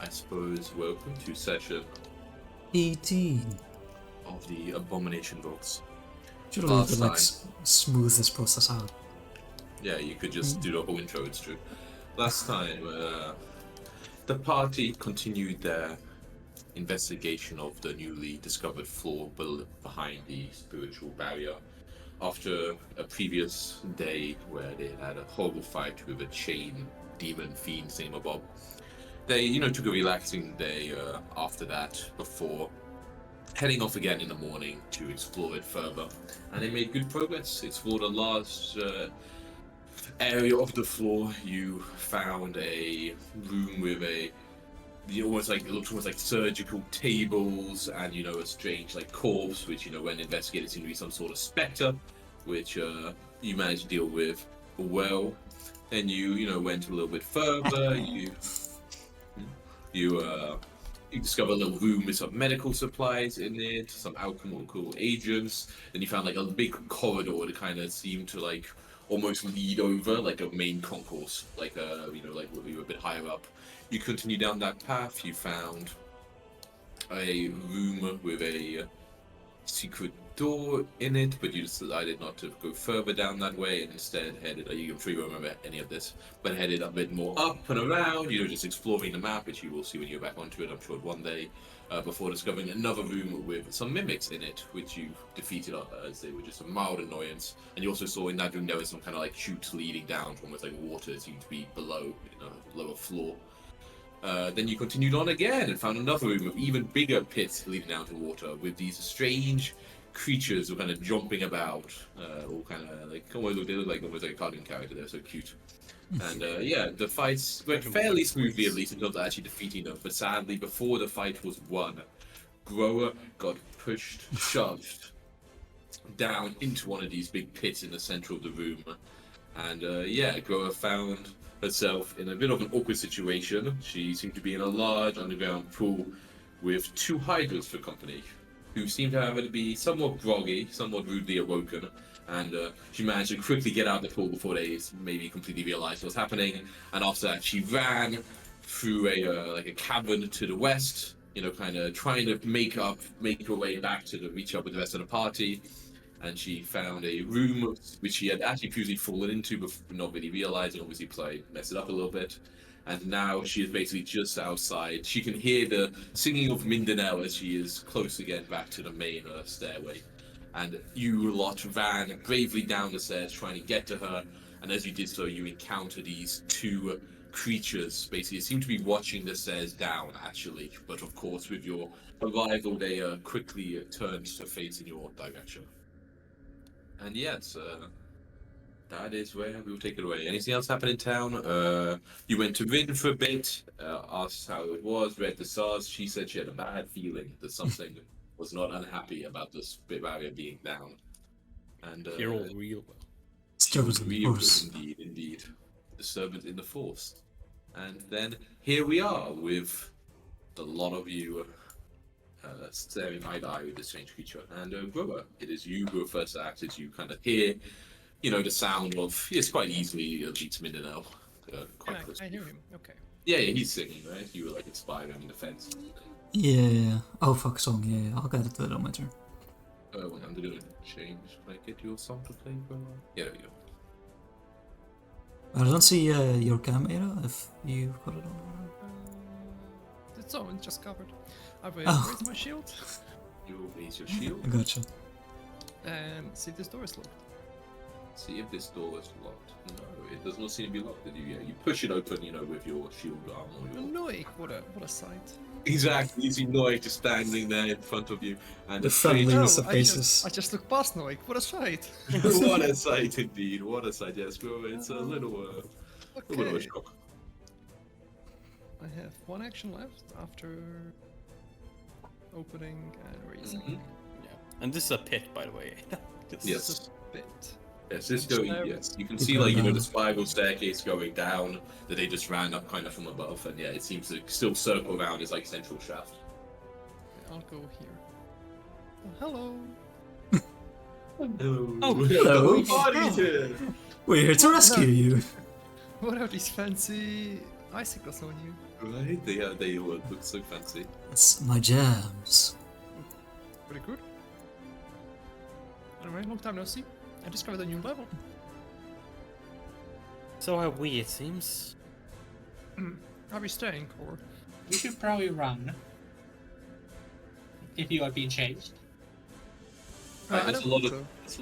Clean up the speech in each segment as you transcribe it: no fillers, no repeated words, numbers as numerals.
I suppose welcome to session 18. of the Abomination books. Should we Last could like time. smooth this process out? Yeah, you could just do the whole intro, it's true. Last time, the party continued their investigation of the newly discovered floor behind the spiritual barrier. After a previous day where they had a horrible fight with a chain demon fiend named Bob, they, took a relaxing day after that before heading off again in the morning to explore it further. And they made good progress, explored a large area of the floor. You found a room with it looks almost like surgical tables and a strange corpse, which when investigated seemed to be some sort of specter, which you managed to deal with well. Then you went a little bit further. You discover a little room with some medical supplies in it, some alchemical agents. Then you found a big corridor that kind of seemed to almost lead over a main concourse, we were a bit higher up. You continue down that path. You found a room with a secret door in it, but you decided not to go further down that way and instead headed, I'm sure you won't remember any of this, but headed a bit more up and around, just exploring the map, which you will see when you're back onto it, I'm sure, one day, before discovering another room with some mimics in it, which you defeated as they were just a mild annoyance. And you also saw in that room there was some kind of chutes leading down to almost water. It seemed to be below, lower floor. Then you continued on again and found another room with even bigger pits leading down to water with these strange creatures who were kind of jumping about, all kind of they look like almost like a cartoon character. They're so cute. And the fights went fairly smoothly, at least until actually defeating them. But sadly, before the fight was won, Grower got shoved down into one of these big pits in the center of the room. And Grower found herself in a bit of an awkward situation. She seemed to be in a large underground pool with two hydras for company, who seemed to be somewhat groggy, somewhat rudely awoken, and she managed to quickly get out of the pool before they maybe completely realized what was happening. And after that, she ran through a cavern to the west, kind of trying to make her way back to reach up with the rest of the party. And she found a room which she had actually previously fallen into, but not really realizing. Obviously, messed it up a little bit. And now she is basically just outside. She can hear the singing of Mindanao as she is close again back to the main stairway. And you lot ran bravely down the stairs trying to get to her. And as you did so, you encounter these two creatures. Basically, it seemed to be watching the stairs down, actually. But of course, with your arrival, they quickly turned to face in your direction. And yes, that is where we will take it away. Anything else happen in town? You went to Rin for a bit, asked how it was, read the stars. She said she had a bad feeling that something was not unhappy about this barrier being down. And you're all real well. Disturbance in the Force. Indeed. Disturbance in the Force. And then here we are with a lot of you staring eye to eye with this strange creature. And Grower, it is you who are first to act as you kind of hear, the sound of, it's quite easily beats Mindanao. Quite close. I hear him, okay. Yeah, he's singing, right? You were inspiring him in the fence. Yeah. Oh, fuck song, yeah. I'll get it to that on my turn. When I'm gonna change, can I get your song to play, Grower? Yeah, there we go. I don't see your camera if you've got it on. It's on, just covered. I will raise my shield You raise your shield. I gotcha. and see if this door is locked. See if this door is locked. No, it does not seem to be locked. You push it open, with your shield arm or your... Noik, what a sight. Exactly, you see Noik just standing there in front of you, and The friendliness of I faces. just looked past Noik, what a sight. What a sight indeed! What a sight! Yes, well, it's a little bit of a shock. I have one action left after opening and raising. Mm-hmm. Yeah. And this is a pit, by the way. Yes. Bit. Yes, this going. Yes, you can see the spiral staircase going down that they just ran up kind of from above, and yeah, it seems to still circle around as central shaft. Okay, I'll go here. Oh, hello. Hello. Oh, hello. Party's here. We're here to rescue you. What are these fancy icicles on you? Right? They all look so fancy. That's my jams. Pretty good. Anyway, long time no see. I discovered a new level. So have we, it seems. Are we staying or? We should probably run. If you are being chased. Right, I there's don't a think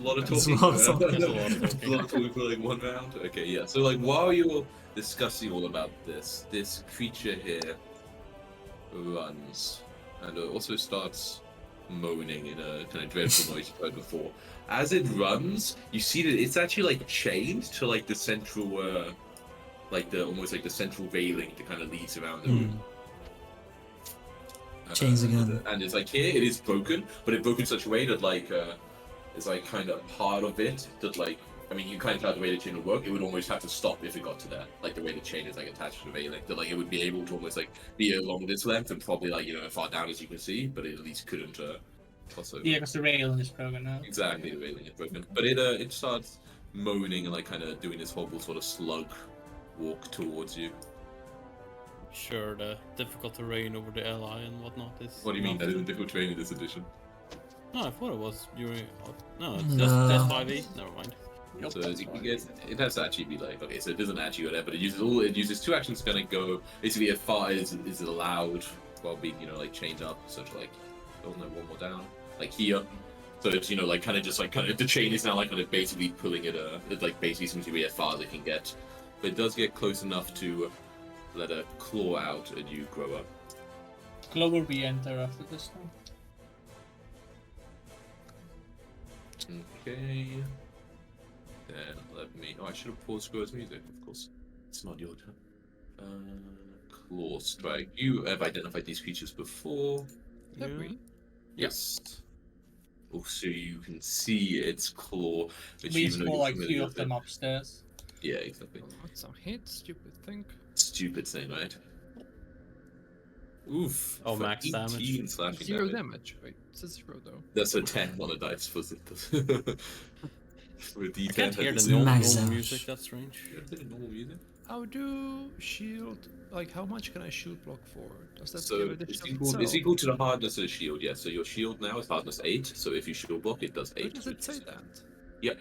lot of There's a talking. lot of talking. There's a lot of There's a talking. lot of talking for like one round. Okay, yeah. So like while you're discussing all about this creature here runs and also starts moaning in a kind of dreadful noise you've heard before. As it runs, you see that it's actually like chained to like the central, like the almost like the central railing that kind of leads around the room. Chains again. And it's like here it is broken, but it's broken in such a way that like it's like kind of part of it that like I mean you kind of tell the way the chain would work. It would almost have to stop if it got to there, like the way the chain is like attached to the railing. That like it would be able to almost like be along this length and probably like as far down as you can see, but it at least couldn't cross over. Yeah, because the railing is broken now. Exactly, the railing is broken. But it starts moaning and like kind of doing this horrible sort of slug walk towards you. Sure, the difficult terrain over the ally and whatnot is. What do you mean that isn't difficult terrain in this edition? No, I thought it was during. No, No. that's 5e. Never mind. Nope, So that's you can fine. get it has to actually be like okay, so it doesn't actually go there, but it uses two actions to kind of go basically as far as is allowed while being like chained up. So it's like oh no, one more down like here. So it's like kind of just like kind of the chain is now like kind of basically pulling it it like basically seems to be as far as it can get, but it does get close enough to let a claw out and you grow up. Glow will re-enter after this time. Okay. Then let me. Oh, I should have paused Gro's music, of course. It's not your turn. Claw strike. You have identified these creatures before. Have Yeah. we? Yes. Also, you can see its claw, which We even though saw you're like familiar few of with them it- upstairs. Yeah, exactly. What's some hit? Stupid thing. Stupid thing, right? Oof. Oh, for max 18 damage. slashing Zero damage. damage. Wait, it's a zero though. That's a 10 on a dice, was it? For a D10. I can't hear the It's normal, max normal damage. music. That's strange. Yeah, is it normal music? How do shield? Like, how much can I shield block for? Does that So give a it's shield equal, it's itself? equal to the hardness of the shield, yeah. So your shield now is hardness 8, so if you shield block, it does 8. Where does it which say is- that? Yep.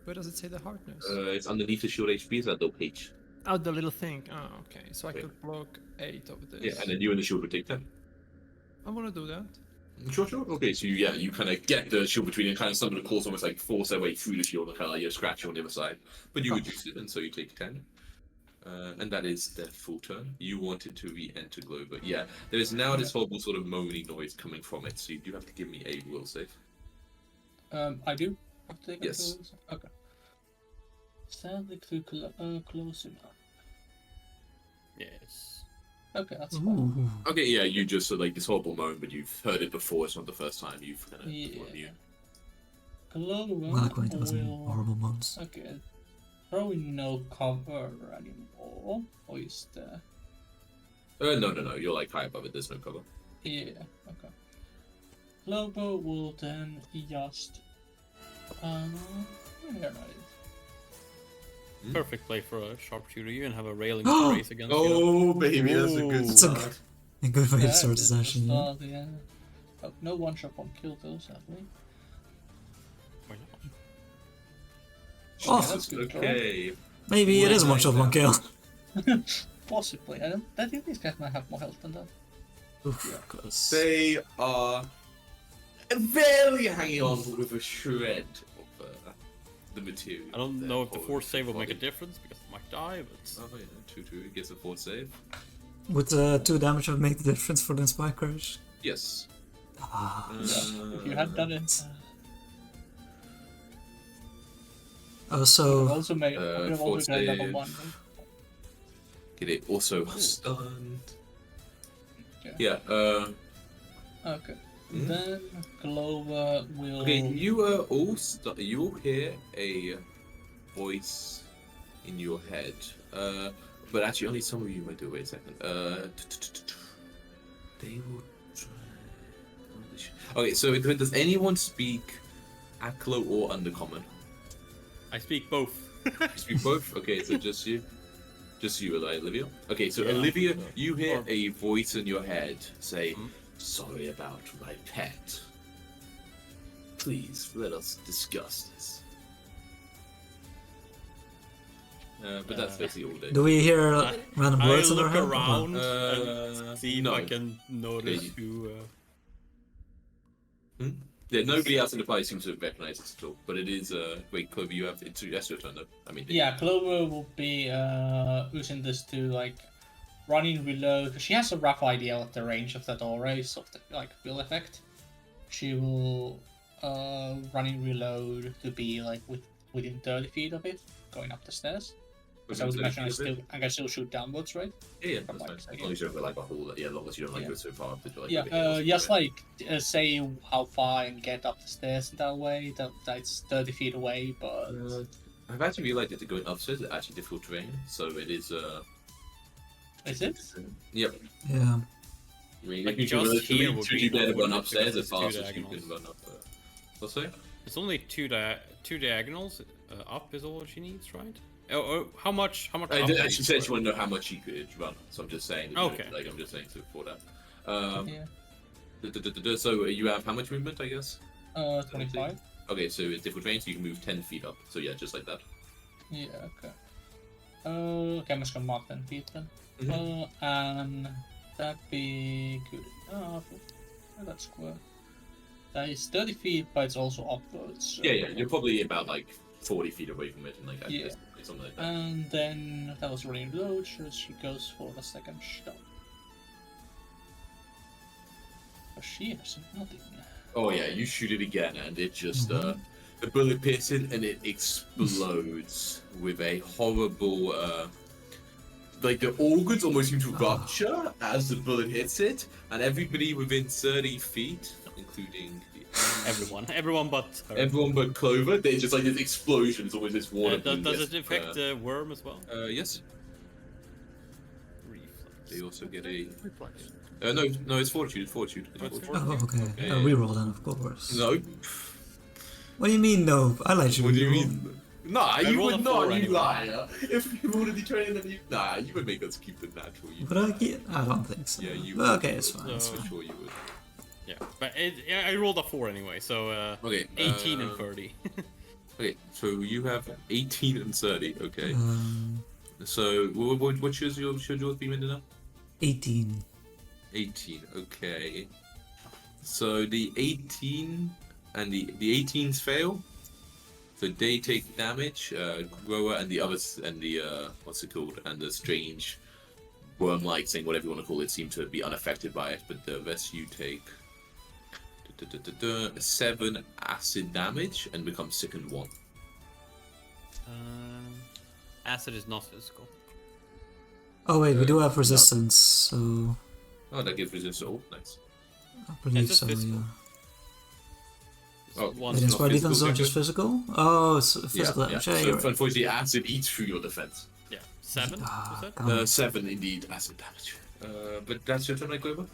Where does it say the hardness? It's underneath the shield HP, is that little H. Oh, the little thing. Oh, okay. So I Yeah. could block 8 of this. Yeah, and then you and the shield would take 10. I want to do that. Sure. Okay, so you kind of get the shield between and kind of some of the claws almost like force their way through the shield and kind of like you scratch on the other side. But you reduce it, and so you take 10. And that is their full turn. You wanted to re-enter Glow, but yeah, there is now this horrible sort of moaning noise coming from it, so you do have to give me a will save. I do. Have to take Yes. control. Okay. Sadly, too close enough. Yes. Okay, that's fine. Ooh. Okay, yeah, you just like this horrible moan, but you've heard it before. It's not the first time you've kind of Yeah. immune. Glow Well acquainted with some will. horrible moans. Okay. Probably no cover anymore. Or is there? No. You're like high above it. There's no cover. Yeah, okay. Globo will then just. Here it is. Perfect play for a sharpshooter. You can have a railing to race against. you know? Oh, baby, that's a good Ooh. That's a start. A good way to Yeah, start the this is session. Yeah. start, yeah. Oh, no one shot one kill though, sadly. Why not? Oh. that's good. Okay. Maybe it is one shot, one kill. Possibly. I think these guys might have more health than that. Oof, close. They are barely hanging on with a shred of the material. I don't They're know if the holding force save will make a body. difference because it might die, but Oh yeah, 2-2. It gets a force save. Would 2 damage have made the difference for the Inspire Courage? Yes. Ah. If you had done it, Oh, could so have also made. Could have also force done level save. 1. Get it also stunned. Okay. Yeah. Okay. Hmm? Then Glover will. Okay. You all you'll hear a voice in your head. But actually, only some of you might do. Wait a second. They will try. Okay. So does anyone speak Aklo or Undercommon? I speak both. You speak both. Okay. So just you. Just you, Olivia. Okay, so Yeah. Olivia, you hear Or- a voice in your head say, Hmm? "Sorry about my pet. Please let us discuss this." But that's basically all day. Do we hear I- random I words in our look head? around Uh, and see no. if I can notice Okay. who. Yeah, nobody else in the party seems to recognize this at all. But it is. Wait, Clover, you have. That's your turn, though. I mean. Yeah, Clover will be using this to like running reload because she has a rough idea of the range of the door race of the like will effect. She will running reload to be like within 30 feet of it, going up the stairs. Because I would imagine I can still shoot downwards, right? Yeah, From, that's like, fine. As long as you don't go like a hole. Yeah, as long as you don't like Yeah. go so far that you're like. Yeah, over here or something, just right? like say how far and get up the stairs that way. That's 30 feet away, but I've actually realized that going upstairs is actually difficult terrain, so it is. is it? Yep. Yeah. I mean, Like, if you just really here would should you be dare to run difficult upstairs because as fast it's two as you can diagonals. run up. What's that? It's only two diagonals up is all what she needs, right? Oh, how much? How much? I up did is actually it said for she wanted to know how much she could run, so I'm just saying. That, Okay. Like I'm just saying so for that. Yeah. So you have how much movement? I guess. 25. Okay, so it's difficult terrain, so you can move 10 feet up. So yeah, just like that. Yeah. Okay. Okay, I'm just gonna mark 10 feet then. Mhm. And that be good enough. That's square. That is 30 feet, but it's also upwards. So. Yeah, you're probably about like 40 feet away from it, and like Yeah. something like that. And then that was running low, so she goes for the second shot. But she has nothing. Oh yeah, you shoot it again, and it just the bullet pierces and it explodes with a horrible like the organs almost seem to rupture as the bullet hits it, and everybody within 30 feet, including Everyone but her. everyone but Clover, they just like this explosion. It's always this water. Does it affect the worm as well? Yes. Reflex. They also get a. Reflex. No, it's fortitude. It's fortitude. It's Oh, it's fortitude. Oh, okay. Okay. Reroll then, of course. No. What do you mean, no? I let you What do you reroll. mean? Nah, you rolled would a not, four you anyway. liar. If you wanted to turn in, then you. Nah, you would make us keep the natural. You But I don't think so. Yeah, you But would. okay, it's fine. So- It's For fine. sure you would. Yeah, but I rolled a 4 anyway, so Okay. 18 and 30. Okay, so you have 18 and 30. Okay. Um, So what should yours be, Minda? 18. 18. Okay. So the 18 and the 18s fail. So they take damage. Grower and the others and the what's it called? And the strange worm-like thing, whatever you want to call it, seem to be unaffected by it. But the rest you take 7 acid damage and become sickened 1. Acid is not physical. Oh wait, we do have resistance, so Oh, that gives resistance. Oh, nice. I believe just so. physical. Yeah. Oh, One Wait, it's inspired not defense physical not just damage? physical? Oh, it's physical damage. Yeah, So you're right. unfortunately, acid eats through your defense. Yeah, 7. Ah, Was it? damn it. 7 indeed acid damage. But that's your turn, right, Clover?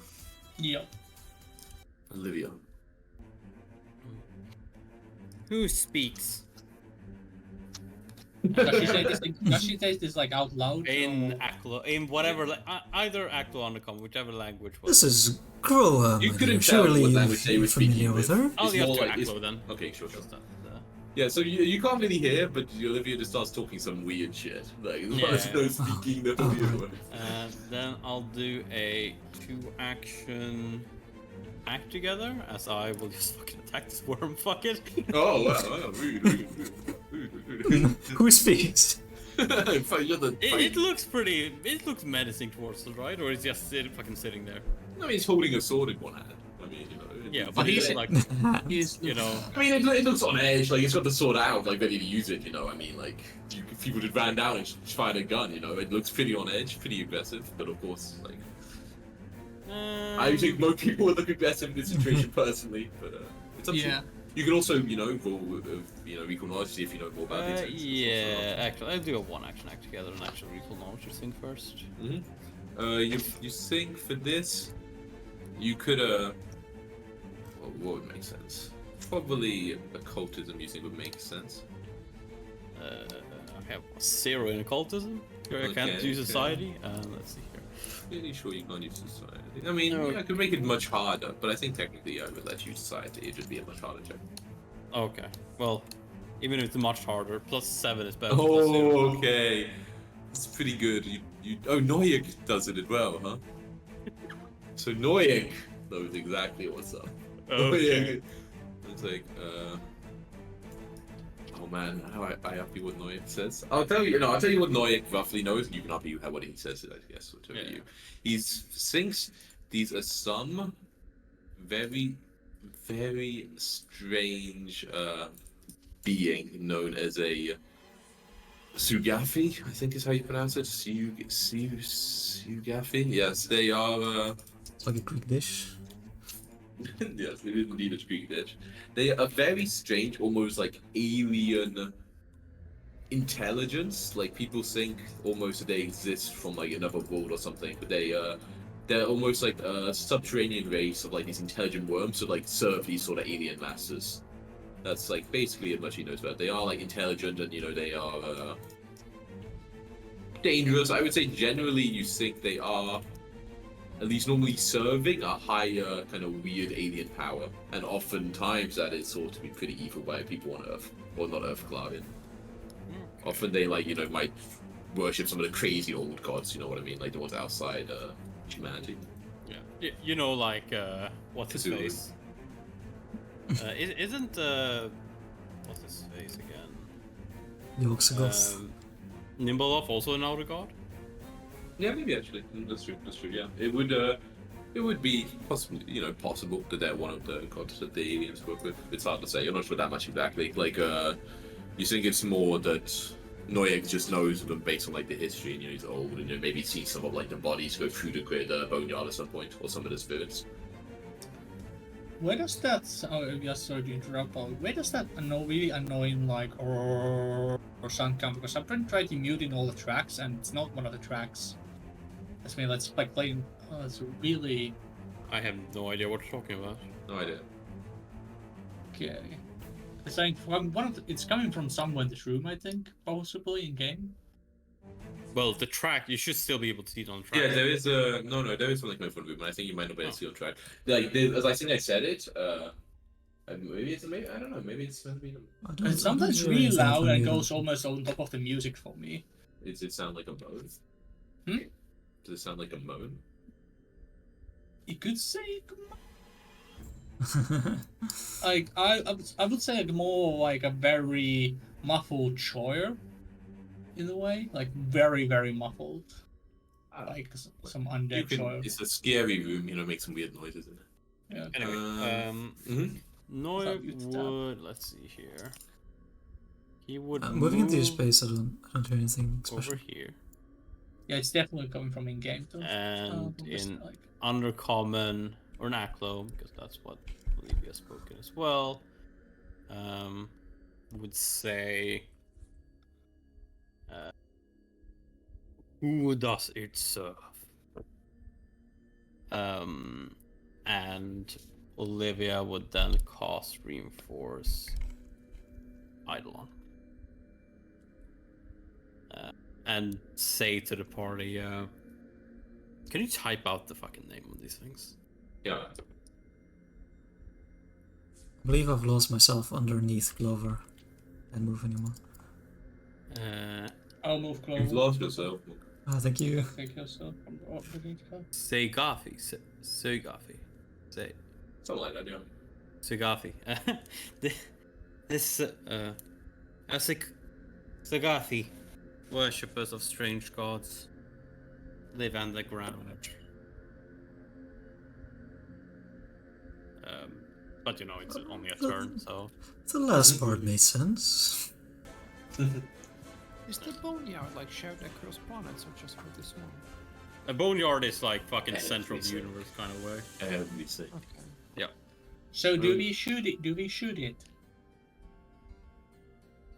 Yeah. Olivia. Who speaks? Does she say this like out loud? In or- Aklo, in whatever, either Aklo on the com, whichever language was. This is Groa. You my couldn't dear. tell Surely what language they you're were familiar speaking with with. her. I'll It's get more to like it's- Aklo then. Okay, sure. Just that, Yeah, so you can't really hear, but Olivia just starts talking some weird shit. Like, there's no speaking the Olivia way. Then I'll do a 2-action act together, as I will just fucking attack this worm. Fuck it. Oh, wow, rude. Who speaks? In fact, you're the It looks pretty. It looks menacing towards us, right? Or is just fucking sitting there? I mean, he's holding a sword in one hand. I mean, you know. Yeah, but but he's he's like, He's you know, I mean, it looks on edge. Like, it's got the sword out, like, ready to use it, you know. I mean, like, if people just ran down and just fired a gun, you know. It looks pretty on edge, pretty aggressive. But, of course, like, I think most people would look aggressive in this situation personally. But, it's up to you. yeah. You can also, you know, roll, recall knowledge, see if you know more about these things. yeah. Actually, I'll do a 1-action act together and actually recall knowledge thing first. You think for this, you could, what would make sense? Probably occultism you think would make sense. I have 0 in occultism. I can't do society. Let's see here. Pretty sure you can't use society. I mean, No. I could make it much harder, but I think technically I would let you use society. It would be a much harder check. Okay. Well, even if it's much harder, +7 is better. than +0. Oh, okay. It's pretty good. Oh, Noyak does it as well, huh? So Noyak knows exactly what's up. Okay. It's like, oh man, I happy what Noyak says. I'll tell you what Noyak roughly knows, and you can happy what he says, I guess, whatever Yeah. you. He thinks these are some very, very strange being known as a Sugafi, I think is how you pronounce it. Sugafi? Yes, they are. It's like a Greek dish. Yes, it is indeed a Greek dish. They are very strange, almost like alien intelligence. Like people think almost that they exist from like another world or something, but they're almost like a subterranean race of like these intelligent worms that like serve these sort of alien masters. That's like basically as much he knows about it. They are like intelligent and they are dangerous. I would say generally you think they are at least normally serving a higher kind of weird alien power, and oftentimes that is thought to be pretty evil by people on Earth, or not Earth, Clarion. Often they like might worship some of the crazy old gods. You know what I mean, like the ones outside humanity. Yeah. You know, like what's his Cthulhu. face? Isn't what's his face again? The Oxagoth. Nimbolov also an outer god? Yeah, maybe actually. That's true. That's true. Yeah, it would be possible that they're one of the gods that the aliens work with. It's hard to say. You're not sure that much exactly. Like, you think it's more that Noyak just knows them based on like the history, and he's old, and maybe seen some of like the bodies go through the boneyard at some point, or some of the spirits. Where does that? Oh, just sorry to interrupt. But where does that really annoying like or sound come? Because I've been trying to muting all the tracks, and it's not one of the tracks. That's me. Let's like playing. Oh, it's really I have no idea what you're talking about. No idea. okay. It's like from it's coming from somewhere in this room, I think, possibly in game. Well, the track, you should still be able to see it on the track. Yeah, there is there is something coming from the room, and I think you might not be able to see on track. Like, as I think I said it, maybe I don't know, maybe it's meant to be. It's sometimes hear really anything loud from and you. goes almost on top of the music for me. Does it sound like a moan? Hmm? Does it sound like a moan? You could say like I would say like more like a very muffled choir, in a way, like very very muffled, like some undead choir. It's a scary room, make some weird noises in it. Yeah. Anyway, Noy Thought you'd stop. would, let's see here. He would Moving into your move space, I don't hear anything special. over here. Yeah, it's definitely coming from in game though. And Just, in like, Undercommon or Naklo, because that's what Olivia has spoken as well. Would say who does it serve? And Olivia would then cast Reinforce Eidolon. And say to the party, can you type out the fucking name of these things? Yeah. I believe I've lost myself underneath Clover. Can't move anymore. I'll move closer. You've lost yourself. Thank you. Take yourself from the need to go. Say Gafi. Say Gafi. Say Something like that, yeah. Sagafi. This Sagafi, worshippers of strange gods, live underground. But it's only a turn, so The last part made sense. Is the boneyard like shared across planets or just for this one? a boneyard is like fucking Yeah, central of the so. universe kind of way. Everything. Okay. So do we shoot it? Do we shoot it?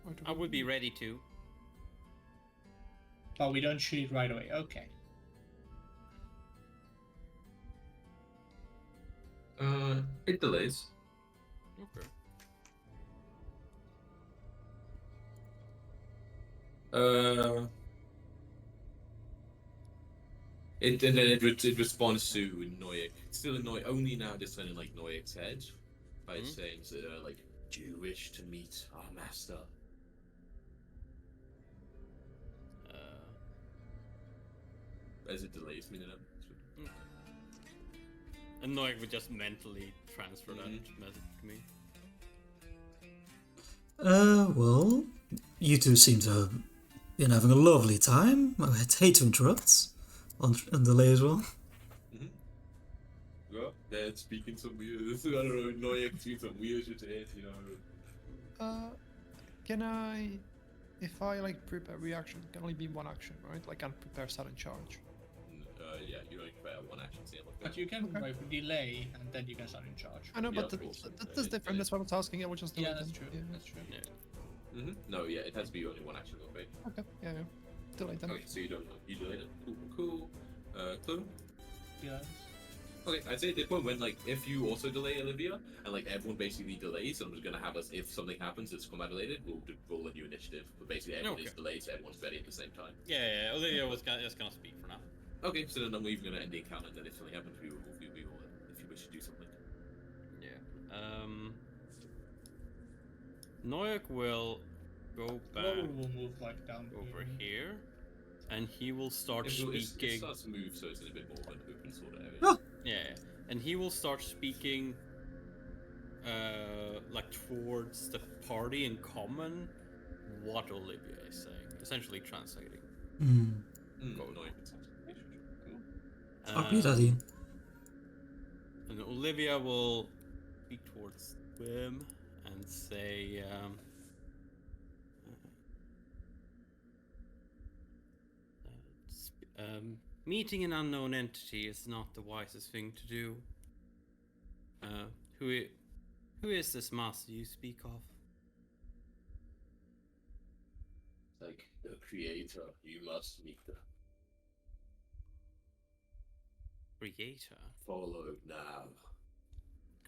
Or do I we- would be ready to. But we don't shoot it right away. Okay. It delays. Okay. And then it responds to Noyak. Still annoyed, only now this turning like Noyak's head by saying, like, "Do you wish to meet our master?" As it delays me, then. And Noik would just mentally transfer that message to me. Well, you two seem to have been having a lovely time. I hate to interrupt on delay as well. Well, they're speaking some weird. I don't know. Noyak speaking some weird shit to it, you know. Can I, if I like prepare reaction, can only be one action, right? Like can't prepare sudden charge. Yeah, you don't prepare one action scene like that. But you can like delay and then you can start in charge. I know, Yeah, but of course. that's different. That's what I was asking. I was just Yeah, doing that's it. true. Yeah. That's true. Yeah. No, yeah, it has to be only one action, okay? Okay. Yeah. Delay them. Okay, so you don't know. You delayed it. Cool. Clue? Yeah. Okay, I'd say at this point when, like, if you also delay Olivia, and, like, everyone basically delays, I'm just gonna have us, if something happens that's combat related, we'll roll a new initiative. But basically everyone is delayed, so everyone's ready at the same time. Yeah, Olivia was just gonna speak for now. Okay, so then I'm even gonna end the encounter, and then if something happens, we will if you wish to do something. Yeah. Noyak will go back Or we'll move like down over here, and he will start It speaking. starts to move, so it's in a bit more of an open sort of area. Oh. Yeah, and he will start speaking, like towards the party in common, what Olivia is saying, essentially translating. Go annoying. Copy that in. And Olivia will speak towards Wim and say, meeting an unknown entity is not the wisest thing to do. Who is this master you speak of? Like the creator, you must meet the Creator? follow now.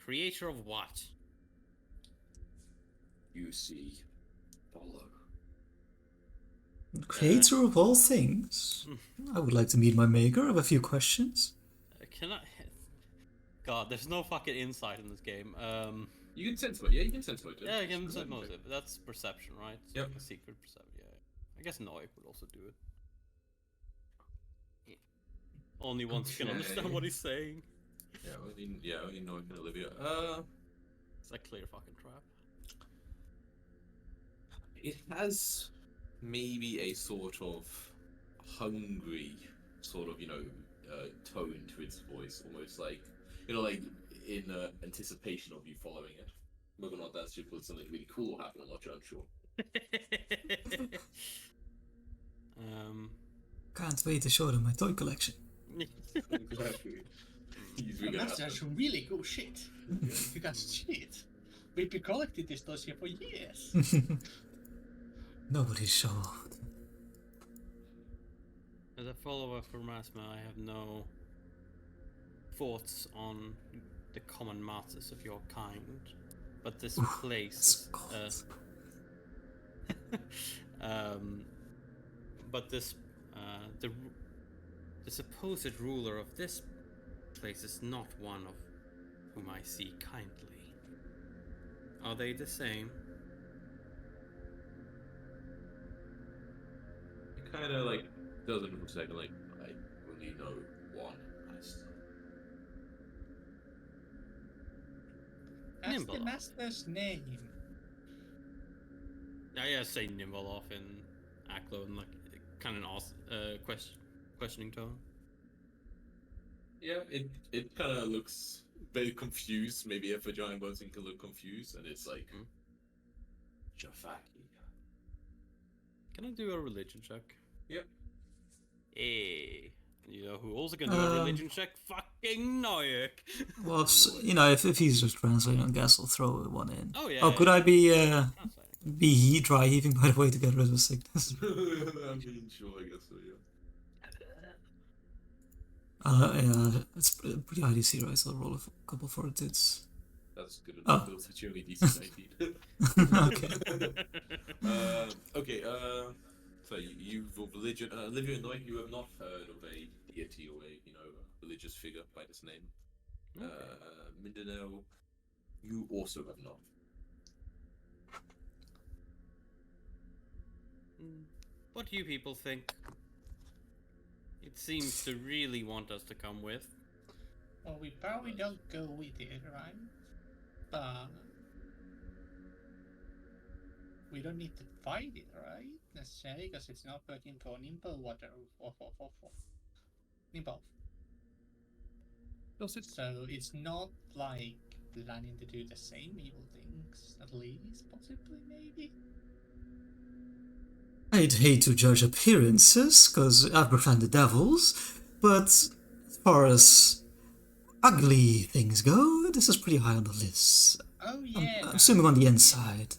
Creator of what? You see, follow. Creator of all things. I would like to meet my maker. I have a few questions. Can I? God, there's no fucking insight in this game. You can sense motive. Yeah, you can sense motive. Yeah, I can sense motive. That's perception, right? It's Yep. like a secret perception. Yeah. I guess Noik would also do it. Yeah. Only once you can understand Okay. what he's saying. Only Noik and Olivia. It's a clear fucking trap. It has maybe a sort of hungry sort of, tone to its voice, almost like, like in anticipation of you following it. Whether or not that's just when something really cool will happen, I'm not sure. Can't wait to show them my toy collection. Exactly. He's really That's happy. some really cool shit. You guys see it. We've been collecting this stuff here for years. Nobody's shocked. As a follower for Masma, I have no thoughts on the common masses of your kind, but this place, It's but this, the supposed ruler of this place is not one of whom I see kindly. Are they the same? It kind of like doesn't for a second, like, I only know one master. That's Nimble. the master's name. I say nimble off in Aklo and like kind of questioning tone. Yeah, it kind of looks very confused. Maybe if a giant person can look confused, and it's like Jafaki. Can I do a religion check? Yep. Hey, you know who also can do a religion check? Fucking Noyak. Well, if he's just translating, I guess I'll throw one in. Oh yeah. Oh, could I Translating. be dry heaving, by the way, to get rid of the sickness? I mean, sure, I guess so, yeah. Yeah, it's pretty high DC, right? So I'll roll a couple fortitudes. That's good enough. Those are only decent 19. Okay. Okay, so you've religion, Olivia and Noik, you have not heard of a deity or a religious figure by this name. Okay. Mindanao, you also have not. What do you people think? It seems to really want us to come with. Well, we probably don't go with it, right? But we don't need to fight it, right? Necessarily, because it's not working for Nimble Water or Nimble. Does it? So it's not like planning to do the same evil things, at least, possibly, maybe. I'd hate to judge appearances, because I've befriended devils, but as far as ugly things go, this is pretty high on the list. Oh yeah. I'm assuming on the inside.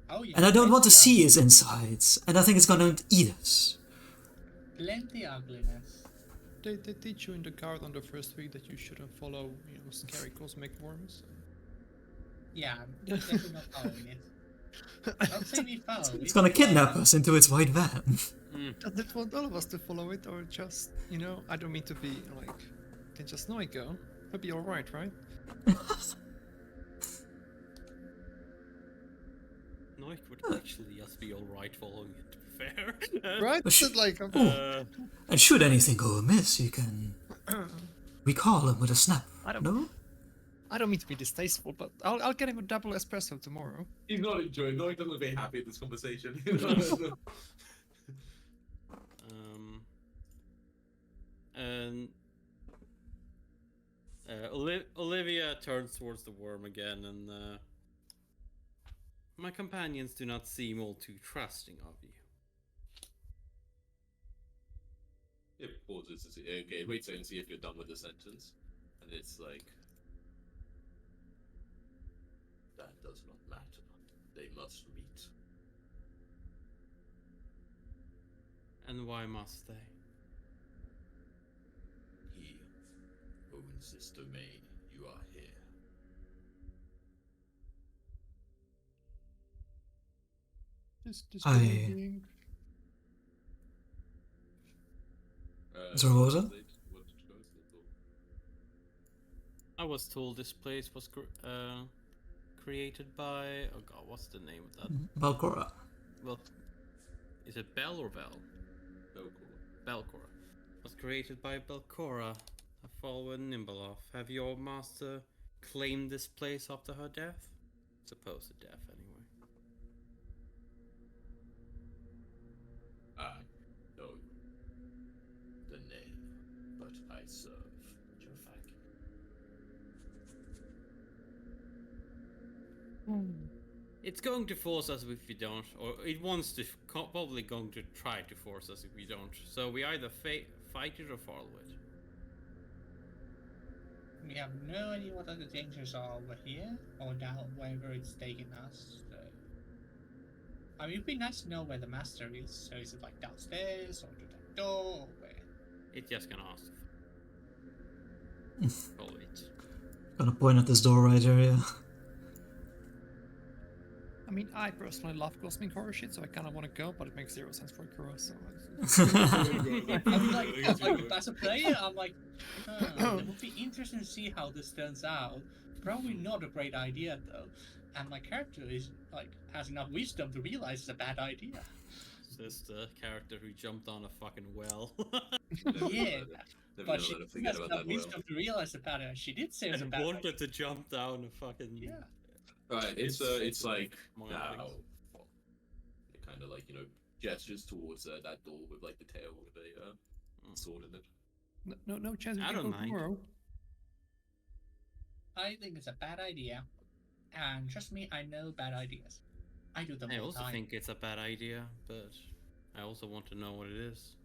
Oh yeah. And I don't want to plenty see his insides, and I think it's gonna eat us. Plenty ugliness. They teach you in the guard on the first week that you shouldn't follow, scary cosmic worms. Yeah, I'm definitely not following it. Don't say we follow it. It's gonna kidnap us into its white van. Does it want all of us to follow it, or just, I don't mean to be like, can just Noi go? It'll be alright, right? Noik would actually just be alright following it, to be fair. Right? But But like, And should anything go amiss, you can recall him with a snap. I don't- No? I don't mean to be distasteful, but I'll get him a double espresso tomorrow. He's not enjoying. No, he doesn't look very happy at this conversation. And Olivia turns towards the worm again, and my companions do not seem all too trusting of you. It pauses to see. Okay, wait and see if you're done with the sentence, and it's like that does not matter. They must meet. And why must they? He owns this domain. You are here. This I- being... Sorry, what was that? I was told this place was created by. Oh god, what's the name of that? Balcora. Well, is it Bell or Bell? Belcora. Was created by Belcora, a fallen Nimbeloff. Have your master claimed this place after her death? Supposed death, anyway. I know the name, but I serve Jafaki. It's going to force us if we don't, or it wants to. Probably going to try to force us if we don't. So we either fight it or follow it. We have no idea what other dangers are over here, or down wherever it's taking us. So. I mean, it'd be nice to know where the master is. So is it like downstairs, or to that door, or where? It's just gonna ask. Follow it. Gonna point at this door right here, yeah. I mean, I personally love cosmic horror shit, so I kind of want to go, but it makes zero sense for Kuro, so... I'm like, as a player, I'm like, it would be interesting to see how this turns out. Probably not a great idea though, and my character is like has enough wisdom to realize it's a bad idea. This the character who jumped on a fucking well. Yeah, but she Never let him forget has about enough that well. wisdom to realize the bad idea. She did say it was a and bad wanted idea. to jump down a fucking. Yeah. Right, it's like among now. other things. It kind of like gestures towards that door with like the tail with a sword in it. No chance we I can don't go mind. tomorrow. I think it's a bad idea, and trust me, I know bad ideas. I do them I all the also time. think it's a bad idea, but I also want to know what it is.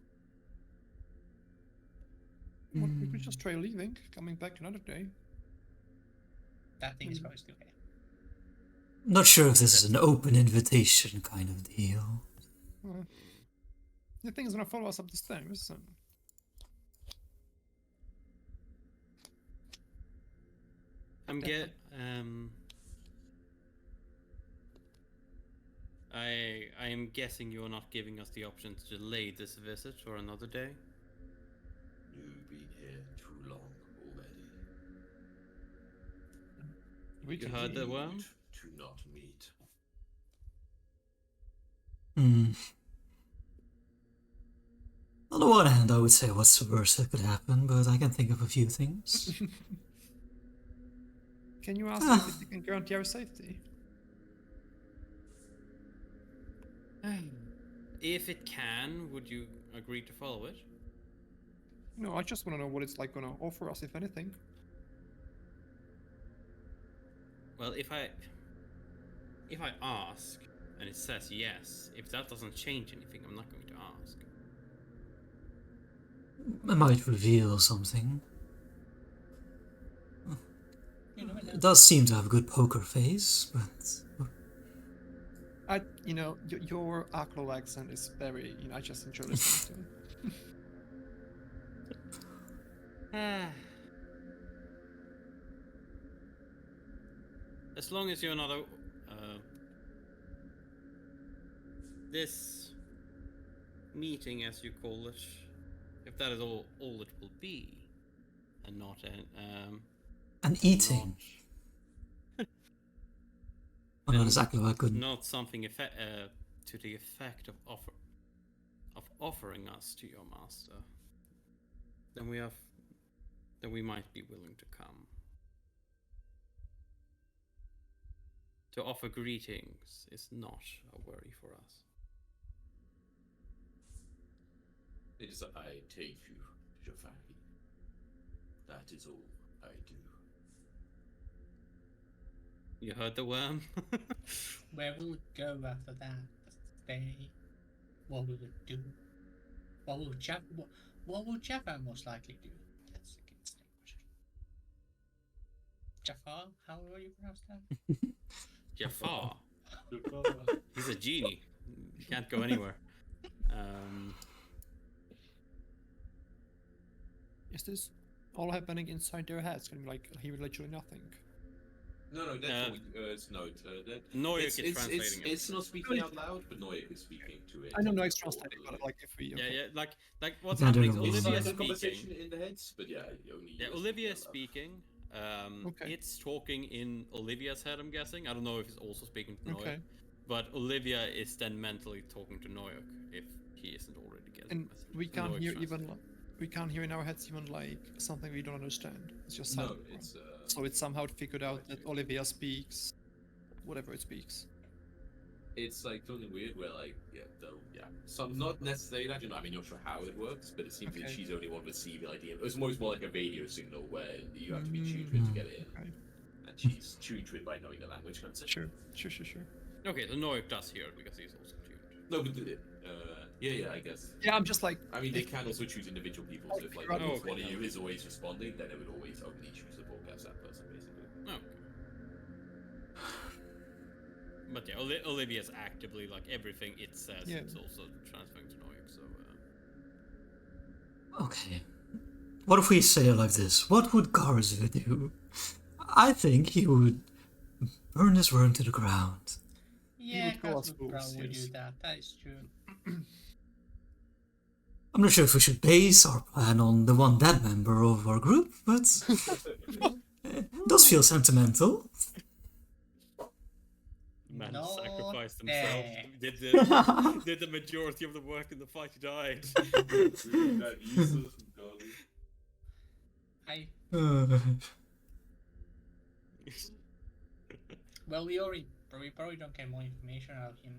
Well, we could just try leaving, coming back another day. That thing is probably still here. Not sure if this is an open invitation kind of deal. The thing is gonna follow us up the stairs, so... I am guessing you're not giving us the option to delay this visit for another day. We You can heard the worm? To not meet. Hmm. On the one hand, I would say what's the worst that could happen, but I can think of a few things. Can you ask if it can guarantee our safety? If it can, would you agree to follow it? No, I just want to know what it's like gonna offer us, if anything. Well, if I ask and it says yes, if that doesn't change anything, I'm not going to ask. It might reveal something. You know, It does seem to have a good poker face, but Your Aklo accent is very, I just enjoy listening to it. As long as you're not a, this meeting, as you call it, if that is all it will be, and not and eating. Well, not exactly what I could. not something to the effect of offering us to your master, then we might be willing to come. To offer greetings is not a worry for us. It is I take you, Jafari. That is all I do. You heard the worm? where will it go after that? Stay. What will it do? What will Jaffa most likely do? That's the kid's question. Jafar? How will you pronounce that? Jafar. He's a genie. He can't go anywhere. Is this all happening inside their heads? Can be like hear literally nothing? No, that's what it's Noyak is translating it. It's not speaking out loud, but Noyak is speaking to it. I don't know it's translating, but like if we Yeah, like what's Yeah, I don't happening is know. It's Olivia's like a conversation speaking. in the heads, but yeah, only. Yeah, Olivia's speaking. Okay. It's talking in Olivia's head, I'm guessing. I don't know if it's also speaking to Noyak. Okay. But Olivia is then mentally talking to Noyak if he isn't already getting And the message. we can't Noyak hear translates. even we can't hear in our heads even like something we don't understand. It's just No, silent. it's So it's somehow figured out that Olivia speaks whatever it speaks. it's like something weird where like some not necessarily that I mean not sure how it works, but it seems that Okay. she's the only one receiving idea. It's almost more like a radio signal where you have to be tuned to it to get it in, Okay. and she's tuned to it by knowing the language concept. Sure. Okay, so Noyak does hear it because he's also tuned. No, but yeah, I guess. Yeah, I'm just like I mean, they can also choose individual people. So if like Oh, if okay. one of you is always responding, then it would always only choose the broadcast that person, basically. No. But yeah, Olivia's actively like everything it says. Yeah. It's also transferring to Noyak. So Okay. What if we say it like this? What would Garza do? I think he would burn this worm to the ground. Yeah, would go Gus as would fools, probably yes. do that. That is true. I'm not sure if we should base our plan on the one dead member of our group, but it does feel sentimental. man Not sacrificed there. himself. Did the majority of the work in the fight. He died. That useless golly. I Uh, well, we probably don't get more information out of him.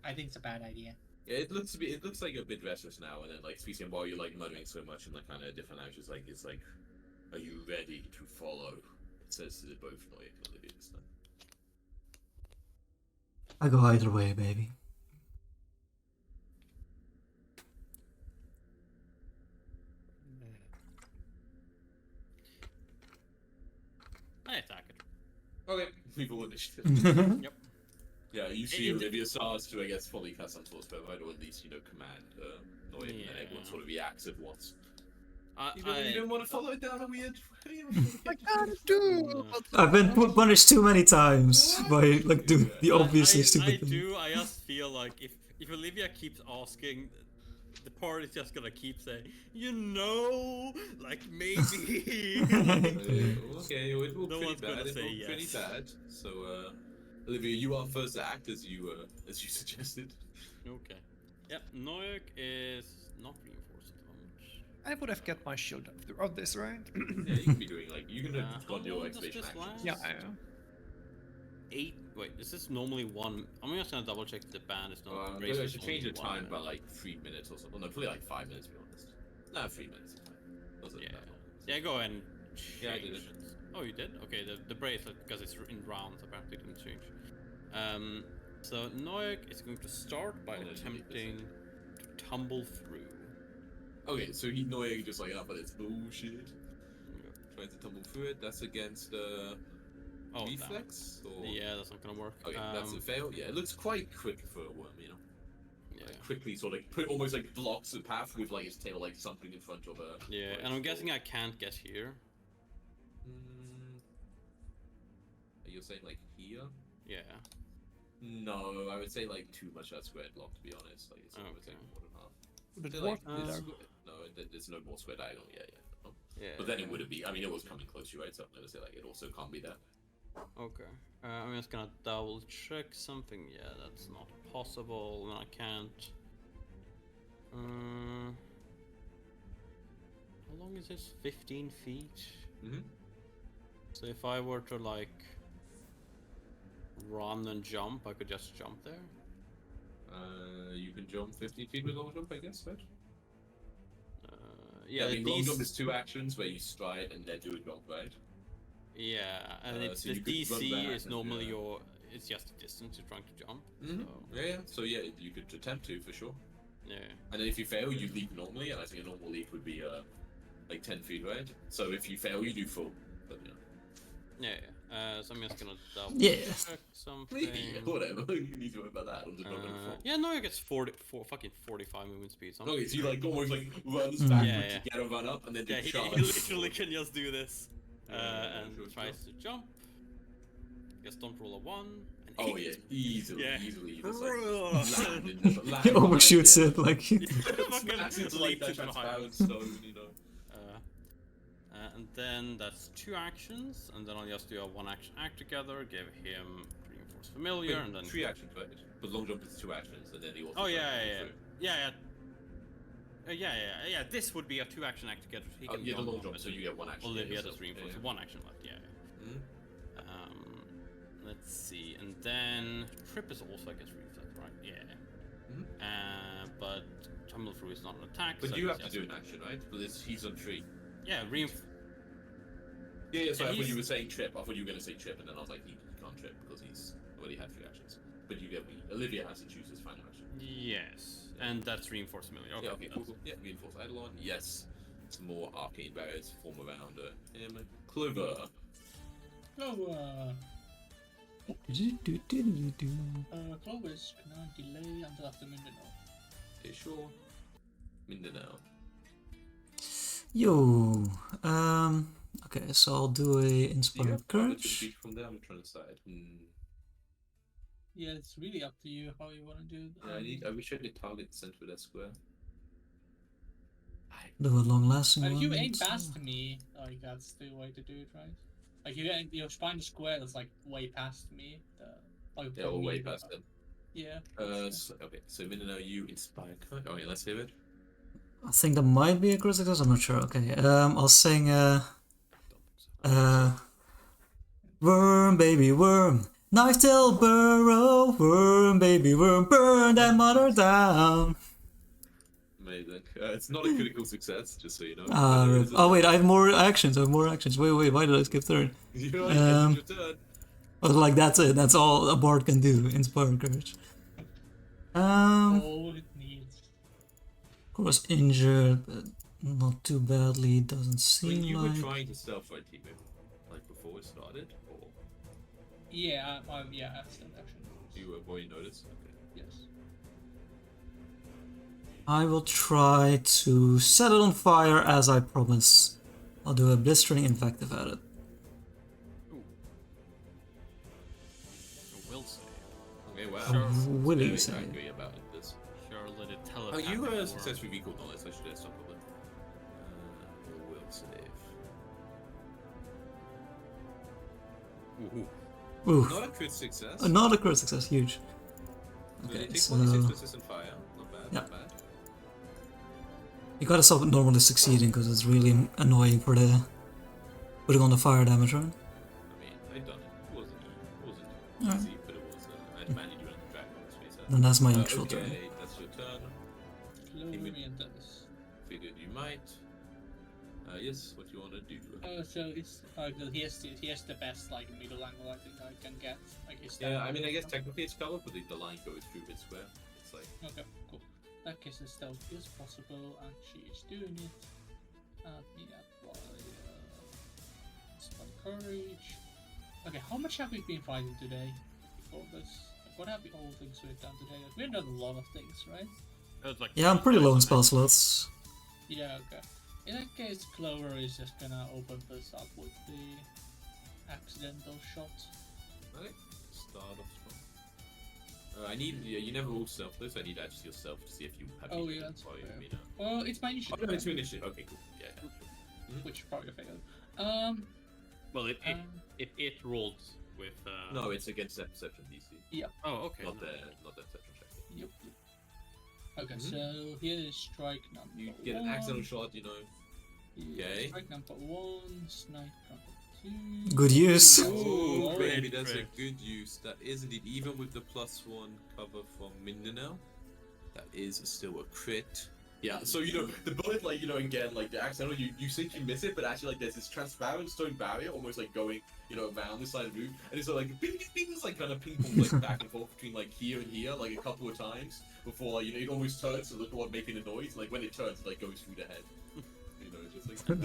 I think it's a bad idea. Yeah, it looks like a bit restless now, and then like speaking while you're like muttering so much in like kind of different languages, like it's like, are you ready to follow? It says to both Noyak and Olivia this time. I go either way, baby. I attack it. Okay, people initiative. Yep. Yeah, you see It- Olivia starts to, I guess, probably cast some sort of spell, right? Or at least, command Noyak, and then everyone Yeah. sort of reacts at once. I You don't want to follow it down a weird. I can't do. I've been punished too many times by like doing the obviously I stupid thing. do. I just feel like if Olivia keeps asking the party's just gonna keep saying, you know, like maybe. Okay, it will No pretty one's gonna bad. It say will pretty yes. bad. So, Olivia, you are first to act as you suggested. Okay. Yep, Noyak is not reinforced at the moment. I would have kept my shield up throughout this, right? Yeah, you can be doing like you can have How got your long does excavation this actions. last? Yeah, I know. 8. Wait, is this normally 1? I'm just gonna double check the band is not. Maybe I should change the time by like 3 minutes or something. No, probably like 5 minutes to be honest. No, 3 minutes is fine. Wasn't Yeah. that long. Yeah, go ahead and Yeah, I change did it. Oh, you did? Okay, the bracelet, because it's in rounds, apparently didn't change. So Noyak is going to start by Oh, no, you need attempting to tumble through. Okay, so he Noyak just like but it's bullshit. Trying to tumble through it. That's against Oh, reflex or yeah, that's not gonna work. okay, that's a fail. Yeah, it looks quite quick for a worm, you know. Yeah. Like, quickly sort of almost like blocks the path with like its tail like something in front of a. Yeah, and I'm guessing I can't get here. You're saying like here? Yeah. No, I would say like too much that square block to be honest. Like it's Okay. more than half. Would So, it like, work? this no, there's no more square diagonal. Yeah. No. Yeah. But then it wouldn't be. I mean, it was coming close to you, right? So I'm gonna say like it also can't be there. Okay. I'm just gonna double check something. Yeah, that's not possible, and I can't. How long is this? 15 feet? Mm-hmm. So if I were to like run and jump, I could just jump there? You can jump 50 feet with long jump, I guess, right? Yeah, I mean, long these... jump is 2 actions where you stride and then do a jump, right? Yeah, and it's so the you could run DC back is and, normally yeah. your... It's just the distance you're trying to jump. Mm-hmm. So, Yeah. So yeah, you could attempt to for sure. yeah. And then if you fail, you leap normally, and I think a normal leap would be like 10 feet, right? So if you fail, you do full. But yeah. So I'm just gonna double Yeah. check something. Yeah, whatever. You need to worry about that. I'm just not gonna fall. Yeah, no, it gets 45 movement speed. So I'm Okay, so you like almost like runs Mm. backwards Yeah, to get a run up, and then yeah, do he charge. literally can just do this. Yeah, And sure, tries to jump. Just don't roll a 1. And Oh 8. yeah, easily, Yeah. easily. Just like land in the land He overshoots behind it like. Fucking Smash into leap like that to behind. transparent stone, you know. And then that's 2 actions, and then I'll just do a 1-action act together, give him Reinforce Familiar, and then... 3 actions, right? But long jump is 2 actions, and then he also. Oh, tries yeah, to yeah, go yeah. through. Yeah, this would be a 2-action act together. He can Yeah, the jump long on jump, it. so you get 1 action. Olivia yeah, does so- Reinforce, yeah. 1 action left, yeah. Mhm. Let's see, and then Trip is also, I guess, reflex, right? Yeah. But Tumble Through is not an attack. But so you it's have to just- do an action, right? But he's on 3. Yeah, Yeah, so Yeah, I thought he's- you were saying trip. I thought you were going to say trip, and then I was like, he can't trip because he's already had 3 actions. But you get me. Olivia has to choose his final action. Yes, and that's Reinforce Familiar. Okay, Yeah, okay, that's- cool. Yeah, reinforce Eidolon. Yes. Some more arcane barriers form around him. Clover. Clovis cannot delay until after Mindanao. Okay, sure. Mindanao. Yo. Okay, so I'll do a Do you Inspired have target to Courage. beat from there? I'm trying to decide. Yeah, it's really up to you how you want to do it. I wish I did target center with that square. Do a long lasting If one. you aim past me, like that's the way to do it, right? Like you find a square that's like way past me. Like Yeah, or way past them. Yeah. Okay, so Mindanao, you inspire. Oh, yeah, let's hear it. I think that might be a crit success, I'm not sure. Okay, I'll sing Worm, baby, worm. Knife tail burrow, worm, baby, worm, burn that mother down. Amazing. It's not a critical success, just so you know. Oh wait, I have more actions. Wait, why did I skip third? You know, it's your turn. I was like, that's it. That's all a bard can do. Inspire courage. All it needs. Of course, injured, but not too badly. Doesn't When seem you like. were trying to stealth right, Timo, like before it started, or Yeah, yeah, I've still action. you were before you noticed? Okay. Yes. I will try to set it on fire as I promised. I'll do a blistering invective at it. Will save. Okay, wow. Sure. Will you Very say? angry about it, this. Sure, let it Oh, you telepathic worm. successfully recalled knowledge. I should have stopped with it. Will save. Ooh. Oof. Not a crit success. Another crit success, huge. So they Okay, take so 26 persistent fire. Not bad. Yeah. Not bad. you gotta stop normally succeeding because it's really annoying for the putting on the fire damage, right? I mean, I've done it. It wasn't Alright. easy, but it was. I had to manually do it on the dragon space. Then that's my Okay, neutral turn. that's your turn. Clover and dice. Figured you might. Yes, what you want to do? So it's here's the best like middle angle I think I can get. Like is Yeah, that I mean, I guess technically it's covered, but the line goes through mid square. It's like. Okay, cool. That case the stealth is possible, and she is doing it. And me apply spell courage. Okay, how much have we been fighting today? Before this, like, what have we all things we've done today? Like, we've done a lot of things, right? It was like Yeah, I'm pretty low in spell spells. slots. Yeah. Okay. In that case, Clover is just gonna open this up with the accidental shot. Okay, start off strong. I need. Yeah, you never roll stealth though, so I need actually yourself to see if you have. Oh, anything yeah, that's for you, fair. you know. Well, it's my Oh, initiative, no, it's right? your initiative. Okay, cool. Yeah, yeah. Sure. Which probably failed. Well, Um, it rolled with. No, it's against that perception DC, Oh, okay. not the perception check. Yep. Okay, Mhm. so here is strike number You get an one. accidental shot, you know. Yeah, Okay. strike number 1, snipe number 2. Good use. Oh, Oh, baby, great, that's great. a good use. That is indeed, even with the +1 cover from Mindanao, that is still a crit. Yeah, so you know, the bullet, like, you know, again, like the accidental, you think you miss it, but actually, like, there's this transparent stone barrier almost like going, you know, around this side of the room, and it's like bing, bing, bing, it's like kind of ping pong, like back and forth between like here and here, like a couple of times before, like, you know, it almost turns to the one making a noise, and, like when it turns, it like goes through the head. You know, it's just like.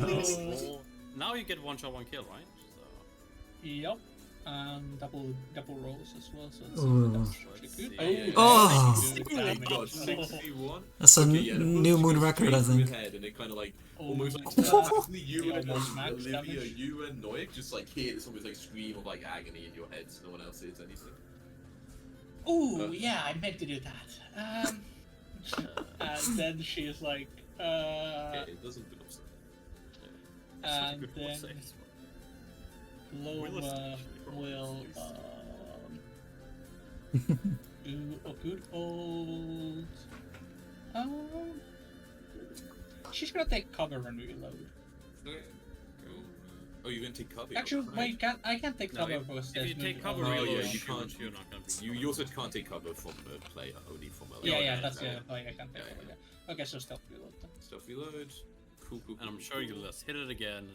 Well, now you get one shot, one kill, right? So, Yep. And double rolls as well, so it's Ooh. that's actually good. Yeah, yeah, Oh. Good Oh, damage. God, 61. That's a Okay, yeah, the new bullet moon goes record, I straight through think. his head, and it kind of like Oh almost my like God. practically you You and almost max Olivia, damage. you and Noik just like hear this almost like scream of like agony in your heads. No one else hears anything. Ooh, yeah, I meant to do that. And then she's like, Okay, it doesn't look upset. such a and good then save. Clover Realistic, will do a good old. She's gonna take cover and reload. Okay. Cool. Oh, you're gonna take cover. Actually, right. wait, I can't take No, cover if because you there's take no- cover, Oh, reload, yeah, you can't. you're not gonna be. You also can't take cover from a player, only from a. Yeah, like, yeah, a- that's a- yeah. Like I can't take Yeah, cover. yeah. Yeah. Okay, so stealth reload. Then. Stuff reload. Cool, cool. And I'm cool, sure cool. you'll just hit it again.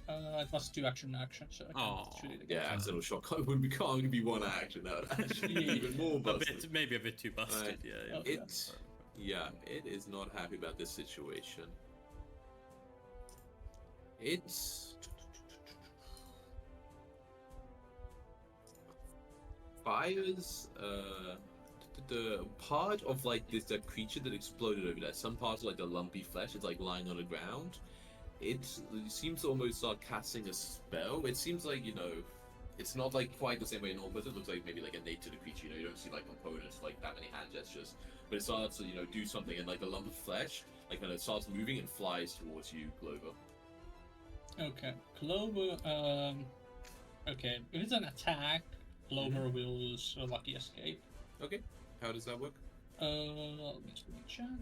And it dies. It was 2 action, so I Oh, can't shoot it again. Yeah, accidental shot can't only be one action. That would actually be even more A busted. bit, maybe a bit too busted. Right. Yeah, yeah. Oh, Yeah, it is not happy about this situation. It's fires the part of like that creature that exploded over there. Some parts of like the lumpy flesh is like lying on the ground. It seems to almost start casting a spell. It seems like, you know, it's not like quite the same way normal, but it looks like maybe like innate to the creature. You know, you don't see like components like that many hand gestures, but it starts to, you know, do something, and like the lump of flesh like when it starts moving and flies towards you, Clover. Okay, Clover. Okay, if it's an attack, Clover will use a lucky escape. Okay, how does that work? Let me just enchant.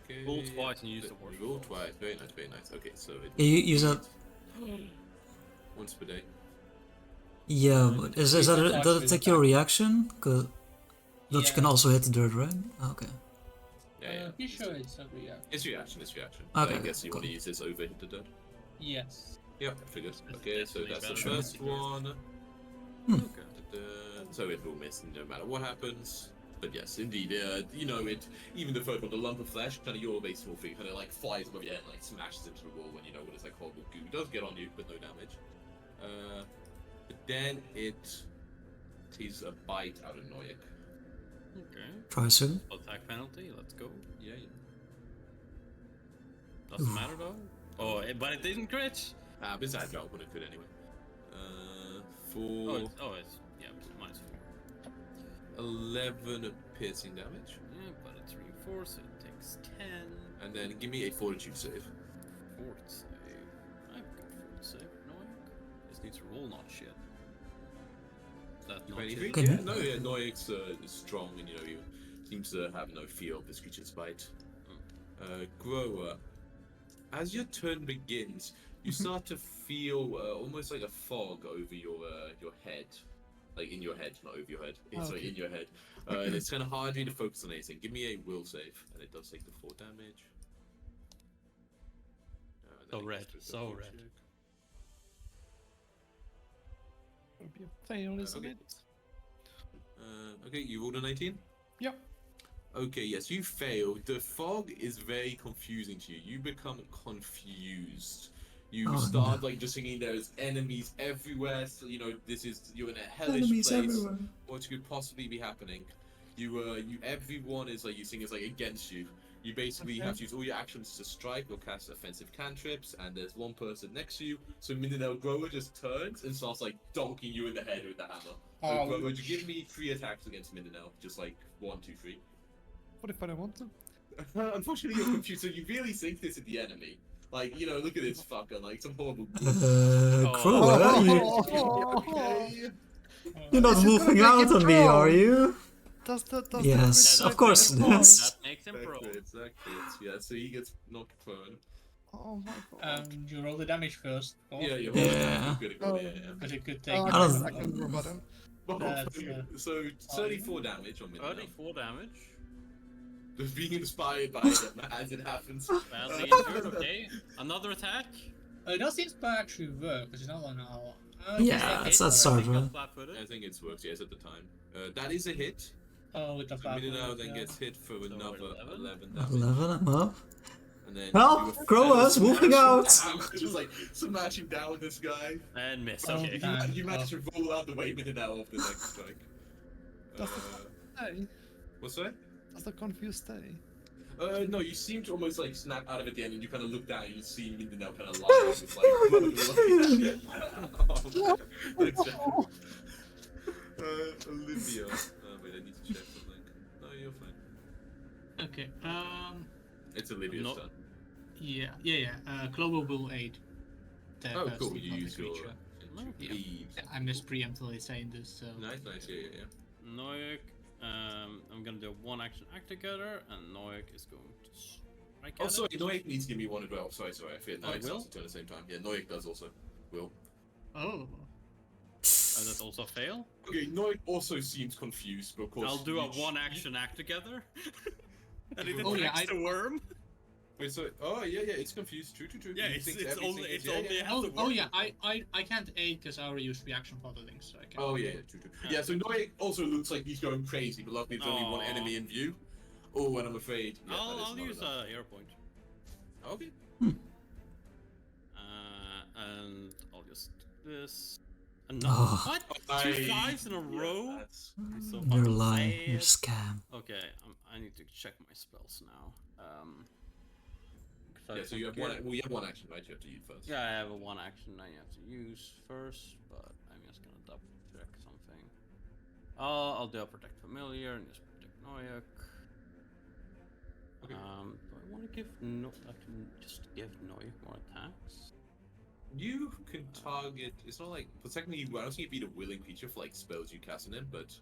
Okay. Roll twice and use the word. Roll twice. Very nice, very nice. Okay, so it. Yeah, you use that. Once per day. Yeah, but does it take your reaction? Cause that you can Yeah. also hit the dirt, right? Okay. Yeah, yeah. You sure it's a reaction? It's reaction. It's reaction. Okay, I guess you cool. want to use this over hit the dirt. Yes. Yep, figured. Okay, so that's the Definitely first better. one. Hmm. So it will miss no matter what happens. But yes, indeed, you know, it. Even the first one, the lump of flesh, kind of your base small thing, kind of like flies above your head, and, like smashes into the wall when you know what is like horrible goo. It does get on you, but no damage. But then it takes a bite out of Noyak. Okay. Try soon. Attack penalty. Let's go. Yeah, yeah. Doesn't matter though. Oh, but it didn't crit. Besides, I wouldn't could anyway. Oh, For it's yeah, -4. 11 piercing damage. Yeah, but it's reinforced, so it takes 10. And then give me a fortitude save. Fort save. I've got fort save. Noyak. This needs to roll not shit. That's not 23? it. Can Yeah, you- no, yeah, Noyak's is strong and, he seems to have no fear of this creature's bite. Grower, as your turn begins, you start to feel almost like a fog over your head. Like in your head, not over your head. It's like in your head. And it's kind of hard for you to focus on anything. Give me a will save, and it does take the 4 damage. And then So it red, gets to the so full red. check. Would be a fail, isn't okay. it? Okay, you rolled a 19? Yep. Okay, yes, you failed. The fog is very confusing to you. You become confused. You Oh, start no. like just thinking there's enemies everywhere. So you're in a hellish Enemies place. everywhere. What could possibly be happening? Everyone is like you think is like against you. You basically Okay. have to use all your actions to strike or cast offensive cantrips, and there's one person next to you. So Mindanao Grower just turns and starts like donking you in the head with the hammer. Oh, Grower, would you give me 3 attacks against Mindanao? Just like 1, 2, 3. What if I don't want to? Unfortunately, you're confused. So you really think this is the enemy? Like, look at this fucker. Like some horrible. Grower, you're not Is it gonna wolfing make out him on me, are prone? you? Does Yes, the of course it is. That makes him pro. Exactly. Yeah. So he gets knocked prone. Oh my god. You roll the damage first. Of course. Yeah. You're Yeah. Good. Yeah. But it could take. Oh, I don't- I can remember button. Well, That's, so 34 damage on Mindanao. 34 damage. Just being inspired by it as it happens. Badly injured, okay. Another attack. Does this spell actually work? Because it's not on our. Yeah, it's that sort of. I think it's worked. Yes, at the time. That is a hit. Oh, with the So flat. Mindanao then gets hit for another 11? 11 damage. 11, I'm up. And then Help! you Growers, smashing wolfing out! down, just like smashing down this guy. And miss, Oh, okay. damn. You managed to roll out the way Mindanao of the next strike. Does the stay? What's that? Does the confused stay? No, you seem to almost like snap out of it at the end, and you kind of look down and you see Mindanao kind of lying. It's like, oh, thanks, Jack. Olivia. Wait, I need to check something. No, you're fine. Okay. It's Olivia's No. turn. Yeah. Clover will aid. The Oh, person, cool. not You the use your. creature. Yeah. I'm just preemptively saying this, so. Nice. Yeah. Noyak, I'm gonna do one action act together, and Noyak is going to strike Oh, at sorry, it. Noyak needs to give me one as well. Sorry, I forget. Noyak Will? starts to turn at the same time. Yeah, Noyak does also. Will. Oh. And that also fail. Okay, Noyak also seems confused, but of course. I'll do a you- one action act together. And it Oh, yeah, attacks the worm. Wait, so. Oh, yeah, it's confused. True. Yeah, You it's think only everything is- it's yeah, only yeah. has the Oh worm. yeah, I can't aid because I already used reaction for the things, so I can. Oh, yeah, true. Yeah, so Noyak also looks like he's going crazy, but luckily it's only one Aw. enemy in view. Oh, and I'm afraid. Yeah, that is I'll not use enough. air point. Okay. And I'll just do this. And no, Oh. what? I- 2 5s in a yeah, row? that's- So You're fucking lying. You're bad. scam. Okay, I need to check my spells now. 'Cause I Yeah, so you have forget- one. Well, you have one action, right? You have to use first. Yeah, I have a one action I have to use first, but I'm just gonna double check something. I'll do a protect familiar and just protect Noyak. Okay. Do I want to give I can just give Noyak more attacks? You can target. It's not like. But technically, I don't think you'd be the willing creature for like spells you cast on him, but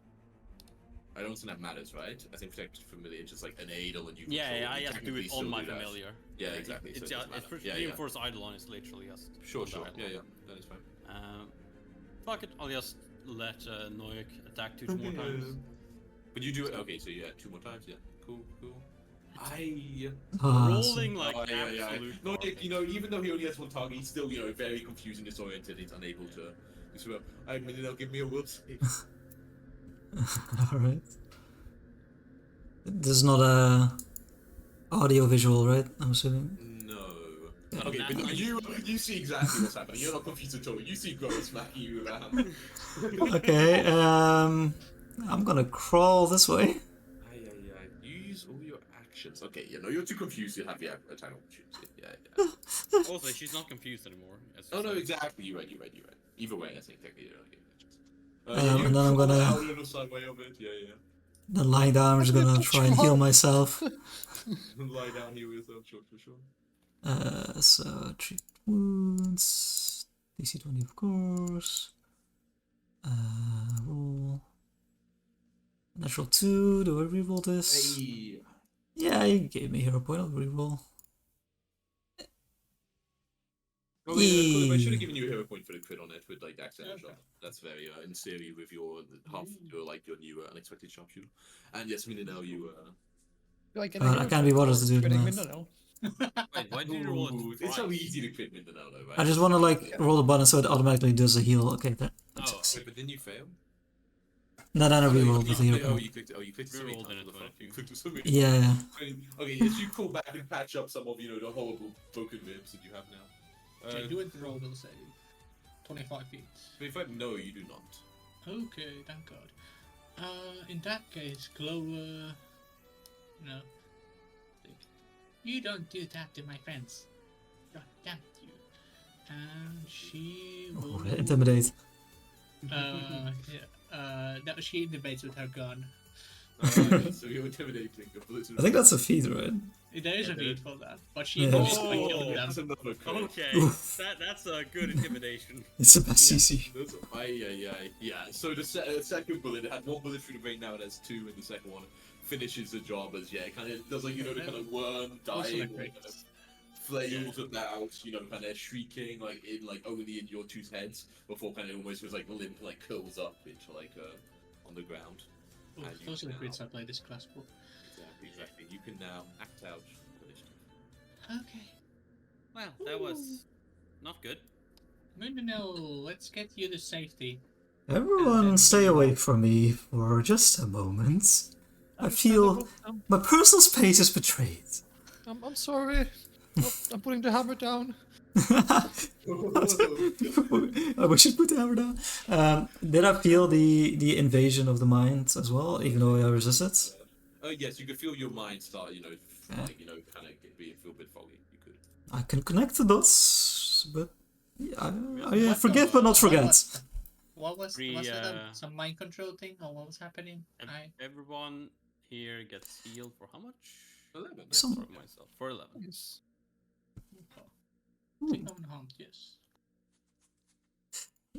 I don't think that matters, right? I think protect familiar is just like an aid on you. Yeah, I have to do it on my familiar. Yeah, exactly. It's so it just doesn't matter. it's reinforced Eidolon is literally just Sure. on the Yeah, Eidolon. that is fine. Fuck it, I'll just let Noyak attack 2 more times. But you do it. Okay, so yeah, 2 more times. Yeah, cool. Rolling like Oh, yeah. absolute. No, garbage. even though he only has one target, he's still, very confused and disoriented. He's unable to. So, I mean, they'll give me a will save. Alright. This is not a audio visual, right? I'm assuming. No. Okay, but no, you see exactly what's happening. You're not confused at all. You see Grover smacking you with a hammer. Okay, I'm gonna crawl this way. Use all your actions. Okay, you're too confused. You have the attack opportunity. Yeah. Also, she's not confused anymore. As Oh you no, said. exactly. You're right. Either way, I think technically you don't get actions. And then I'm crawl gonna- out on the sideway of it. Yeah, yeah. Then lying down, I'm just gonna try and heal myself. Lie down here with yourself, sure, for sure. So treat wounds. DC 20, of course. Roll. Natural 2. Do I reroll this? Hey. Yeah, you gave me a hero point. I'll reroll. Oh, yeah, I should Yay. have given you a hero point for the crit on it with like accidental Okay. shot. That's very in theory with your your new unexpected sharpshooter. And yes, Mindanao, you Like, I can't be bothered to do the math. Wait, why did you roll Ooh, it it's so twice? easy to crit Mindanao though, right? I just want to like roll the button so it automatically does a heal. Okay, that Oh, sucks. Wait, but then you fail. No, then I Oh, no, rerolled you- with the hero oh, point. you clicked. Oh, you clicked so many Rerolled times. in it, What the fuck? but- You clicked so many. Yeah. Okay, as you call back and patch up some of the horrible broken ribs that you have now. Okay, do it roll will save. 25 feet. 25? No, you do not. Okay, thank God. In that case, Clover. No. You don't do that to my friends. God damn you. And she will. Oh, intimidate. No, she debates with her gun. So you're intimidating. I think that's a feat, right? There is Yeah, a there beat is. for that, but she Yeah. debates by killing them. That's another crit. Okay, Oof. that's a good intimidation. It's the best CC. That's, yeah. So the second bullet, it had one bullet through the brain, now it has two, and the second one finishes the job as, it kind of does like, the kind of worm Also dying, a crit. kind of flails about, kind of shrieking, like only in your two heads, before kind of almost was like limp, like curls up into like, on the ground. Ooh, And you those are the can crits I play this class for. Exactly. You can now act out initiative. Okay. Well, that was not good. No, let's get you to safety. Everyone stay away from me for just a moment. I feel my personal space is betrayed. I'm sorry. Oh, I'm putting the hammer down. We should put the hammer down. Did I feel the invasion of the mind as well, even though I resisted? Yes, you could feel your mind start, like, kind of feel a bit foggy. You could. I can connect the dots, but I forget but not forget. What was Re- was it some mind control thing or what was happening? Everyone here gets healed for how much? 11. Yes, Some- for myself. For 11. Yes. Think on hunt, yes.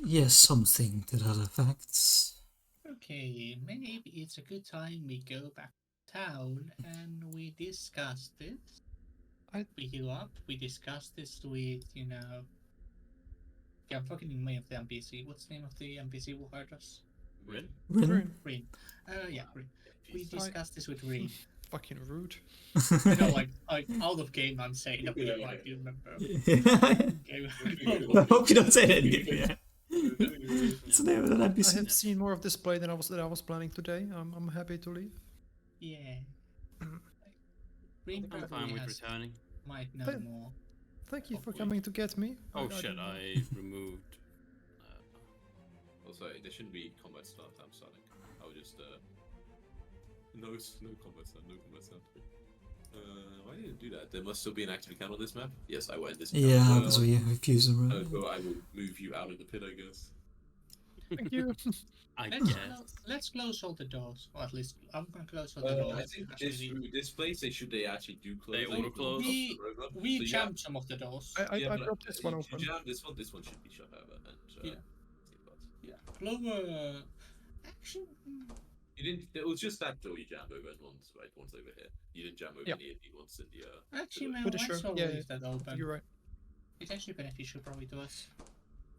Yes, something to that effect. Okay, maybe it's a good time we go back to town and we discuss this. We heal up, we discuss this with, Yeah, I'm fucking in the name of the NPC. What's the name of the NPC who hired us? Rin? Rin? Rin. Yeah, Rin. We discussed this with Rin. Fucking rude. I know, like out of game, I'm saying that we Yeah. might remember. I hope you don't say that again. Yeah. It's the name of that I NPC. have seen more of this play than I was planning today. I'm happy to leave. Yeah. Rin I'm fine probably with has, returning. might know But- more. Thank you for Hopefully. coming to get me. Oh I shit, didn't know. I removed. Oh, sorry, there shouldn't be combat start. I'm starting. I would just no combat start. No combat start. Why did it do that? There must still be an active account on this map. Yes, I went this. Yeah, well. because we fuse them. Right? So I will move you out of the pit, I guess. Thank you. I Let's, guess. let's close all the doors, or at least I'm gonna close all the I doors. think actually. this place they actually do close. They like, auto-close? We So, yeah. jammed some of the doors. I but, dropped this one you open. jam this one should be shut over. And, Yeah. but Yeah. Clover. Actually, you didn't. It was just that door you jammed over, and one's over here. You didn't jam over Yeah. any of the ones in the. actually, man, Pretty let's sure. all Yeah, leave that open. You're right. It's actually beneficial probably to us.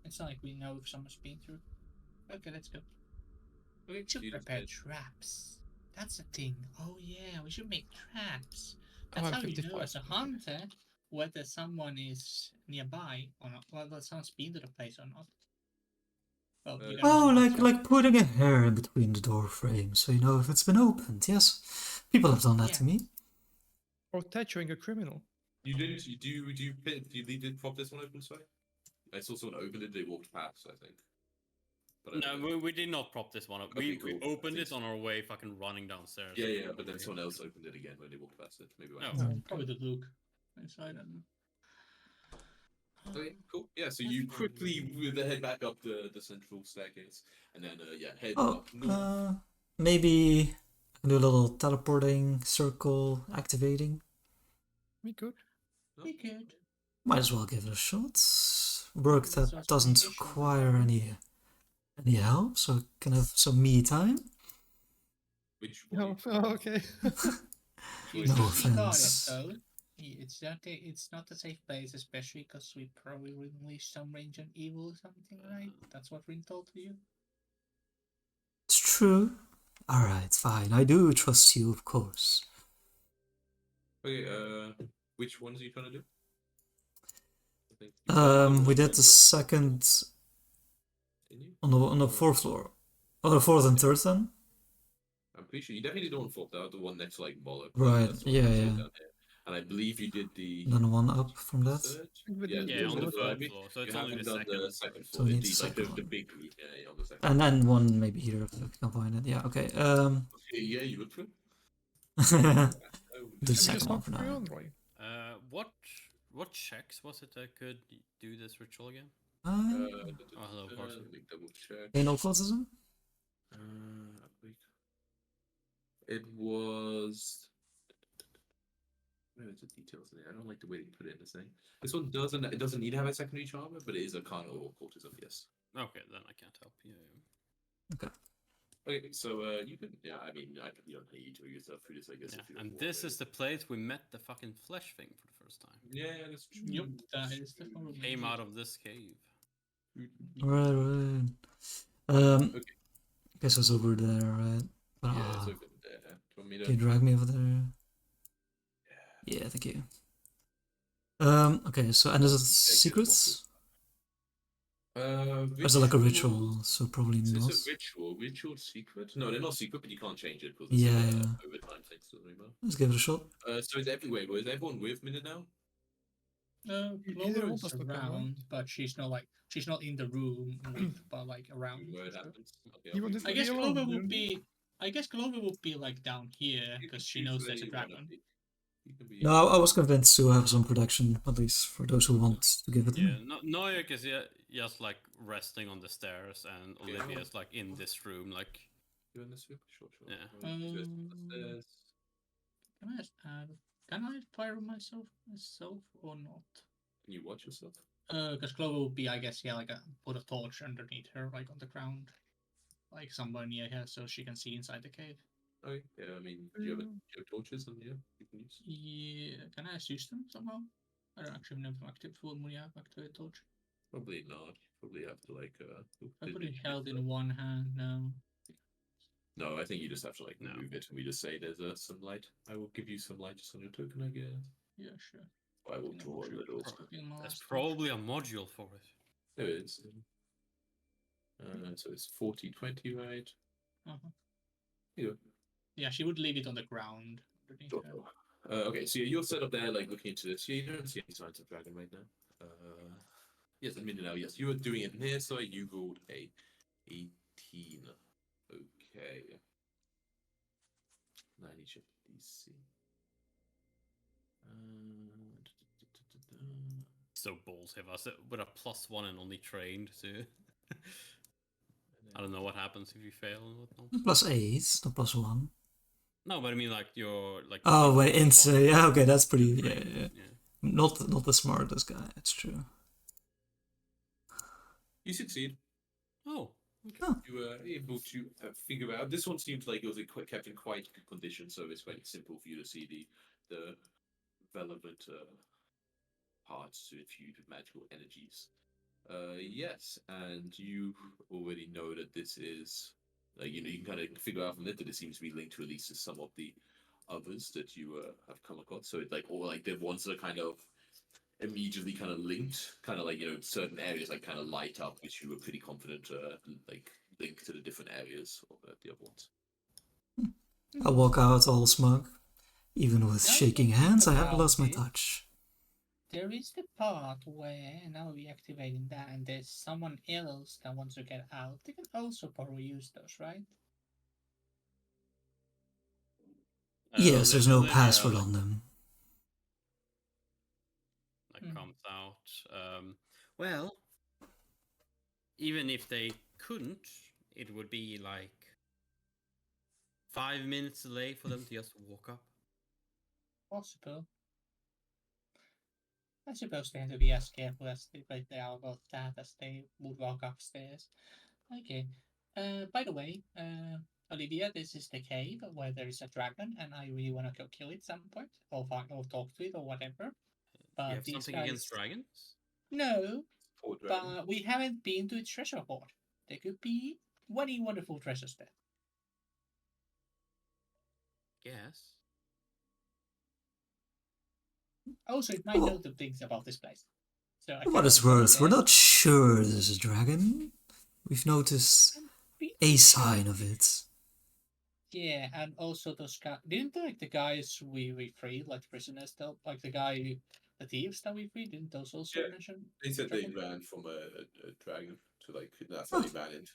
It's not like we know if someone's been through. Okay, let's go. We should You prepare did. traps. That's the thing. Oh yeah, we should make traps. Oh, That's I'm how you know 55. as a hunter whether someone is nearby or not, whether someone's been to the place or not. Well, you don't Oh, know, like so- like putting a hair in between the door frames, so you know if it's been opened. Yes, people have done that Yeah. to me. Or tattooing a criminal. You didn't. You did prop this one open, sorry? I saw someone open it. They walked past, I think. But I No, don't know. we did not prop this one up. Okay, We cool. opened I it think on our way fucking running downstairs. Yeah, but then someone else opened it again when they walked past it. Maybe. Oh. No. Probably the Luke. So I don't know. Okay, cool. Yeah, so you quickly with the head back up the central staircase, and then head Oh, up north. maybe I can do a little teleporting circle activating. We good. Be good. Might as well give it a shot. Work That's that also doesn't beneficial, require right? any help, so I can have some me time. Which one? Oh, okay. You No should be guarded offense. though. It's not a safe place, especially because we probably will unleash some ranged evil or something, right? That's what Rin told you. It's true. Alright, fine. I do trust you, of course. Okay, which ones are you trying to do? I think you found the We one did on the second didn't you? on the fourth floor. Oh, the fourth and third then? I'm pretty sure you definitely did the one fourth, the one next to like Bollock. Right, That's the one yeah, that's yeah. down here. And I believe you did the And then one up from that. third. We Yeah, did Yeah, on the Bullock. third floor, so it's You only haven't the done the second. second So floor, we need indeed, the like second the one. big room, yeah, on the second. And then one maybe here if I can combine it. Yeah, okay. Yeah, you look for it. The Should we second just one knock for now. around, right? What checks was it that could do this ritual again? Uh, Oh, hello, of course. Let me double check. Anal occultism? Wait. It was. Where is the details in it? I don't like the way they put it in this thing. This one doesn't. It doesn't need to have a secondary charmer, but it is a carnal occultism. Yes. Okay, then I can't help you. Okay, so you can. Yeah, I mean, you don't need to yourself through this, I guess. Yeah, If you and want this to. is the place we met the fucking flesh thing for the first time. Yeah, that's true. Yep, that is the problem. Came out of this cave. Right. Okay. Guess it's over there, right? But, Yeah, it's over there. Do you want me to? can you drag me over there? Yeah, thank you. Okay, so and is it secrets? Or is it like a ritual? So probably Is not. this a ritual secret? No, they're not secret, but you can't change it because Yeah, it's yeah. overtime things. Doesn't remember. Let's give it a shot. So it's everywhere. But is everyone with me now? Either Clover one is does look around. around, but she's not in the room with, but like around. Where it for sure. happens. Okay, You I'll want be to I fine. guess Be alone, Clover would dude. be. I guess Clover would be like down here You because can she choose knows where there's a you wanna dragon. be. You can be. No, I was convinced to have some protection, at least for those who want to give it. Yeah, Noyak is just like resting on the stairs, and Okay. Olivia's like in this room, like. You in this room? Sure. Yeah. So it's upstairs. Can I fire myself or not? Can you watch yourself? Because Clover would be, I guess, yeah, like put a torch underneath her, like on the ground, like somewhere near her, so she can see inside the cave. Okay. Yeah, I mean, do you have torches and yeah, you can use. Yeah, can I use them somehow? I don't actually have them active. When you have activate torch? Probably not. Probably have to like. I put it held in one hand now. No, I think you just have to like No. remove it, and we just say there's some light. I will give you some light just on your token, I guess. Yeah, sure. I will draw a little. There's probably a module for it. There is. So it's 40-20, right? Uh-huh. Yeah. Yeah, she would leave it on the ground underneath her. Okay, so you're set up there, like looking into this. Yeah, you don't see any signs of dragon right now. Yes, a minute now. Yes, you were doing it in here, so you rolled a 18. Okay. 90 check DC. So balls have us with a +1 and only trained, so. I don't know what happens if you fail and whatnot. +8, not +1. No, but I mean like you're like. Oh wait, into yeah, okay, that's pretty yeah, trained, yeah. yeah. Not the smartest guy, it's true. You succeed. Oh. You were able to figure out. This one seems like it was kept in quite good condition, so it's quite simple for you to see the relevant parts to infuse with magical energies. Yes, and you already know that this is you can kind of figure out from it that it seems to be linked to at least to some of the others that you have come across. So it's like or like the ones that are kind of immediately kind of linked, kind of like certain areas like kind of light up, which you were pretty confident like link to the different areas of the other ones. I walk out all smug. Even with shaking hands, I haven't lost my touch. There is the part where now we're activating that, and there's someone else that wants to get out. They can also probably use those, right? Yes, there's no Olivia, password on them. Hmm. comes out. Well, even if they couldn't, it would be like 5 minutes delay for them to just walk up. Possible. I suppose they have to be as careful as they are about that as they would walk upstairs. Okay. By the way, Olivia, this is the cave where there is a dragon, and I really want to go kill it at some point, or find, or talk to it, or whatever. But You have these something guys, against dragons? no, Poor dragon. but we haven't been to its treasure hoard. There could be many wonderful treasures there. Yes. Also, it might know some things about this place. So I For what it's cannot go worth, we're there. not sure this is a dragon. We've noticed Be- a sign of it. Yeah, and also those guys. Didn't like the guys we freed, like prisoners, though? Like the thieves that we freed, didn't those also Yeah, mention? They said they dragon? ran from a dragon to like that's how they ran into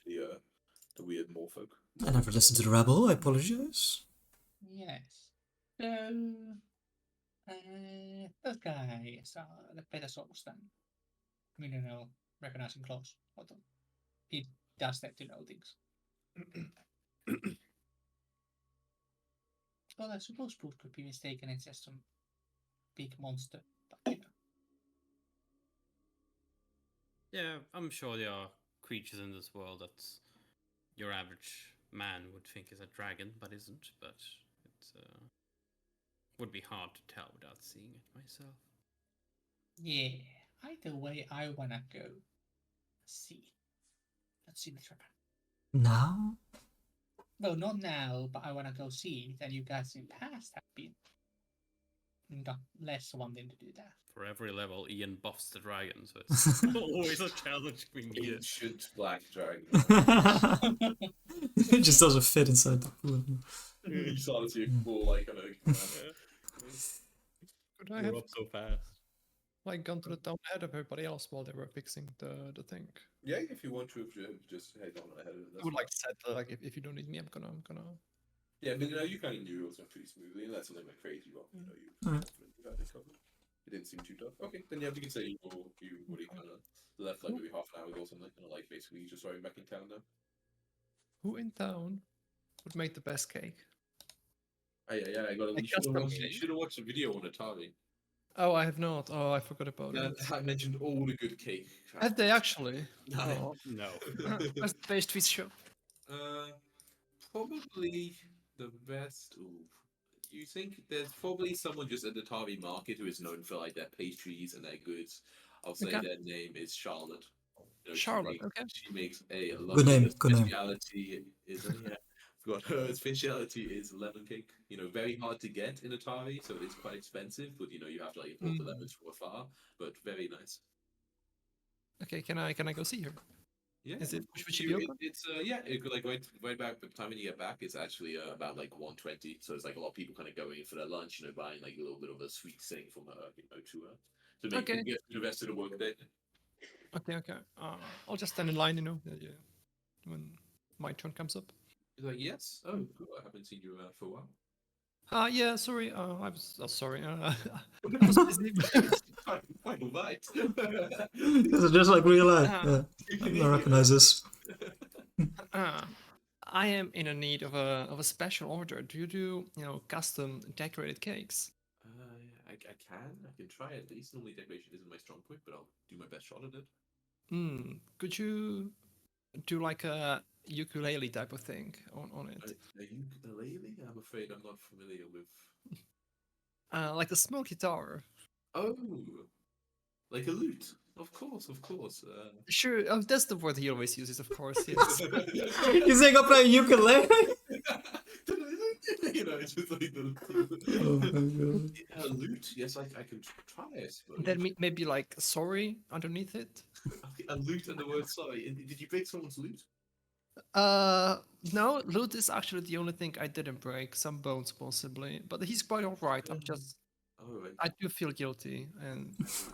the weird morpho. I never listened to the rebel, I apologize. Yes. So, those guys are the better souls then. I mean, recognizing clothes. Although he does tend to know things. Well, I suppose Boot could be mistaken. It's just some big monster. But, Yeah, I'm sure there are creatures in this world that your average man would think is a dragon, but isn't. But it would be hard to tell without seeing it myself. yeah. Either way, I wanna go see. Let's see the dragon. Now? Well, not now, but I wanna go see it. And you guys in the past have been not less wanting to do that. For every level, Ian buffs the dragon, so it's always a challenge we need it. Ancient black dragon. It just doesn't fit inside the pool. You saw this here cool like on a Could I You're have up so fast. like gone to the town ahead of everybody else while they were fixing the thing? Yeah, if you want to just head on ahead of it. I that's would fine. like said like if you don't need me, I'm gonna. Yeah, but you kind of knew it was going pretty smoothly, and that's something like crazy. Well, you Alright. had it covered. It didn't seem too tough. Okay, then you can say you already kind of left like maybe half an hour ago or something, and like basically just arriving back in town now. Who in town would make the best cake? Oh, yeah, I got. Like You should custom have cake? watched the video on Atari. Oh, I have not. Oh, I forgot about it. I mentioned all the good cake. Have they actually? No. Oh. No. Where's the pastry shop? Probably the best. Ooh. You think there's probably someone just at the Atari market who is known for like their pastries and their goods. I'll say Okay. their name is Charlotte. Charlotte, okay. She makes a Good name, her good name. speciality is forgot her speciality is lemon cake. Very hard to get in Atari, so it's quite expensive. But you have to like import the lemons from afar. But very nice. Okay, can I go see her? Yeah, Is it? Should she be open? It's it could, like right back by the time when you get back, it's actually about like 1:20. So it's like a lot of people kind of going in for their lunch, buying like a little bit of a sweet thing from her, to make Okay. get the rest of the work day. Okay. I'll just stand in line, yeah, when my turn comes up. He's like, yes. Oh, cool. I haven't seen you for a while. Yeah, sorry. I was sorry. I was busy. Quite right. This is just like real life. Ah. Yeah. I recognize this. I am in a need of a special order. Do you do custom decorated cakes? I can try at least. Normally decoration isn't my strong point, but I'll do my best shot at it. Could you do like a ukulele type of thing on it? A ukulele? I'm afraid I'm not familiar with. Like a small guitar. Oh, like a lute. Of course. Sure, that's the word he always uses, of course. Yes. You think I play ukulele? It's just like the Oh my god. a lute. Yes, I can try. I suppose. Then maybe like sorry underneath it. A lute and the word sorry. Did you break someone's lute? No, loot is actually the only thing I didn't break. Some bones possibly, but he's quite alright. Oh, right. I do feel guilty, and Let's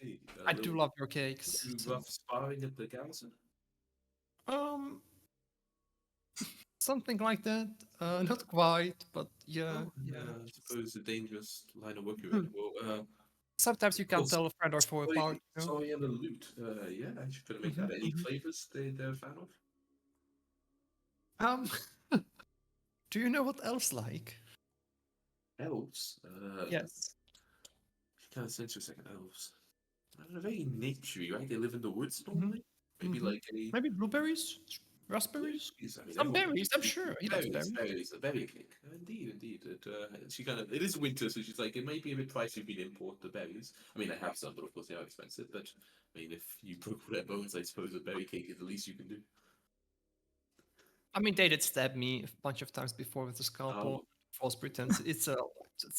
see. I do love your cakes. You so- rough sparring at the garrison? Something like that. Not quite, but yeah. I suppose a dangerous line of work you're in. Well, sometimes you can't tell a friend or foe apart. You know? Soy and the loot. Yeah, I should gonna make that. Any flavors they're a fan of? Um, do you know what elves like? Elves. Yes. Kind of sense for a second. Elves. They're very naturey, right? They live in the woods normally. Maybe like a Maybe blueberries, raspberries, I mean, some everyone berries. I'm sure he likes berries, berries. berries, a berry cake. Indeed. She kind of. It is winter, so she's like, it may be a bit pricey if we import the berries. I mean, I have some, but of course they are expensive. But I mean, if you broke their bones, I suppose a berry cake is the least you can do. I mean, they did stab me a bunch of times before with the scalpel. False pretense. It's a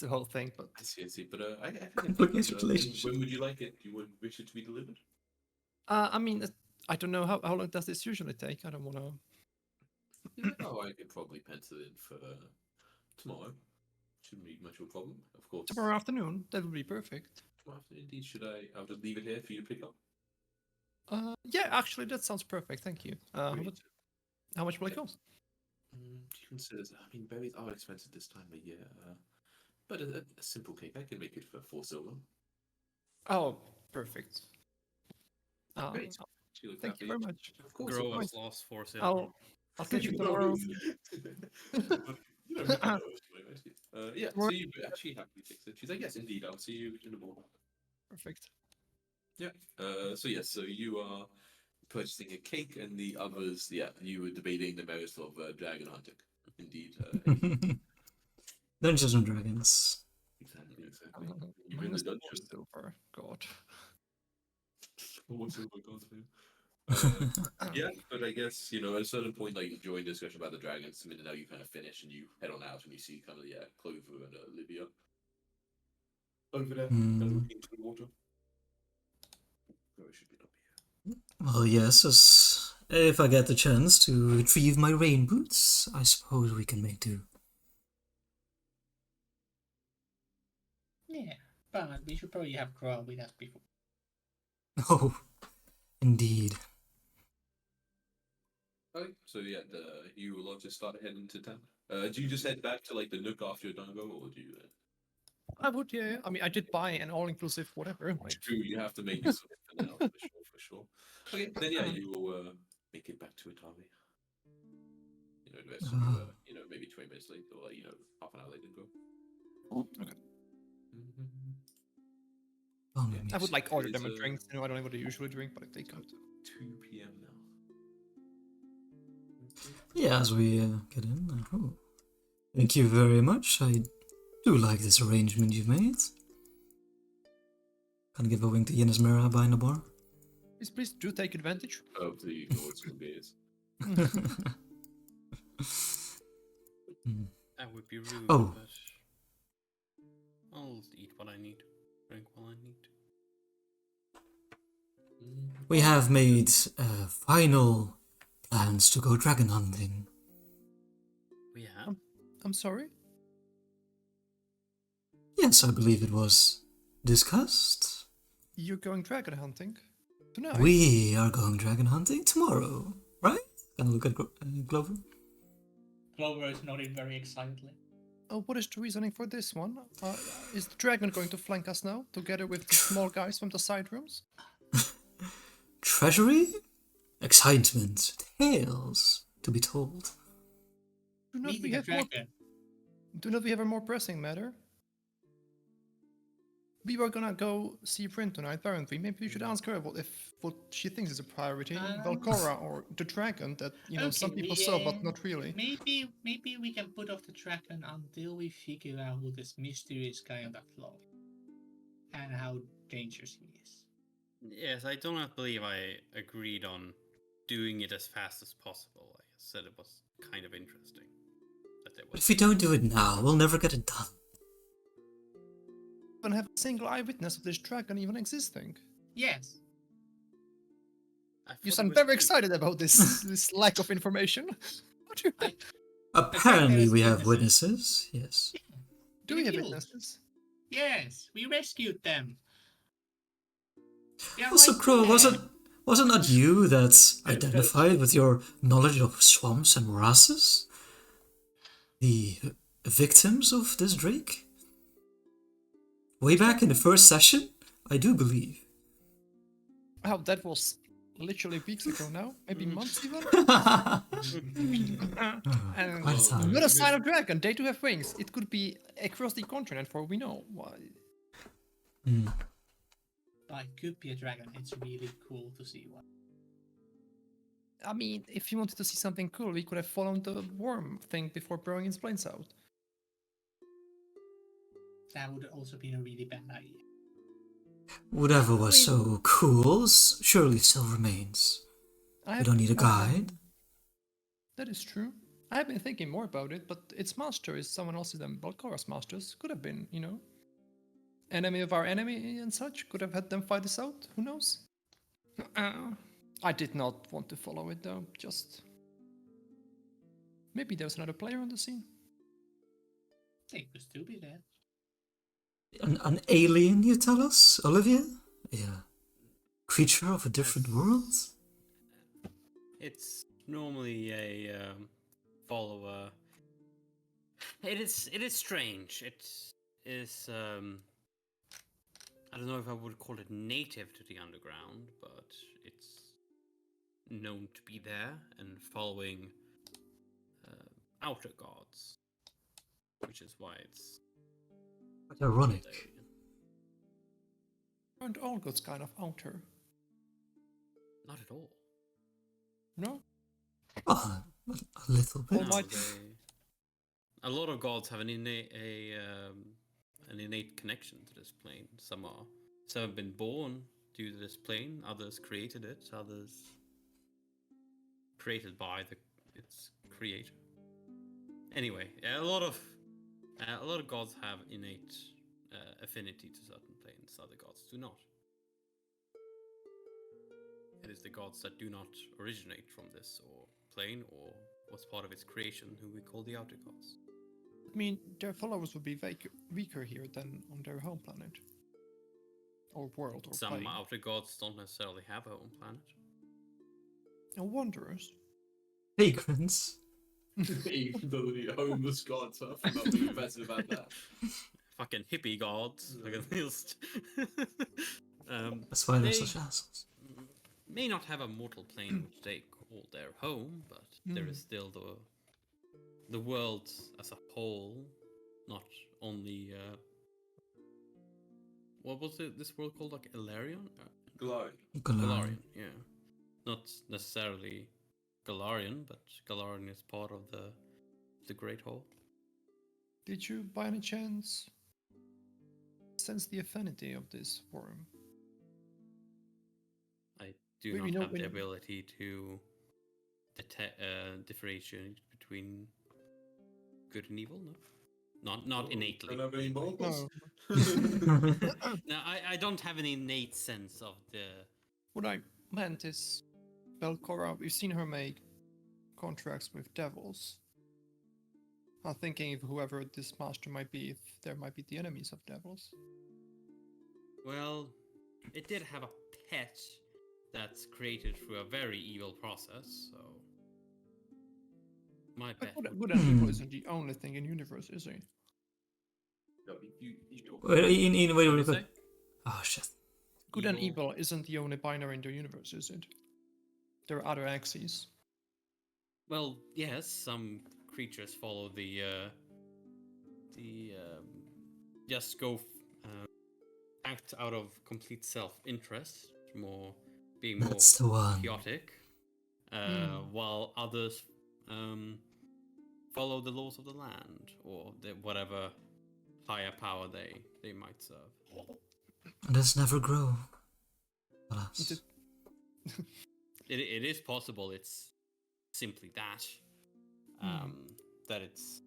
whole thing. But I see. But I think Complicated relationship. when would you like it? You would wish it to be delivered? I mean, I don't know how long does this usually take. I don't want to. Oh, I could probably pencil it in for tomorrow. Shouldn't be much of a problem, of course. Tomorrow afternoon, that would be perfect. Tomorrow afternoon, indeed. I'll just leave it here for you to pick up. Yeah, actually, that sounds perfect. Thank you. Great. How much will it cost? You consider, I mean, berries are expensive this time of year, but a simple cake, I can make it for 4 silver. Oh, perfect. Great. Thank you very much. Of course. Grow of us lost for sale. I'll catch you tomorrow. Yeah, so you actually happily fix it. She's like, yes, indeed, I'll see you in the morning. Perfect. Yeah. So you are purchasing a cake, and the others, you were debating the merits of dragon hunting. Indeed. Dungeons and Dragons. Exactly. You're in the Minus 4 dungeon. silver. God. What's silver goes for? Yeah, but I guess, at a certain point, like, during discussion about the dragons, I mean, now you kind of finish and you head on out and you see kind of, Clover and Olivia over there, kind of looking into the water. Oh, it should be up here. Well, yes, if I get the chance to retrieve my rain boots, I suppose we can make do. Yeah, but we should probably have Grow with us before. Oh, indeed. Okay, so you will all just start heading to town. Do you just head back to like the Nook after you're done go, or do you? I would, yeah. I mean, I did buy an all-inclusive whatever. Like, True, you have to make use of it for now, for sure. Okay, then you will make it back to Atavi. The rest of you, maybe 20 minutes late, or half an hour late and go. okay. Mm-hmm. I would like order them a It's, drink. I don't know what I usually drink, but they come. 2 p.m. now. Yeah, as we get in. Thank you very much. I do like this arrangement you've made. Can I give a wink to Yenis Mira behind the bar? Please do take advantage. Of the Lord's Beers. That would be rude, Oh. but I'll eat what I need, drink what I need. We have made final plans to go dragon hunting. We have? I'm sorry. Yes, I believe it was discussed. You're going dragon hunting tonight. We are going dragon hunting tomorrow, right? Can I look at Clover? Clover is nodding very excitedly. Oh, what is the reasoning for this one? Is the dragon going to flank us now, together with the small guys from the side rooms? Treasury? Excitement. Tales to be told. Do not, Meeting we the have more, dragon. do not we have a more pressing matter? We were gonna go see Bryn tonight, weren't we? Maybe we should ask her what she thinks is a priority, Valcora or the dragon that some people saw, but not really. Maybe we can put off the dragon until we figure out who this mysterious guy on that floor and how dangerous he is. Yes, I do not believe I agreed on doing it as fast as possible. I said it was kind of interesting. That But if we don't do it now, we'll never get it done. Don't have a single eyewitness of this dragon even existing. Yes. You sound very excited about this lack of information. What do you Apparently we have witnesses, yes. Do we have witnesses? Yes, we rescued them. They're Also, right Crow, there. wasn't that you that identified with your knowledge of swamps and morasses the victims of this drake? Way back in the first session, I do believe. Oh, that was literally weeks ago now, maybe months even. And Quite a time. not a sign of dragon. They do have wings. It could be across the continent, for we know. Why? But it could be a dragon. It's really cool to see one. I mean, if you wanted to see something cool, we could have followed the worm thing before blowing its brains out. That would also be a really bad idea. Whatever was so cool surely still remains. We don't need a guide. That is true. I have been thinking more about it, but its master is someone else's than Balcora's masters. Could have been, enemy of our enemy and such. Could have had them fight us out. Who knows? I did not want to follow it though. Just maybe there's another player on the scene. They could still be there. An alien, you tell us, Olivia? Yeah. Creature of a different world? It's normally a follower. It is strange. It is I don't know if I would call it native to the underground, but it's known to be there and following outer gods, which is why it's Ironic. Aren't all gods kind of outer? Not at all. No? Oh, a little bit. Oh, No, might- a lot of gods have an innate connection to this plane. Some have been born due to this plane. Others created it. Others created by its creator. Anyway, a lot of gods have innate affinity to certain planes. Other gods do not. It is the gods that do not originate from this or plane or was part of its creation who we call the outer gods. I mean, their followers would be weaker here than on their home planet. Or world, or Some plane. outer gods don't necessarily have a home planet. And wanderers. Vagrants. Even though the homeless gods, I forgot to be better about that. Fucking hippie gods. Like at least. That's why they're They- such assholes. May not have a mortal plane which they call their home, but there is still the world as a whole, not only what was this world called, like Ilarion? Glow. Galarian, yeah. Not necessarily Galarian, but Galarian is part of the Great Hall. Did you, by any chance, sense the affinity of this worm? I do We not know have the when- ability to differentiate between good and evil. No, not innately. Don't have any marbles? No. No, I don't have an innate sense of the. What I meant is, Belcora, we've seen her make contracts with devils. I'm thinking if whoever this master might be, if there might be the enemies of devils. Well, it did have a pet that's created through a very evil process, so. My But bet. good and evil isn't the only thing in universe, is it? Wait, wait, What wait, did you wait. say? Oh shit. Good and Evil. evil isn't the only binary in the universe, is it? There are other axes. Well, yes, some creatures follow the just go act out of complete self-interest, being more That's the one. chaotic, while others follow the laws of the land or whatever higher power they might serve. And does never grow. Alas. It is possible it's simply that. That it's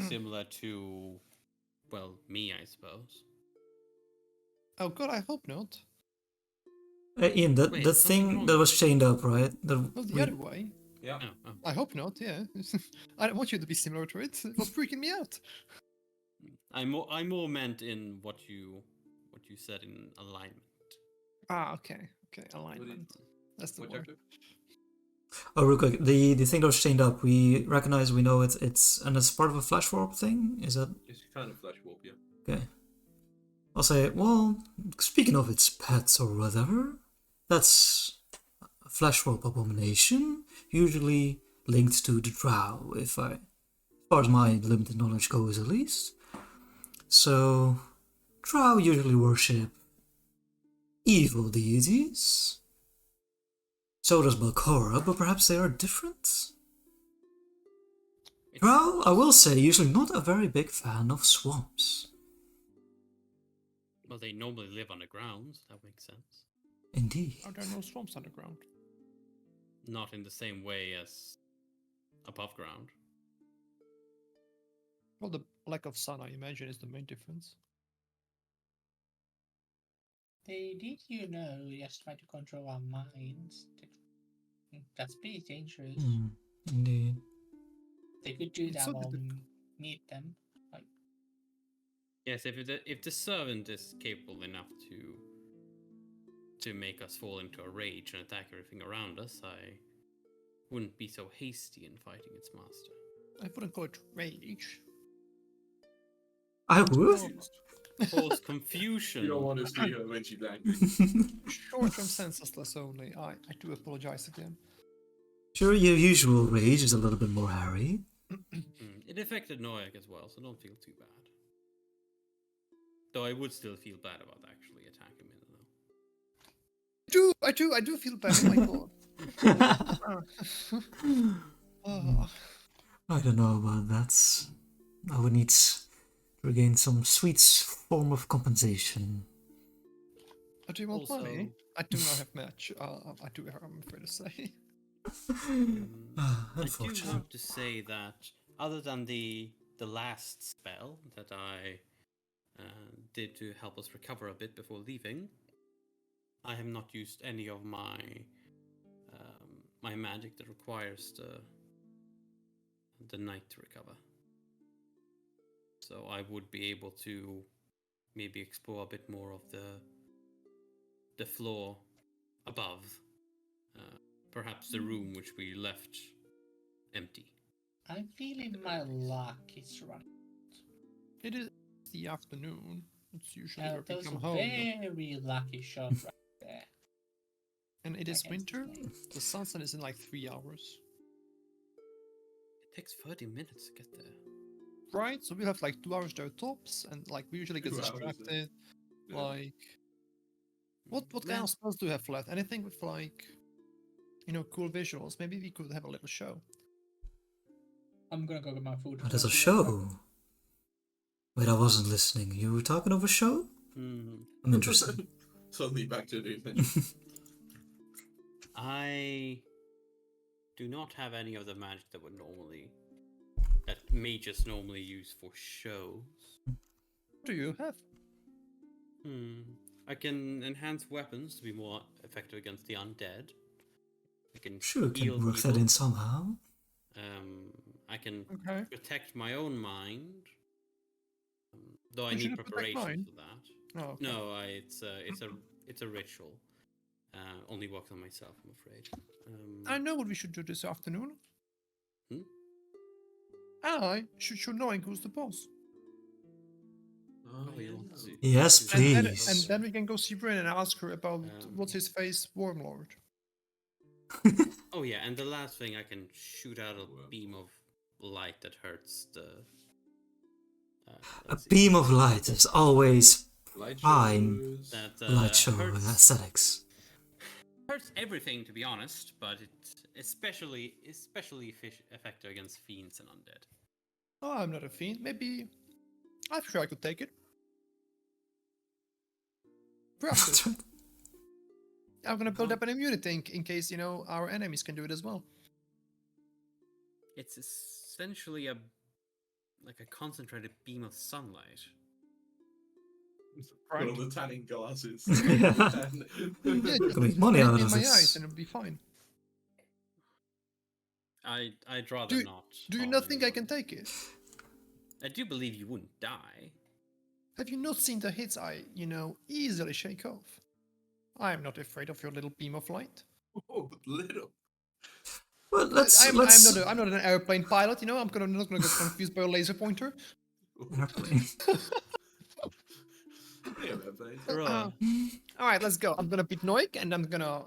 similar to, well, me, I suppose. Oh god, I hope not. Ian, Wait, the something thing wrong that was with chained up, right? Not the other way. Yeah. Oh. I hope not, yeah. I don't want you to be similar to it. It was freaking me out. I more meant in what you said in alignment. Ah, okay. Okay, alignment. That's the What word. chapter? Oh, real quick, the thing that was chained up, we recognize, we know it's and it's part of a flash warp thing. Is that It's kind of flash warp, yeah. okay? I'll say, well, speaking of its pets or whatever, that's a flesh rope abomination, usually linked to the drow, as far as my limited knowledge goes at least. So, drow usually worship evil deities. So does Belcora, but perhaps they are different? Drow, I will say, usually not a very big fan of swamps. Well, they normally live underground, so that makes sense. Indeed. Are there no swamps underground? Not in the same way as above ground. Well, the lack of sun, I imagine, is the main difference. They did, just try to control our minds. That's pretty dangerous. Indeed. They could do It's that so while we difficult. meet them. Like, Yes, if the servant is capable enough to make us fall into a rage and attack everything around us, I wouldn't be so hasty in fighting its master. I wouldn't call it rage. I would. Cause confusion. You don't want to see her when she's angry. Short-term senselessness only. I do apologize again. Sure, your usual rage is a little bit more hairy. It affected Noyak as well, so don't feel too bad. Though I would still feel bad about actually attacking him, though. I do feel bad. Oh my god. Oh. I don't know about that. I would need to regain some sweet form of compensation. Do you want Also- money? I do not have much. I do, I'm afraid to say. Ah, I do unfortunate. have to say that other than the last spell that I did to help us recover a bit before leaving, I have not used any of my my magic that requires the night to recover. So I would be able to maybe explore a bit more of the floor above, perhaps the room which we left empty. I'm feeling my luck is running. It is the afternoon. It's usually That where we was come a home. very lucky shot right there. And it is Against winter. the flame. The sunset is in like 3 hours. It takes 30 minutes to get there. Right? So we'll have like 2 hours there tops, and like we usually get 2 hours, distracted. Yeah. Like, what kind Man. of spells do we have left? Anything with like, cool visuals? Maybe we could have a little show. I'm gonna go get my food. What is a I'll be right back. show? Wait, I wasn't listening. You were talking of a show? I'm interested. Suddenly back to the adventure. I do not have any of the magic that mages normally use for shows. What do you have? I can enhance weapons to be more effective against the undead. I can Sure, heal can work that people. in somehow. I can Okay. protect my own mind. Though I You need shouldn't protect preparation mine. for that. Oh, okay. No, it's a ritual. Only works on myself, I'm afraid. I know what we should do this afternoon. Hmm? I should know who's the boss. Oh, you want to see? Yes, do And that. please. and then we can go see Bryn and ask her about what's Um, his face, Wormlord. Oh yeah, and the last thing, I can shoot out a beam of light that hurts the. A beam of light is always Light Fine. shows. that light show hurts, aesthetics. hurts everything, to be honest, but it's especially effective against fiends and undead. Oh, I'm not a fiend. Maybe I'm sure I could take it. Perhaps I'm gonna build up an immunity in case our enemies can do it as well. It's essentially a concentrated beam of sunlight. Put Right. on the tanning glasses. Yeah, Can just make money paint out me in of my this. eyes and it'll be fine. I'd rather not. Do you harm not think I anyone. can take it? I do believe you wouldn't die. Have you not seen the hits I, easily shake off? I'm not afraid of your little beam of light. Oh, little. Well, I'm let's not an airplane pilot, I'm not gonna get confused by a laser pointer. airplane. Yeah, man, thanks. Groa. All right, let's go. I'm gonna beat Noik, and I'm gonna,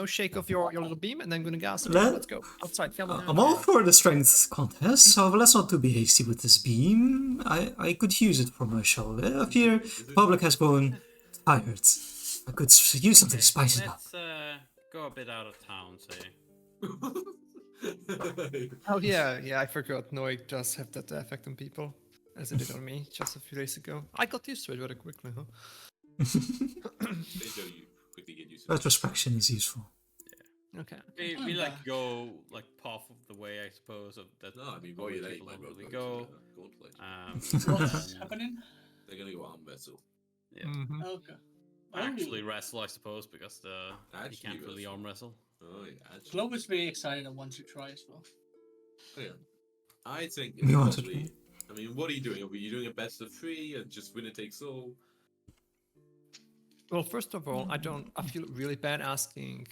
shake off your little beam, and then I'm gonna gas. Let- Let's go outside. Film I'm all for the strength contest, so let's not too be hasty with this beam. I could use it for my show. I fear the public has grown tired. I could use something to spice it up. Let's go a bit out of town, say. Oh yeah, I forgot. Noik does have that effect on people, as it did on me just a few days ago. I got used to it very quickly, huh? They show you quickly get used to it. Retrospection is useful. Okay. We like go like half of the way, I suppose. Of that. No, I mean, where boy, they people might don't really go. go. Gauntlet. What's happening? They're gonna go arm vessel. Yeah. Mhm. Okay. Actually wrestle, I suppose, because you Actually can't really wrestle. arm wrestle. Oh yeah, actually. Globe is very excited and wants to try as well. Yeah. I think You want to probably. I mean, what are you doing? Are you doing a best of 3 and just winner takes all? Well, first of all, I feel really bad asking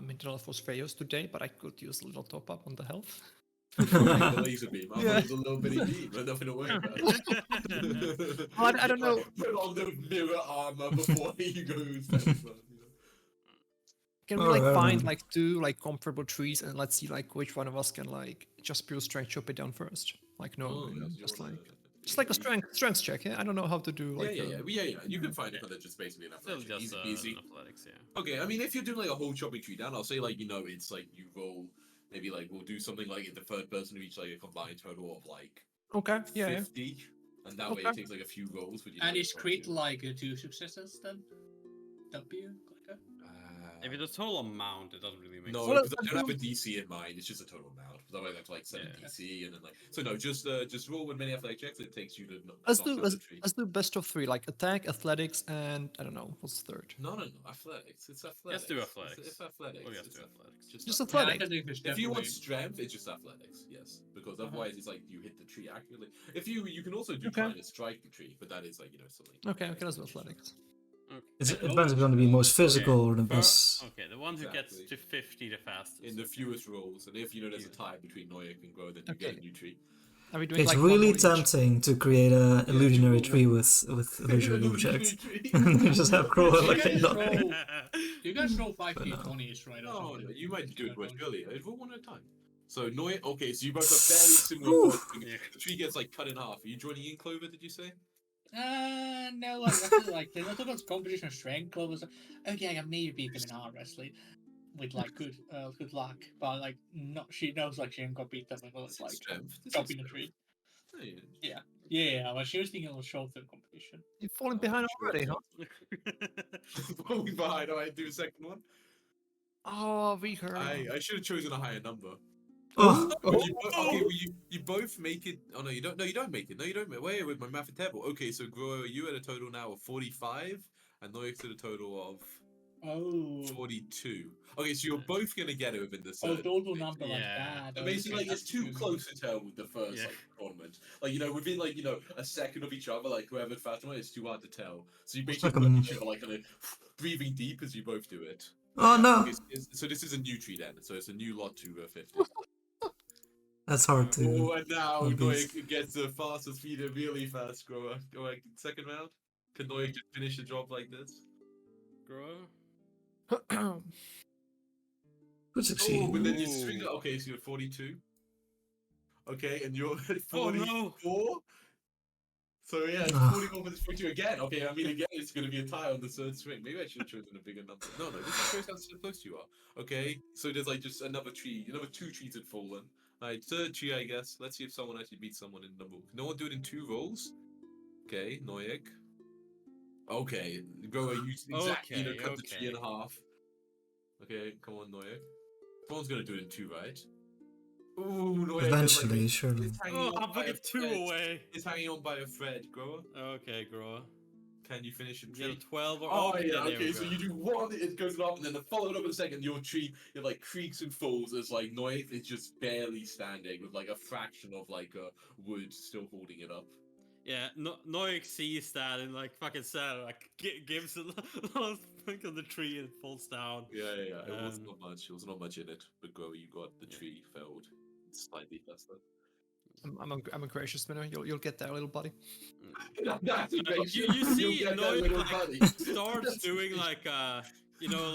internal force Freos today, but I could use a little top up on the health. The laser beam. I Yeah. thought it was a little bitty beam, but nothing to worry about. Well, I don't know. Like, put on the mirror armor before he goes. That's fun, you know. Can we like find Alright. like 2 like comfortable trees and let's see like which one of us can like just pure strength chop it down first? Like no, Oh, you know, yes, you just wanna- like a strength check. Yeah, I don't know how to do like. Yeah. You can find it, but that's just basically an Still athletic. just Easy peasy. athletics, yeah. Okay, I mean, if you're doing like a whole chopping tree down, I'll say like it's like you roll. Maybe like we'll do something like in the third person reach like a combined total of like Okay, yeah. 50, and that way it Okay. takes like a few rolls. But you And know, is crit like 2 successes then? W? Clicker? If it's a total amount, it doesn't really make No, Well, because I let's don't have a do- DC in mind. It's just a total amount. Because otherwise I have to like set a Yeah. DC and then like. So no, just roll with many athletic checks. It takes you to. Let's knock do down let's, the tree. let's do best of 3, like attack, athletics, and I don't know what's third. No, athletics. It's athletics. do athletics. It's athletics. Oh, yes, It's do athletics. Just Yeah, I athletics. don't think it's If you want definitely- strength, it's just athletics, yes. Because otherwise, it's like you hit the tree accurately. If you can also do Okay. trying to strike the tree, but that is like something. Okay, let's do athletics. It depends if you want to be most physical or the best. Okay, the one who gets Exactly. to 50 the fastest. In the fewest rolls, and if you know there's a tie between Noyak and Grow, then you get Okay. a new tree. Are we doing It's like one really more each? tempting to create a illusionary tree with illusionary objects. And you just have Crow You like guys no. roll- You guys roll 5 But no. d20s, right? or No, something? you might do it much Okay. earlier. Roll one at a time. So Noyak, okay, so you both have very similar. Things. Yeah. The tree gets like cut in half. Are you joining in, Clover? Did you say? No, I feel like there's not about competition strength. Globe was like, okay, I can maybe beat them in arm wrestling with like good luck, but like not she knows like she ain't gonna beat them with like Strength. This is jumping the strength. tree. Yeah. Yeah, but she was thinking of a short-term competition. You're falling behind already, huh? Falling behind. I do a second one. Oh, we heard. I should have chosen a higher number. Oh, Okay, well, you both make it. Oh no, you don't. No, you don't make it. No, you don't. Wait, with my math is terrible. Okay, so Grow, you at a total now of 45, and Noix at a total of Oh, 42. Okay, so you're both gonna get it within the oh, third. total number like Yeah. that. So basically, okay, like, it's that's too good. close to tell with the first Yeah. like tournament. Like within like a second of each other, like whoever's faster, it's too hard to tell. So you basically like a look m- at each other like kind of breathing deep as you both do it. oh no, So this is a new tree then. So it's a new lot to 50. that's hard to. Oh, and now not beat. Noik gets the fastest speed and really fast grower. Go like second round. Can Noik just finish the job like this? Grow? Could succeed. Oh, but then you swing it. Okay, so you're at 42. Okay, and you're at Oh 44. no! So yeah, it's Ah. 44 versus 42 again. Okay, I mean again, it's going to be a tie on the third swing. Maybe I should have chosen a bigger number. No, this shows how close you are. Okay, so there's like just another tree, another 2 trees had fallen. Alright, third tree, I guess. Let's see if someone actually beats someone in number. No one do it in 2 rolls. Okay, Noyak. Okay, Grower, you exactly Okay, cut the tree in okay. half. Okay, come on, Noyak. Someone's gonna do it in 2, right? Ooh, Noyak. Eventually, surely. Oh, I'm fucking 2 away! It's hanging on by a thread, Grower. Okay, Grow. Can you finish in Get a 3? 12 or Oh okay, yeah, there we okay. So go. you do one, it goes up, and then follow it up in a second. Your tree, it like creaks and falls as like Noise is just barely standing with like a fraction of like wood still holding it up. Yeah, Noik sees that and like fucking sad, like gives a last thunk on the tree and falls down. Yeah. It was Um, not much. It was not much in it. But Grow, you got the yeah. tree felled slightly faster. I'm a gracious winner. You'll get there, little buddy. You see, Noy like, buddy. starts doing like a,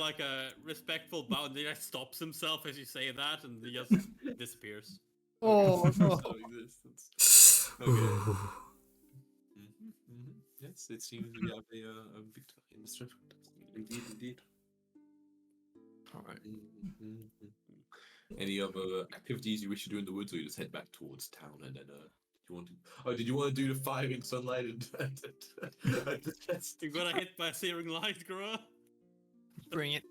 like a respectful bow, and he like stops himself as you say that, and he just disappears. Oh no! Okay. Yes, it seems we have a victor in the strength. Indeed. All right. Any other activities you wish to do in the woods, or you just head back towards town and then you want to? Oh, did you want to do the firing sunlight and the test? You got hit by a searing light, Groa? Bring it.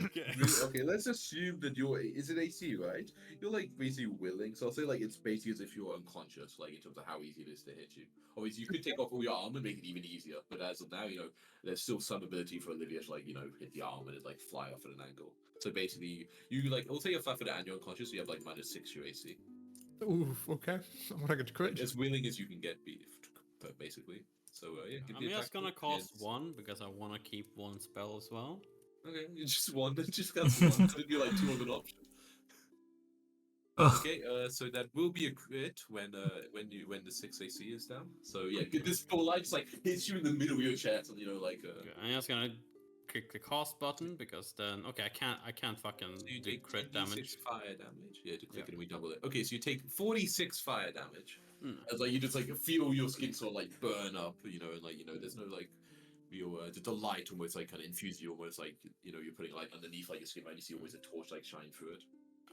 Okay. Okay, let's assume that is it AC, right? You're like basically willing, so I'll say like it's basically as if you're unconscious, like in terms of how easy it is to hit you. Obviously, you could take off all your armor and make it even easier, but as of now, there's still some ability for Olivia to hit the arm and it like fly off at an angle. So basically, you I'll say you're flat-footed and you're unconscious, so you have like -6 your AC. Ooh, okay. I'm gonna get crit. As willing as you can get, basically. So yeah, give I'm me just attack gonna roll. cast one because I want to keep one spell as well. Okay, you just one, just cast one. So you like 2 of an option. Ugh. Okay, so that will be a crit when the 6 AC is down. So yeah, this full light just like hits you in the middle of your chest, and Okay, I'm just gonna click the cast button because then I can't fucking So you do take crit 10d6 damage. fire damage. Yeah, to click Yeah. and we double it. Okay, so you take 46 fire damage. Hmm. As you just feel your skin sort of burn up, and there's no real the light almost kind of infuses you, almost you're putting light underneath your skin, right? You see always a torch shine through it.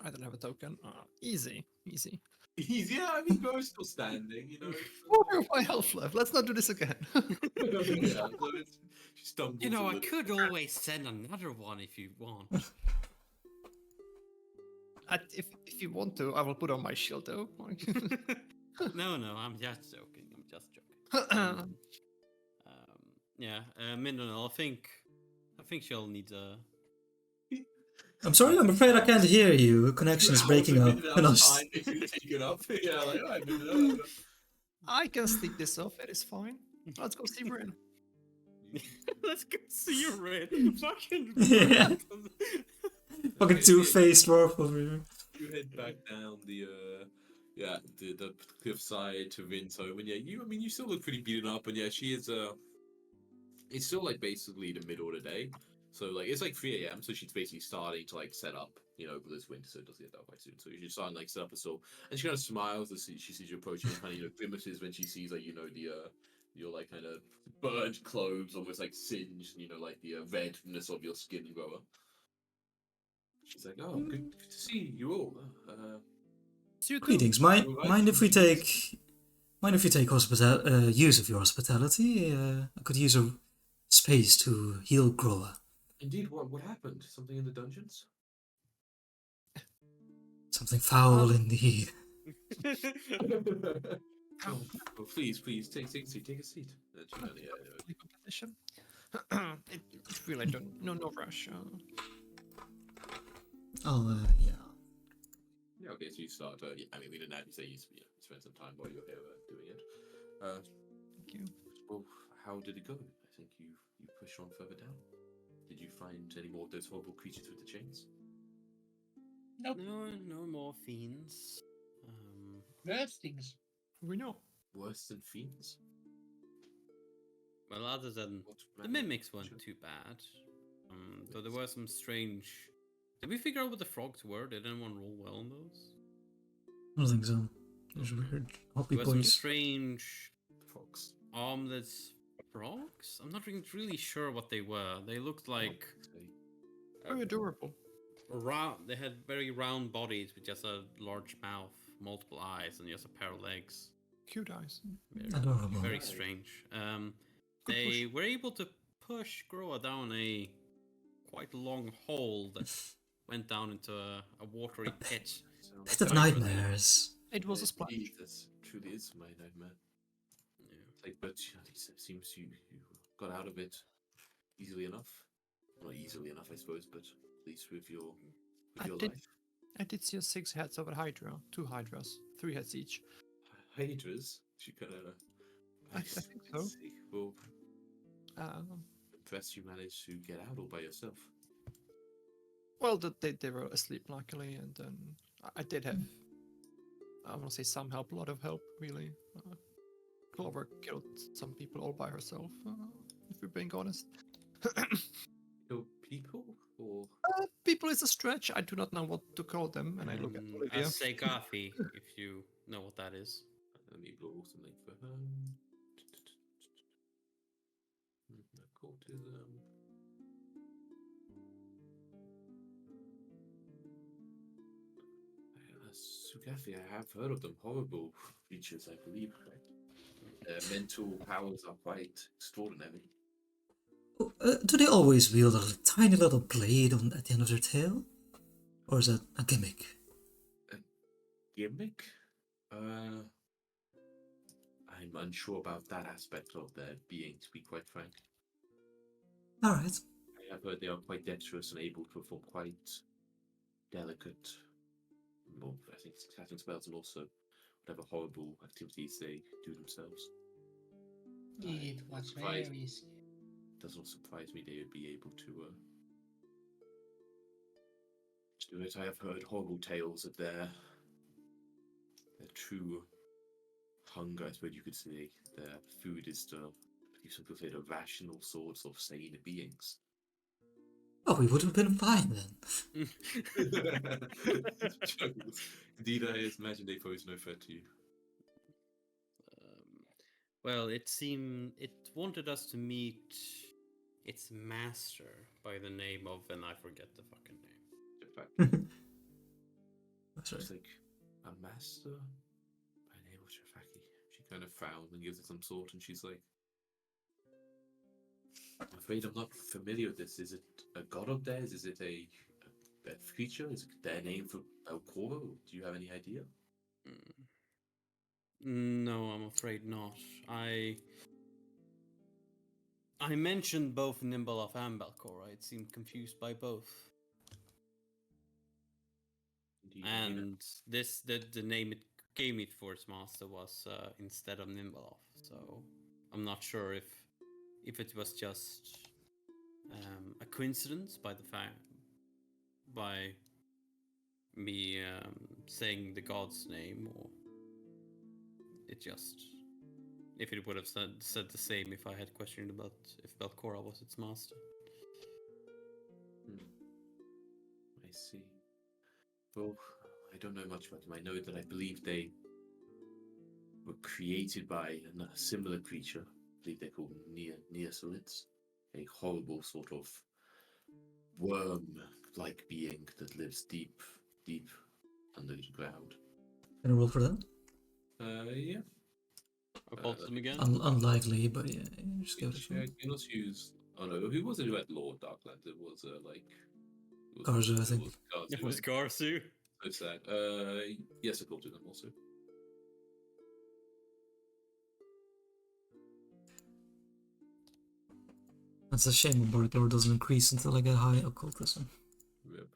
I don't have a token. Easy. Yeah, I mean, Go's still standing, Oh, my health left. Let's not do this again. Yeah, so she stumbles. a I little. could always send another one if you want. If you want to, I will put on my shield though. No, I'm just joking. Yeah, Mindonel, I think she'll need a. I'm sorry, I'm afraid I can't hear you. Connection is breaking up. And Taken up. Yeah, I can stick this off. It is fine. Let's go see Bryn. Let's go see your red. Fucking. Yeah. Fucking two-faced dwarf over here. You head back down the cliffside to Vin's home, and you still look pretty beaten up, and she is it's still basically the middle of the day, so it's 3 a.m. so she's basically starting to set up, for this winter, so it doesn't get dark quite soon, so she's starting to set up a stall, and she kind of smiles as she sees you approaching, and kind of grimaces when she sees your kind of burnt clothes, almost singed, the redness of your skin grower. She's like, oh, good to see you all. Greetings. Mind if we take use of your hospitality? I could use a space to heal Groa. Indeed, what happened? Something in the dungeons? Something foul indeed. Oh, please, take a seat. Competition. It's really no rush. Yeah. Yeah, okay, so you start. We didn't actually say you spent some time while you were here doing it. Thank you. Well, how did it go? I think you pushed on further down. Did you find any more of those horrible creatures with the chains? Nope. No more fiends. Worse things. We know. Worse than fiends? Well, other than the mimics weren't too bad. Though there were some strange. Did we figure out what the frogs were? Did anyone roll well on those? I don't think so. There's weird hoppy There were some points. strange Frogs. armless frogs? I'm not really sure what they were. They looked like Very adorable. round. They had very round bodies with just a large mouth, multiple eyes, and just a pair of legs. Cute eyes. Adorable. Very strange. They were able to push Groa down a quite long hole that went down into a watery pit. Pit of nightmares. It was a splash. This truly is my nightmare. Yeah. But it seems you got out of it easily enough. Not easily enough, I suppose, but at least with your life. I did see 6 heads of a hydra, 2 hydras, 3 heads each. Hydras? She kind of. I think so. Well, Um, impressed you managed to get out all by yourself. well, they were asleep luckily, and then I did have I want to say some help, a lot of help, really. Clover killed some people all by herself, if we're being honest. Kill people or People is a stretch. I do not know what to call them, and I look at A Olivia. Segafi, if you know what that is. let me blow something for her. Occultism. Sugathi, I have heard of them. Horrible creatures, I believe. Their mental powers are quite extraordinary. Do they always wield a tiny little blade at the end of their tail? Or is that a gimmick? Gimmick? I'm unsure about that aspect of their being, to be quite frank. Alright. I have heard they are quite dexterous and able to perform quite delicate, well, I think, casting spells and also whatever horrible activities they do themselves. It was surprised. very scary. Does not surprise me they would be able to do it. I have heard horrible tales of their true hunger, I suppose you could say. Their food is to, some people say, the rational sorts of sane beings. Oh, we would have been fine then. Indeed, I imagine they pose no threat to you. Well, it wanted us to meet its master by the name of, and I forget the fucking name. That's right. It's like a master by the name of Jafaki. She kind of frowns and gives it some sort, and she's like, I'm afraid I'm not familiar with this. Is it a god of theirs? Is it a creature? Is it their name for Alcoro? Do you have any idea? No, I'm afraid not. I mentioned both Nimbalov and Balcora. It seemed confused by both. Indeed, And the name it gave me for its master was instead of Nimbalov. So I'm not sure if it was just a coincidence by me saying the god's name, or if it would have said the same if I had questioned about if Balcora was its master. I see. Well, I don't know much about them. I know that I believe they were created by a similar creature. I believe they're called neosolids. A horrible sort of worm-like being that lives deep under the ground. Can I roll for that? Yeah. Occultism again? Unlikely, but yeah, just give it a Yeah, shot. let's use. Oh no, who was it who had Lord Darklands? It was Garza, I think. It was Garzu. So sad. Yes, I called to them also. That's a shame a Borgor doesn't increase until I get high occultism. Yep.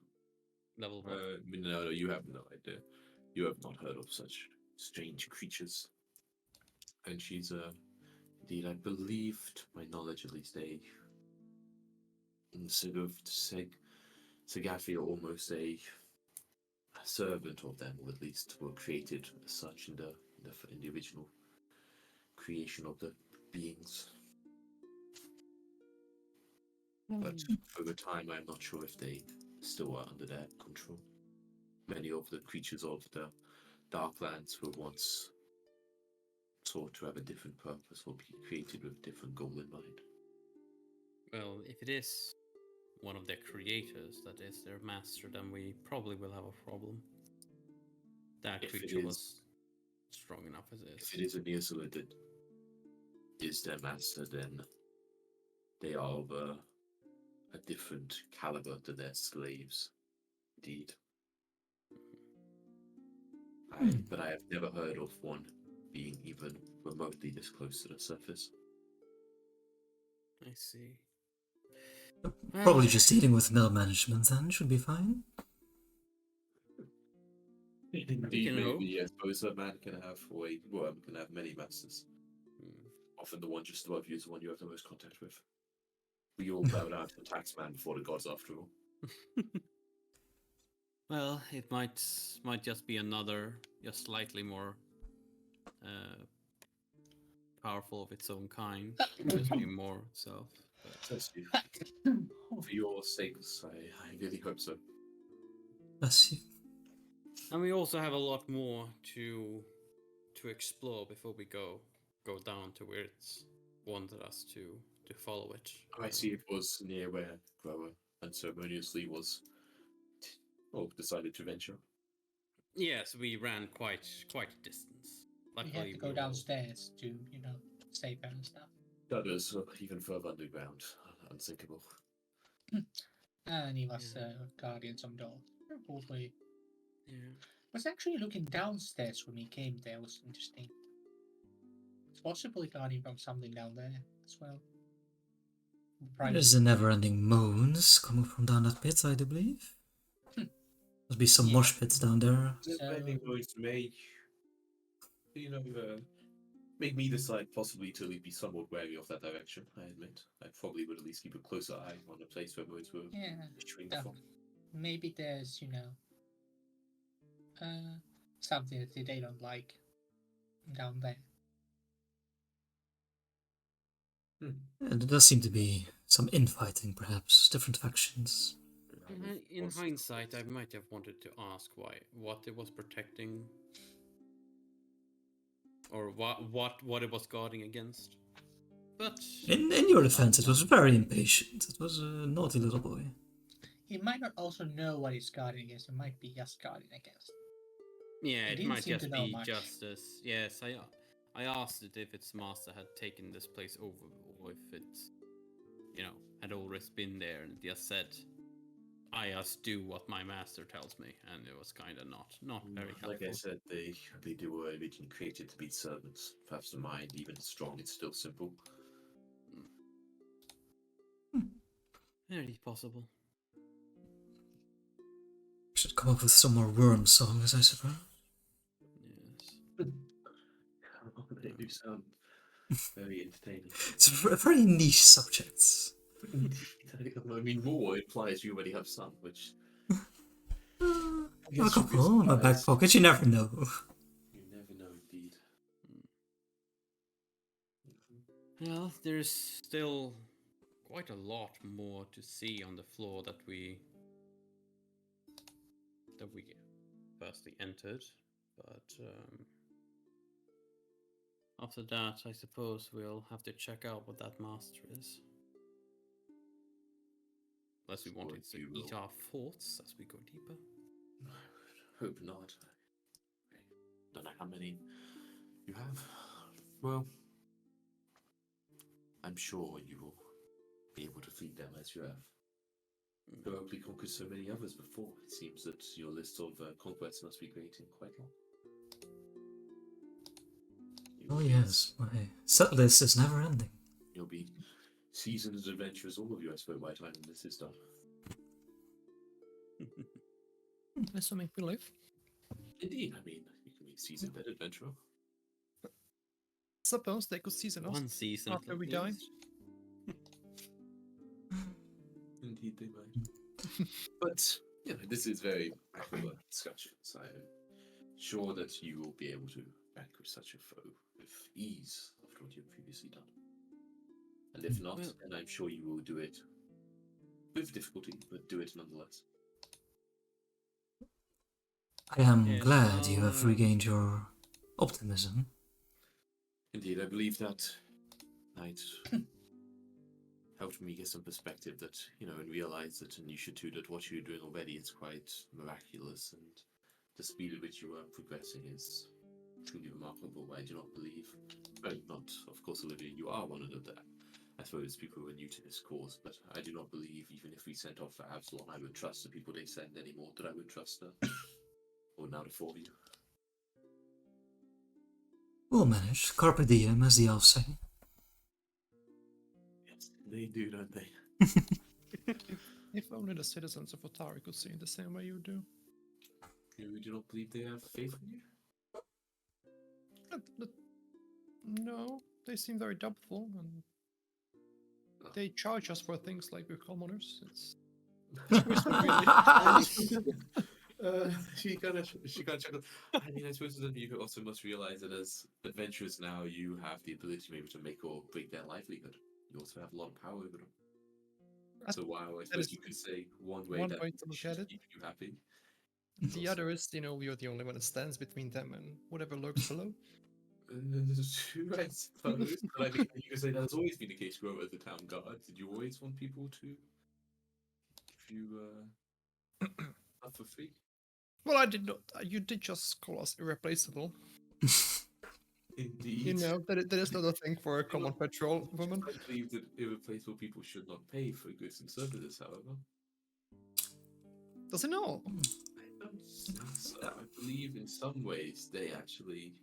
Level 1. No, you have no idea. You have not heard of such strange creatures. And she's indeed, I believe, to my knowledge at least, Segafi are almost a servant of them, or at least were created as such in the original creation of the beings. But over time, I'm not sure if they still are under their control. Many of the creatures of the Darklands were once thought to have a different purpose or be created with a different goal in mind. Well, if it is one of their creators that is their master, then we probably will have a problem. That If it creature is- was strong enough as it is. If it is a neosolid that is their master, then they are of a different caliber to their slaves. Indeed. But I have never heard of one being even remotely this close to the surface. I see. Probably just dealing with middle management then, should be fine. Indeed, can hope. maybe, I suppose a man can have, or a worm can have many masters. Often the one just above you is the one you have the most contact with. We all bow down to the taxman before the gods, after all. Well, it might just be another just slightly more powerful of its own kind, just be more itself. But Bless you. For your sakes, I really hope so. Bless you. and we also have a lot more to explore before we go down to where it's wanted us to follow it. I see it was near where Grower unceremoniously was, decided to venture. Yes, we ran quite a distance. We Luckily, had to go were all- downstairs to, save her and stuff. Others even further underground, unsinkable. And he was Yeah. guardian some door. Hopefully. Yeah. Was actually looking downstairs when he came there was interesting. It's possibly guarding from something down there as well. There's the never-ending moans coming from down that pit, I do believe. Must be some Yeah. mosh pits down there. Depending noise make, make me decide possibly to be somewhat wary of that direction. I admit, I probably would at least keep a closer eye on a place where modes were Yeah. issuing Yeah. from. Maybe there's, something that they don't like down there. And there does seem to be some infighting, perhaps. Different factions. In hindsight, I might have wanted to ask what it was protecting, or what it was guarding against. But In your defense, it was very impatient. It was a naughty little boy. He might not also know what he's guarding against. It might be just guarding against. yeah, He it didn't might seem to just know be much. justice. Yes, I asked it if its master had taken this place over, or if it, had always been there, and it just said, "I just do what my master tells me," and it was kind of not very helpful. Like I said, they were originally created to be servants. Perhaps the mind, even strong, it's still simple. Very possible. Should come up with some more worm songs, I suppose. Yes. They do sound very entertaining. It's a very niche subject. I mean, war implies you already have some, which I have a guess should be couple in my back surprised. pocket, you never know. You never know, indeed. Well, there's still quite a lot more to see on the floor that we firstly entered, but after that, I suppose we'll have to check out what that master is. Unless we wanted to You eat will. our thoughts as we go deeper. Hope not. Don't know how many you have. Well, I'm sure you will be able to feed them as you have probably conquered so many others before. It seems that your list of conquests must be great and quite long. Oh yes, my set list is never ending. You'll be seasoned adventurers, all of you, I suppose, by the time this is done. Assuming we live. Indeed, I mean, you can be seasoned adventurer. Suppose they could season us One season after at we die. least. Indeed, they might. But, this is very accurate discussion, so I'm sure that you will be able to vanquish such a foe with ease after what you've previously done. And if not, Well- then I'm sure you will do it with difficulty, but do it nonetheless. I am Yes, glad you have I'll, regained your optimism. Indeed, I believe that night helped me get some perspective that, and realize that in Nisha 2 that what you're doing already is quite miraculous, and the speed at which you are progressing is truly remarkable. I do not believe, well, not, of course, Olivia, you are one of the, I suppose, people who are new to this cause, but I do not believe, even if we sent off for Absalom, I would trust the people they send anymore, that I would trust her. Or now the four of you. We'll manage. Carpe diem, as the elves say. Yes, they do, don't they? If only the citizens of Otari could see it the same way you do. You do not believe they have faith in you? No, they seem very doubtful, and they charge us for things like we're commoners. It's really. She kind of chuckled. I mean, I suppose that you also must realize that as adventurers now, you have the ability maybe to make or break their livelihood. You also have a lot of power over them. So wow, I suppose is you could say one way one that way to look should at it. keep you happy. The other is, you're the only one that stands between them and whatever lurks below. True, I suppose. But I mean, you could say that has always been the case. Growing as the town guard, did you always want people to give you stuff for free? Well, I did not. You did just call us irreplaceable. Indeed. That is not a thing for a common patrol woman. I believe that irreplaceable people should not pay for goods and services, however. Does it know? I don't think so. I believe in some ways they actually,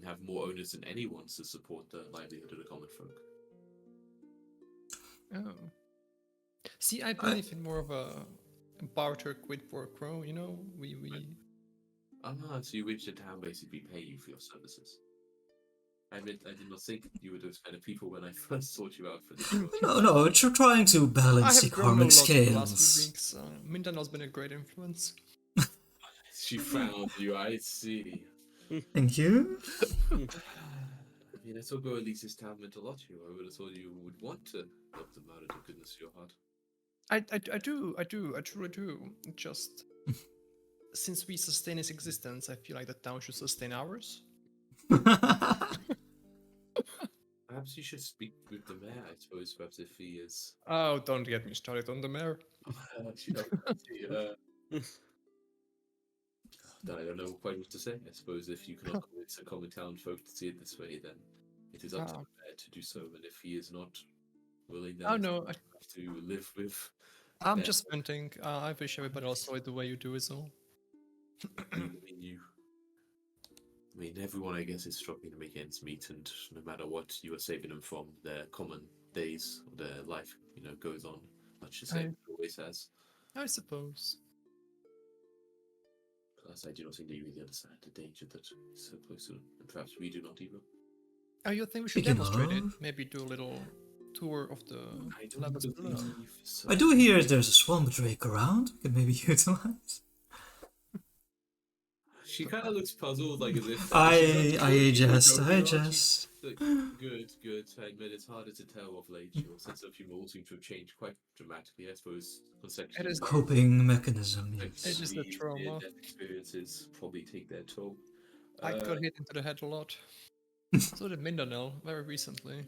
have more owners than anyone to support the livelihood of the common folk. Oh. See, I believe in more of a barter quid pro quo. We So you wish the town basically pay you for your services? I did not think you were those kind of people when I first sought you out for this. No, you're trying to I balance have grown a economic lot in the last few scales. weeks. Mindano's been a great influence. She frowned you, I see. Thank you. I thought Goeli's town meant a lot to you. I would have thought you would want to help them out of the goodness of your heart. I truly do. Just since we sustain its existence, I feel like the town should sustain ours. Perhaps you should speak with the mayor, I suppose, perhaps if he is... Oh, don't get me started on the mayor. Then I don't know quite what to say. I suppose if you cannot convince the common town folk to see it this way, then it is up to the mayor to do so. And if he is not willing, then Oh no, you have to live with. I'm that. just venting. I wish everybody else saw it the way you do is all. Everyone, I guess, is struggling to make ends meet, and no matter what you are saving them from, their common days, or their life, goes on much the same as it always has. I suppose. Plus, I do not think they really understand the danger that is so close to them, and perhaps we do not either. Oh, you think we should Speaking demonstrate it? of- Maybe do a little tour of the I don't levels below. believe so. I do hear there's a swamp drake around. We can maybe utilize. She kind of looks puzzled, like as if... I jest. Good. I admit it's harder to tell of late. Your sense of humor all seems to have changed quite dramatically, I suppose. It is- Coping mechanism, yes. It is the trauma. Near-death experiences probably take their toll. I got hit into the head a lot. So did Mindanao very recently.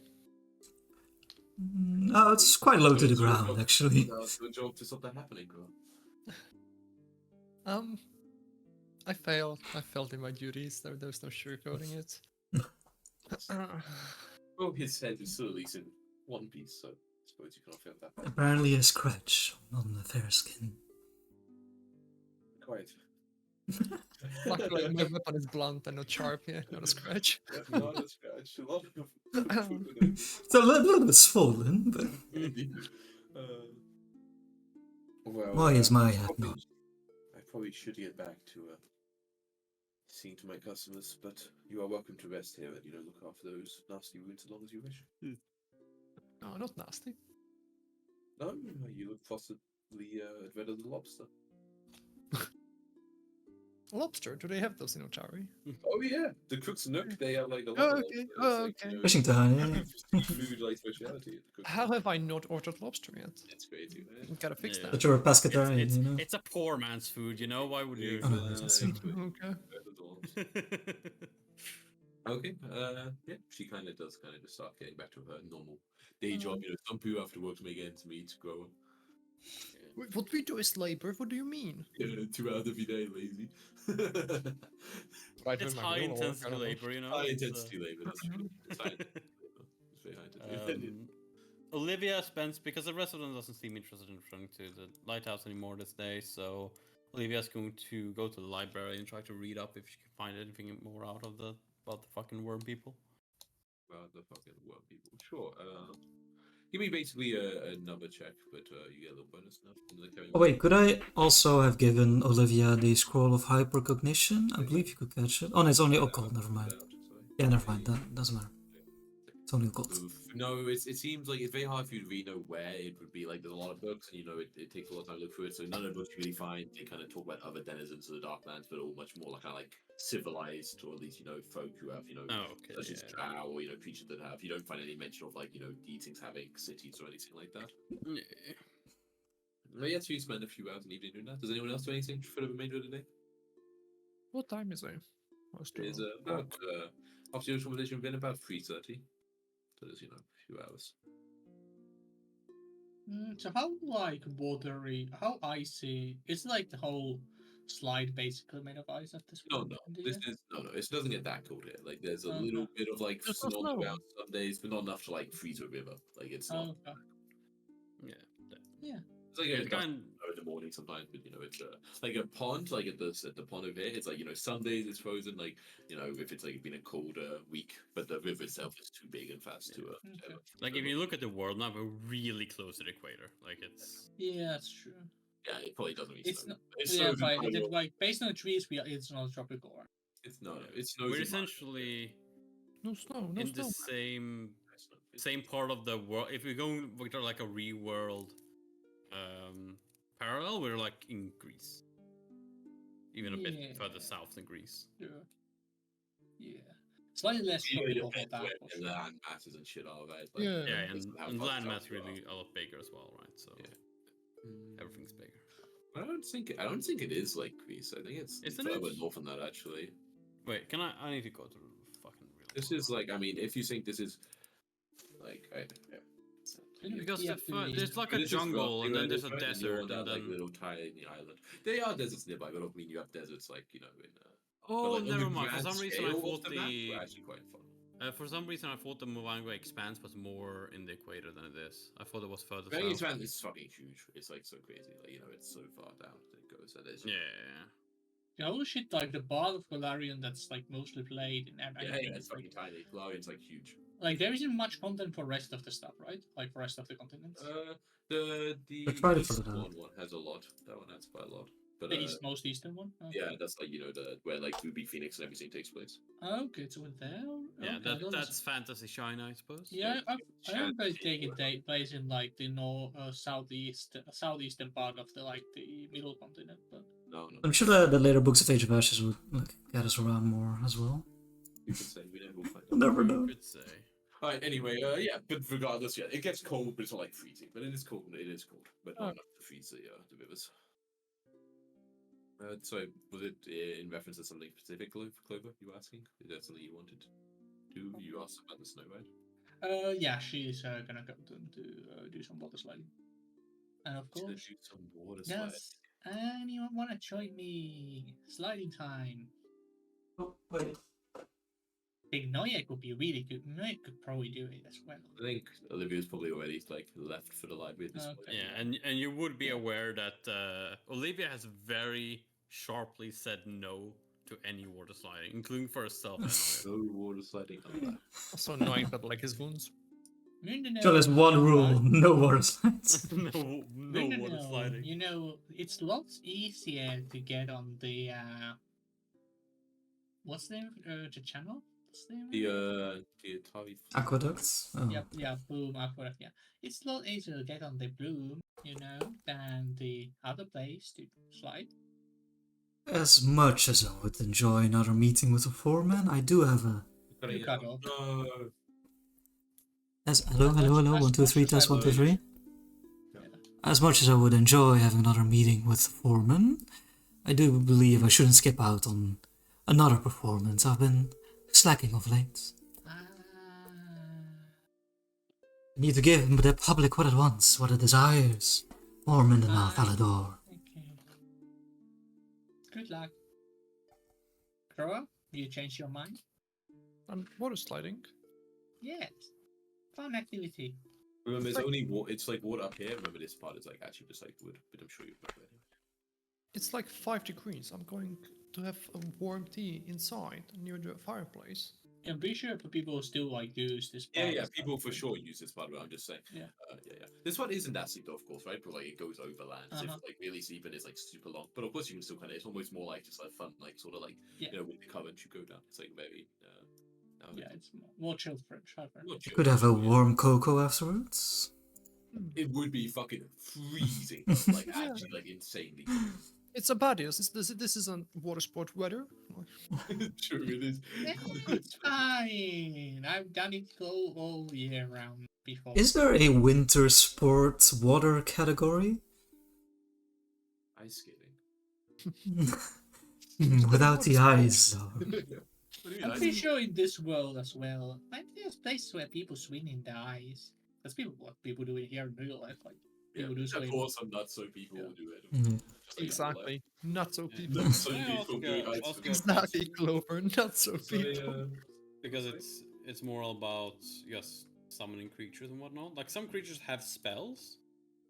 No, it's quite low to the ground, actually. It's your job to stop that happening, girl. I failed. I failed in my duties. There's no sugarcoating it. Well, his head is still at least in one piece, so I suppose you cannot feel that bad. Apparently a scratch on the fair skin. Quite. Luckily, my weapon is blunt and not sharp, not a scratch. Not a scratch. A lot of It's a little bit swollen, but well, why is my head not? I probably should get back to seeing to my customers, but you are welcome to rest here and look after those nasty wounds as long as you wish. No, not nasty. No, you look possibly red as a lobster. Lobster? Do they have those in Ochari? Oh yeah, the Crooks Nook. They have like a lot Oh, of okay. lobsters, Oh, like, okay. Fishing time, yeah. Food like speciality. At the Crooks How Nook. have I not ordered lobster yet? It's crazy, man. You gotta fix Yeah. that. But you're a pescatarian, It's, you know? it's a poor man's food, Why would you? Oh, no, that's it. Okay. Okay. Yeah, she kind of does just start getting back to her normal day job. Some people have to work to make ends meet, to grow. Wait, what we do is labor. What do you mean? 2 hours every day, lazy. Right, It's when my high real work, I intensity don't know. labor, High It's, intensity labor. That's true. It's high intensity labor. It's very high intensity. Olivia spends, because the rest of them doesn't seem interested in returning to the lighthouse anymore this day, so Olivia's going to go to the library and try to read up if she can find anything more out of about the fucking worm people. Well, the fucking worm people. Sure. Give me basically a number check, but you get a little bonus now. Oh wait, could I also have given Olivia the scroll of hypercognition? I believe you could catch it. Oh no, it's only occult, never mind. Yeah, never mind, that doesn't matter. It's only a cult. No, it seems like it's very hard for you to really know where it would be. Like, there's a lot of books, and it takes a lot of time to look through it. So none of the books you really find. They kind of talk about other denizens of the Darklands, but all much more like kind of like civilized, or at least folk who have Oh, okay. such as Yeah. drow or creatures that have. You don't find any mention of like these things having cities or anything like that. Yeah. But yeah, so you spend a few hours in the evening doing that. Does anyone else do anything for the remainder of the day? What time is it? It is about after your conversation, been about 3:30. So there's a few hours. So how like watery, how icy? Is like the whole slide basically made of ice at this No, point? no, in the this year? is no. It doesn't get that cold here. Like there's a Okay. little bit of like There's no snow snow. around some days, but not enough to like freeze a river. Like it's not. Okay. Yeah. Yeah. It's like It's it does kind. snow in the morning sometimes, but it's like a pond. Like at the pond over here, it's like some days it's frozen. Like if it's like been a colder week, but the river itself is too big and fast to. Okay. Like if you look at the world map, we're really close to the equator. Like it's. Yeah, that's true. Yeah, it probably doesn't mean It's snow. not. It Yeah, snows in but Taiwan. like based on the trees, it's not tropical. Right? It's no, Yeah. it snows We're in essentially No snow. No in snow. the same It's same part of the world. If we go with like a real world parallel, we're like in Greece, even a Yeah. bit further south than Greece. Yeah. Yeah. Slightly less tropical for that. where for the sure. land masses and shit are, right? Yeah. Yeah, based and, on how and far land south mass you are. really a lot bigger as well, right? So Yeah. everything's bigger. I don't think it is like Greece. I think it's Isn't further it? north than that actually. Wait, can I need to go to fucking real. This world is map. like if you think this is like Because Yeah, there's like But a this is jungle roughly and where then it is, there's a right? You're desert on that and like then little tiny island. There are deserts nearby, but I don't mean you have deserts like in. oh, like, on the never mind. For grand some reason I scale of thought the map, we're actually quite far. for some reason I thought the Movango Expanse was more in the equator than it is. I thought it was further Very south. Expanse is fucking huge. It's like so crazy. Like it's so far down it goes. And it's Yeah. Yeah, oh shit, like the Bard of Golarion that's like mostly played in anything. it's fucking tiny. Larian's like huge. Like there isn't much content for rest of the stuff, right? Like for rest of the continents. The I tried to east fill it out. one has a lot. That one has quite a lot. But The most eastern one. Okay. yeah, that's like the where like Ruby Phoenix and everything takes place. Okay, so there. Yeah, okay, that's fantasy China, I suppose. Yeah, I Chan- remember taking place in like the southeastern part of the middle continent, but No, I'm sure the later books of Age of Ashes would get us around more as well. you could say we never will find We'll out. never know. Could say. Alright, anyway, yeah, but regardless, yeah, it gets cold, but it's not like freezing. But it is cold, but not enough to freeze the rivers. So, was it in reference to something specific, Clover, you were asking? Is that something you wanted to do? You asked about the snow, right? yeah, she's gonna go to do some water sliding, and of To course, do some water sliding. does anyone wanna join me? Sliding time. Oh, wait. Big Noya could be really good. Noya could probably do it as well. I think Olivia's probably already left for the library at this point. Okay. Yeah, and you would be aware that Olivia has very sharply said no to any water sliding, including for herself. No water sliding allowed. So annoying that like his wounds. So there's one rule: no water slides. no water sliding. You know, it's lots easier to get on the what's the name of the channel? What's the name of it? The Atari. Aqueducts. Oh. Yeah, Bloom Aqueduct, yeah. It's a lot easier to get on the Bloom, than the other place to slide. As much as I would enjoy another meeting with the foreman, I do have a. You cut off. No. Hello, 1, 2, 3, test 1, 2, 3. As much as I would enjoy having another meeting with the foreman, I do believe I shouldn't skip out on another performance. I've been slacking of late. I need to give the public what it wants, what it desires. Foreman and Valador. Okay. Good luck. Croa, you change your mind? Water sliding. Yes. Fun activity. Remember, it's only it's like water up here. Remember, this part is like actually just like wood, but I'm sure you've got it. It's like 5 degrees. I'm going to have a warm tea inside near the fireplace. I'm pretty sure people still use this part. Yeah, of people for stuff. sure use this part, but I'm just saying. Yeah. Yeah. This one isn't that steep, though, of course, right? But like it goes over land. So if Uh-huh. it's like really steep and it's like super long. But of course, you can still it's almost more like just like fun, like sort of like Yeah. with the current you go down. It's like very Yeah, it's more chill French. Not You chill, could have a yeah. warm cocoa afterwards. It would be fucking freezing, though, like actually, like insanely cold. It's a Badius. This isn't water sport weather. True, it is. It's fine. I've done it all year round before. Is there a winter sport water category? Ice skating. Without the ice, though. What do you mean, I'm ice pretty skating? sure in this world as well, like there's places where people swim in the ice. That's what people do it here in real life. Like Yeah, people do of swim. course, some nutso people Yeah. will do it. Mhm. Just like Exactly. Not so Yeah. people. Nutso Yeah, people doing ice Oscar, skating. Exactly, Clover. Not so So, people. because Sorry? it's more about just summoning creatures and whatnot. Like some creatures have spells.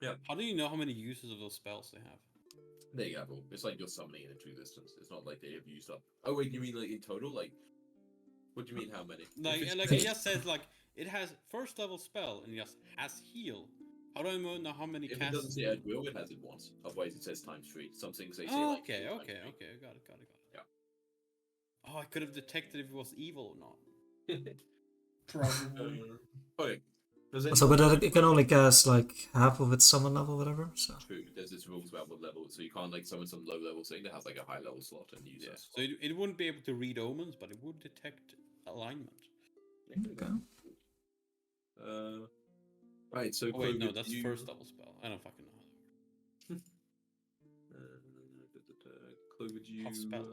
Yeah. How do you know how many uses of those spells they have? There you go. It's like you're summoning it into existence. It's not like they have used up. Oh wait, you mean like in total? Like, what do you mean how many? Like, If it's like just- it just says like it has first level spell and just has heal. How do I know how many if it casts? doesn't say at will, it has it once. Otherwise, it says times 3. Some things they say Oh, like. okay, 2 times okay, 3. okay. Got it. Yeah. Oh, I could have detected if it was evil or not. Probably. Okay. Does So, but anyone- it can only cast like half of its summon level, whatever. So, True. There's this rules about what level, so you can't like summon some low level thing that has like a high level slot and use Yeah. that. So it wouldn't be able to read omens, but it would detect alignment. okay. Right. So Oh wait, no, Clover, that's do you, first level spell. I don't fucking know. Clover, do Half spell.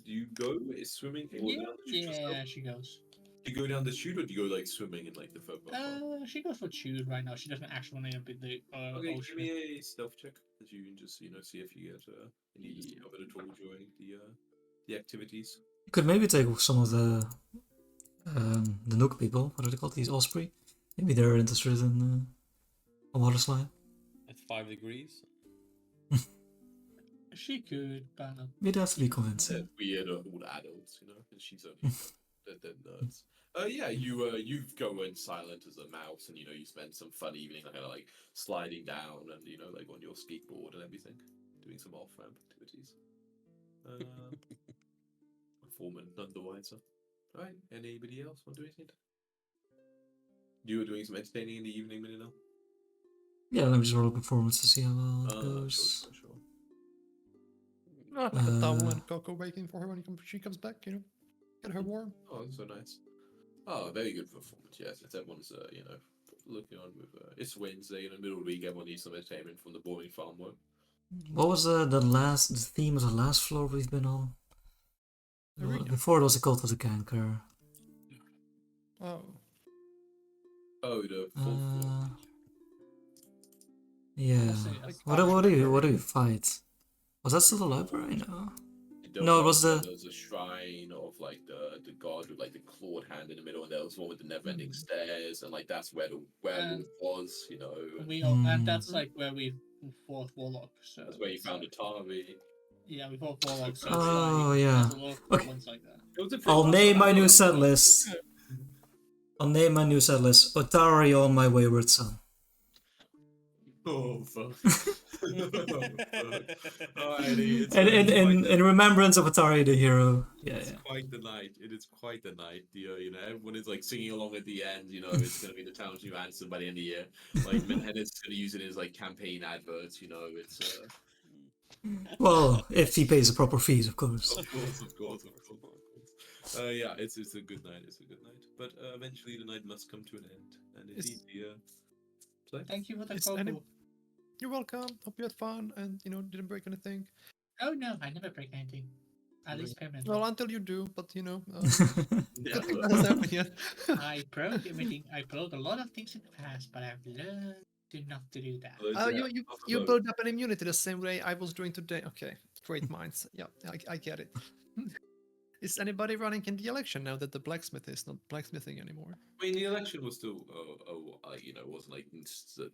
you go swimming? Or Yeah, down the chute yourself? yeah, she goes. Do you go down the chute or do you go like swimming in like the fur part? She goes for chewed right now. She doesn't actually want to jump in the Okay, give ocean. me a stealth check as you can just see if you get any of it at all during the activities. You could maybe take some of the Nook people. What are they called? These Osprey. Maybe they're interested in a water slide. At 5 degrees. She could, but no. We'd have to be convincing. Weird old adults, and she's only they're nerds. Yeah, you go in silent as a mouse, and you spend some fun evening, kind of like sliding down, and like on your skateboard and everything, doing some off-ramp activities. Foreman none the wiser. All right, anybody else want to do anything? You were doing some entertaining in the evening, Minina? Yeah, let me just roll a performance to see how well it Sure, goes. sure. Not like a towel and cocoa waiting for her when she comes back, Get her warm. Oh, that's so nice. Oh, very good performance. Yes, it's everyone's looking on with. It's Wednesday in the middle of the week. Everyone needs some entertainment from the boring farm work. What was the theme of the last floor we've been on? Arena. Before it was the Cult of the Canker. Oh. Oh, the fourth floor. Yeah. Like, What do you fight? Was that still the library? No. No, it was There the. was a shrine of like the god with like the clawed hand in the middle, and there was one with the never-ending stairs, and like that's where the werewolf was. And that's like where we fought Warlock. So That's where you found Atari. Yeah, we fought Warlock. So Oh, it's like, yeah. there's a lot of Okay. ones like that. It was a I'll name my new set set list. I'll name my new set list. Otari on my wayward son. Oh fuck! Alrighty, it's, In remembrance of Atari the hero. Yeah, It's yeah. quite the night. It is quite the night. Everyone is like singing along at the end. It's gonna be the town's new anthem by the end of the year. Like Manhattan's gonna use it as like campaign adverts. It's Well, if he pays the proper fees, of course. of course. Yeah, it's a good night. It's a good night. But eventually the night must come to an end, and indeed the play. Thank you for the Is cocoa. any- You're welcome. Hope you had fun and didn't break anything. Oh no, I never break anything. At least permanently. Well, until you do, but Yeah, good thing that hasn't happened yet. I broke everything. I broke a lot of things in the past, but I've learned to not to do that. You build up an immunity the same way I was doing today. Okay, great minds. Yeah, I get it. Is anybody running in the election now that the blacksmith is not blacksmithing anymore? I mean, the election was still, wasn't like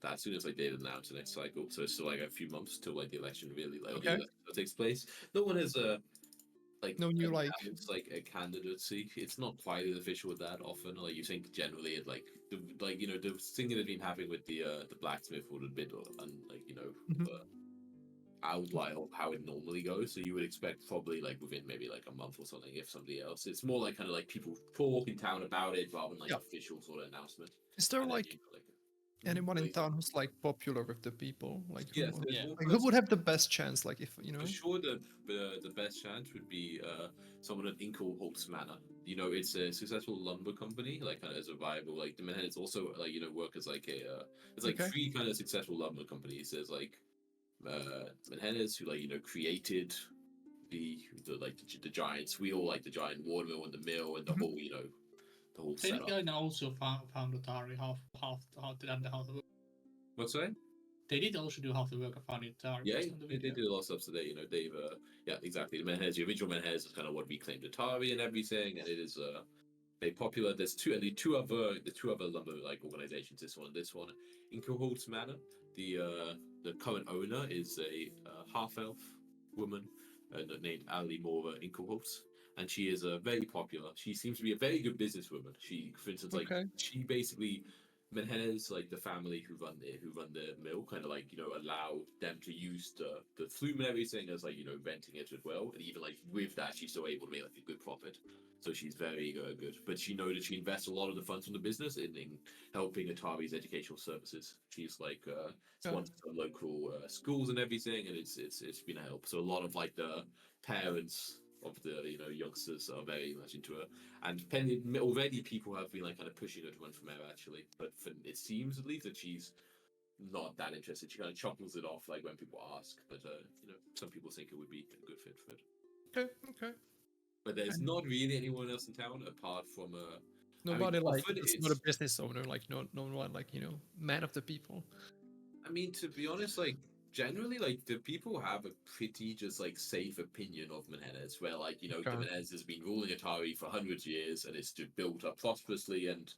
that soon as they did announce the next cycle. So it's still like a few months till like the election really the Okay. election takes place. No one has No new, announced like a candidacy. It's not quite as official with that often. Like you think generally, it the thing that has been happening with the blacksmith would have been outline of how it normally goes. So you would expect probably like within maybe like a month or something if somebody else. It's more like kind of like people talk in town about it rather than like Yeah. official sort of announcement. Is there And then like you know, anyone in like- town who's like popular with the people? Like who, Yes, there's Yeah. one like, who person- would have the best chance? Like if you know. For sure, the best chance would be someone at Inkelholtz Manor. You know, it's a successful lumber company, like kind of as a viable. Like the Manhattan, it's also like work as like a. It's like Okay. 3 kind of successful lumber companies. There's like Manhattan's who like created the giant wheel, like the giant watermill and the mill and the whole the whole They setup. also found Atari half the What's that? They did also do half the work of founding Atari. Yeah, based on the they video. did a lot of stuff today. They've yeah, exactly. The Menhez, the original Menhez is kind of what reclaimed Atari and everything, and it is very popular. There's the two other lumber like organizations. This one, in Coholt's Manor. The current owner is a half elf woman named Ali Mora Inkelholtz, and she is very popular. She seems to be a very good businesswoman. She, for instance, like Okay. she basically Menhez, like the family who run the mill, kind of like allow them to use the flume and everything as like renting it as well, and even like with that she's still able to make like a good profit. So she's very good, but she that she invests a lot of the funds from the business in helping Atari's educational services. She's like sponsored some local schools and everything, and it's been a help. So a lot of like the parents of the youngsters are very much into it, and already people have been like kind of pushing her to run for mayor actually, but it seems at least that she's not that interested. She kind of chuckles it off like when people ask, but some people think it would be a good fit for it. Okay. But there's not really anyone else in town apart from Nobody like often it's not a business owner, like no one like man of the people. I mean, to be honest, like generally, like the people have a pretty just like safe opinion of Menendez, where like Okay. Menendez has been ruling Atari for hundreds of years and it's just built up prosperously, and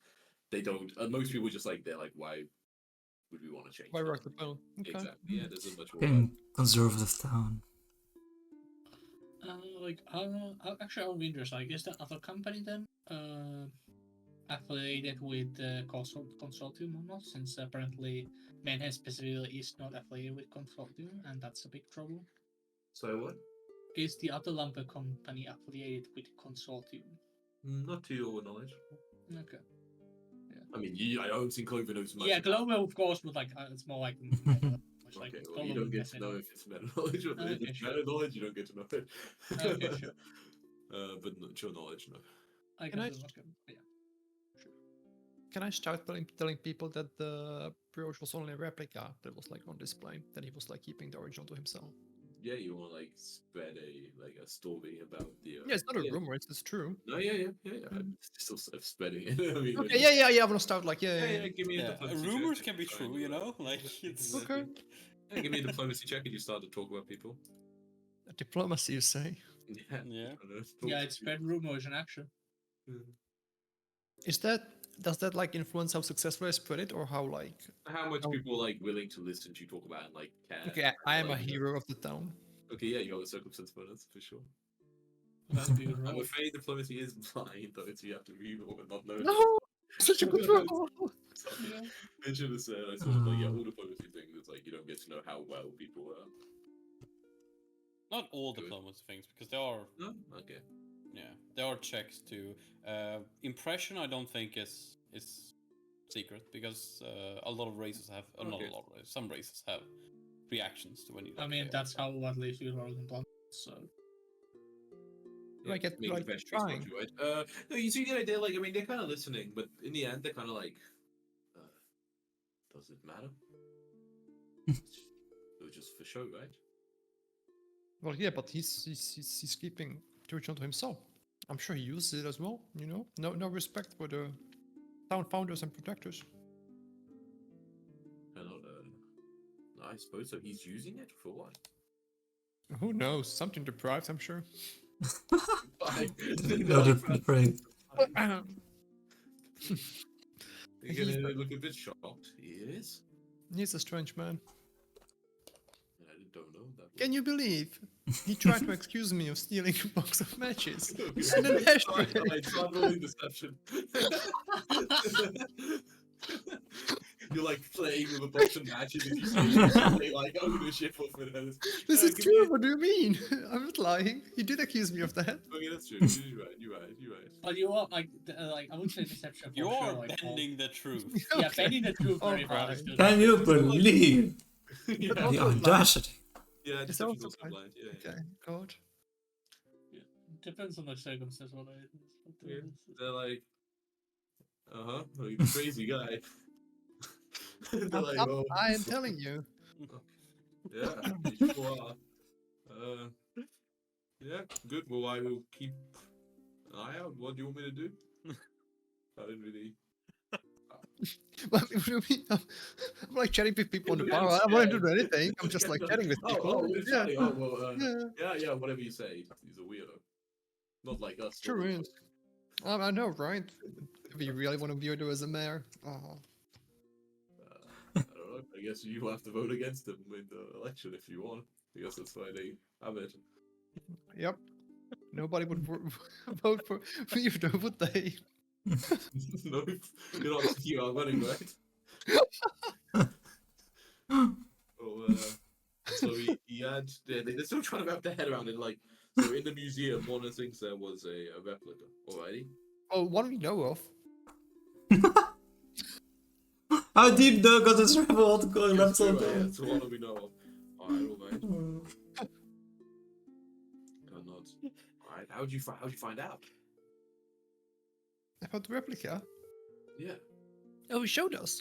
they don't. And most people just like they're like, why would we want to change? Why that? rock the boat? Okay. Exactly. Yeah, there's a much more. In conservative town. Actually, I'll be interested. Like, is that other company then affiliated with the consortium or not? Since apparently Manhead specifically is not affiliated with consortium, and that's a big trouble. So what? Is the other lumber company affiliated with consortium? Not to your knowledge. Okay. I mean, I don't think Clover knows much. Yeah, about- Global, of course, but like it's more like meta knowledge, Okay, like well, you Global don't get to know meta- if it's meta knowledge or if Okay, it's sure. meta knowledge. You don't get to know it. Okay, sure. But not your knowledge, no. I Can I- guess okay. Yeah. Can I start telling people that the brooch was only a replica that was like on display, that he was like keeping the original to himself? Yeah, you want to like spread a story about the. Yeah, it's not a rumor; it's true. No, yeah. I'm still sort of spreading it. I mean, Okay, yeah. I'm gonna start like yeah. Give me a Yeah, diplomacy rumors check can be and try and, true, you know. Like it's Okay. Yeah, give me a diplomacy check and you start to talk about people. Diplomacy, you say? Yeah. Yeah. I don't know, talk Yeah, to it's people. spread rumors in action. Does that like influence how successful I spread it, or how like? How much Oh. people are, like willing to listen to you talk about and like care? Okay, I am a like, hero of the town. Okay, yeah, you got the circumstance bonus for sure. That'd be a I'm roll. afraid diplomacy is blind though, so you have to reroll and not know. No, such a good roll. Sorry. Yeah. I should have said I thought like all diplomacy things. It's like you don't get to know how well people are. not all Good. diplomacy things because there are No, okay. there are checks to impression. I don't think is secret because a lot of races have not Okay. a lot of races, some races have reactions to when you. I like, mean, fail. that's how at least we roll in blunt. So Yeah, Like, make like the best trying. choice, right? No, you see the idea. Like, I mean, they're kind of listening, but in the end, they're kind of like, does it matter? It was just for show, right? Well, yeah, but he's keeping the original to himself. I'm sure he uses it as well. No respect for the town founders and protectors. I don't know. I suppose so. He's using it for what? Who knows? Something deprived, I'm sure. Brave. You're gonna look a bit shocked. He is. He's a strange man. I don't know that. Can you believe he tried to accuse me of stealing a box of matches Okay. and an I ashtray? tried rolling deception. you're like playing with a bunch of matches and you say like ownership of it. And This is give true. me- What do you mean? I'm not lying. He did accuse me of that. Okay, that's true. You're right. You're right. You're right. But you are like I would say deception for You're sure. Like, bending the truth. yeah, Okay. bending the truth very hard Alright. is good. Can you believe Yeah, Also the like- audacity? yeah. It's Deception's also also fine. blind. Yeah, yeah. Okay, God. Depends on the circumstances what it is. But, Yeah. They're like, like the crazy guy. They're like, oh, I am telling you. yeah, you sure are. Yeah, good. Well, I will keep an eye out. What do you want me to do? I didn't really. What do you mean? I'm like chatting with people on the Yeah, bar. I won't do yeah. anything. I'm just like chatting with people. it's Yeah. funny. Oh, well, Yeah. yeah, whatever you say. He's a weirdo. Not like us. True but- is. I know, right? If you really want to view it as a mayor. Oh. I don't know. I guess you have to vote against him in the election if you want. I guess that's why they have it. Yep. Nobody would vote for you, though, would they? No, you're not thinking about running, right? Well, so he had. They're still trying to wrap their head around it. Like, so in the museum, one of the things there was a replica. Alrighty. Oh, one we know of. How deep though got this revolt going left Yeah, on it's the one that we know of. Alright. Not. Alright. How'd you find out? About the replica. Yeah. Oh, he showed us.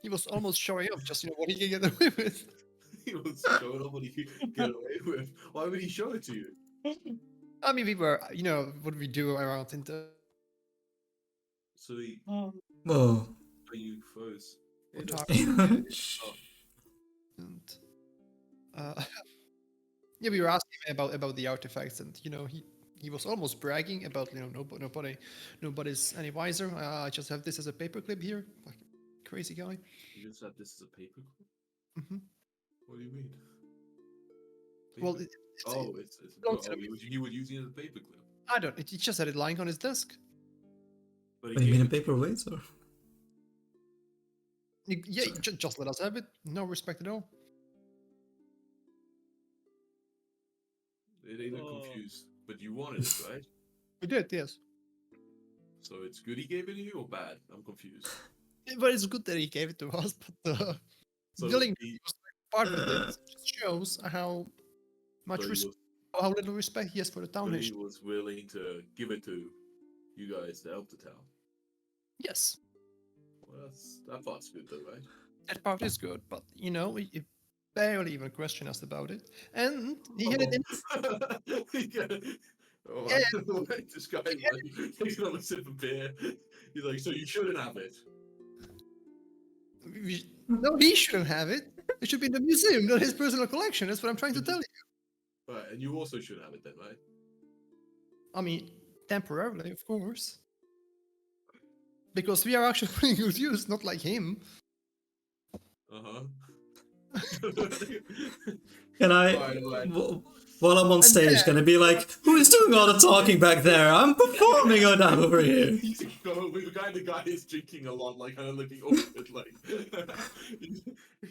He was almost showing up just, what he can get away with. He was showing up what he could get away with. Why would he show it to you? I mean, we were, what we do around in the... So he. Whoa. You froze. We're Yeah, talking, and, yeah, we were asking him about the artifacts, and he was almost bragging about nobody's any wiser. I just have this as a paperclip here, like crazy guy. You just said this is a paperclip? Hmm. What do you mean? Well, Paper- it's it's belongs to the he would use it as a paperclip. I don't. He just had it lying on his desk. But What do you mean in paperweights or? Yeah, just let us have it. No respect at all. They look confused. But you wanted it, right? We did, yes. So it's good he gave it to you or bad? I'm confused. But it's good that he gave it to us. But So dealing he, was part of it just shows how much so he was, how little respect he has for the town. so he nation. was willing to give it to you guys to help the town. Yes, Well, that part's good though, right? that part is good, but he barely even questioned us about it, and he had it in. Oh, Yeah. this guy like, takes another sip of beer. He's like, so you shouldn't have it. No, he shouldn't have it. It should be in the museum, not his personal collection. That's what I'm trying to tell you. Right, and you also shouldn't have it then, right? I mean, temporarily, of course. Because we are actually putting good use, not like him. Uh-huh. Can I, Right. while I'm on stage, can I be like, who is doing all the talking back there? I'm performing over here. The guy is drinking a lot, like kind of looking awkward, like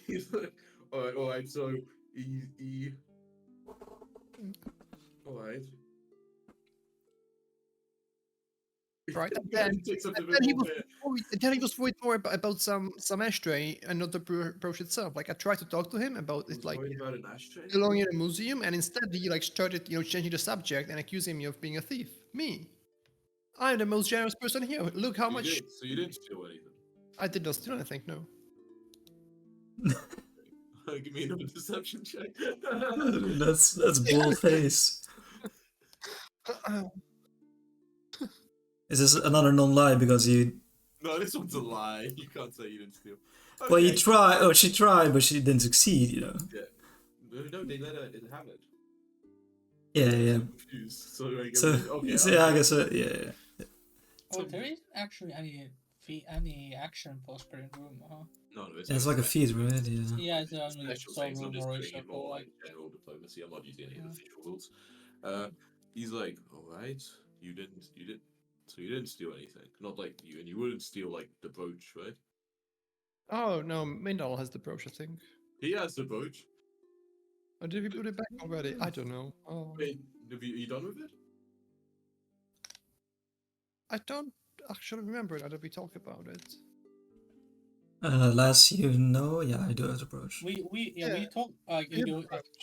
he's like, all right. So he all right. Right, and He then, takes up a and bit then he more was beer. worried, and then he was worried more about some ashtray and not the brooch itself. Like I tried to talk to him about He it, was like worried about an ashtray. belonging in a museum, and instead he started changing the subject and accusing me of being a thief. Me, I'm the most generous person here. Look how much So you didn't steal anything. I did not steal anything. No. Give me another deception check. That's bull face. Is this another non-lie because you? No, this one's a lie. You can't say you didn't steal. Well, you Okay. tried, or she tried, but she didn't succeed. No, they let her have it. Yeah. I'm confused. So, like, So, okay, so yeah, I guess. Yeah. Oh, there is actually any action poster in room, huh? No, It's like a feed, right? Yeah. Yeah, it's only special some things. I'm room just or putting it more like. like general diplomacy. I'm not using any of the Yeah. official rules. He's like, all right, you didn't, so you didn't steal anything. Not like you, and you wouldn't steal like the brooch, right? Oh no, Mindal has the brooch, I think. He has the brooch. Or did we put it back already? I don't know. Oh, Wait, are you done with it? I don't actually remember now that we talk about it. Last you know, yeah, I do have the brooch. We talked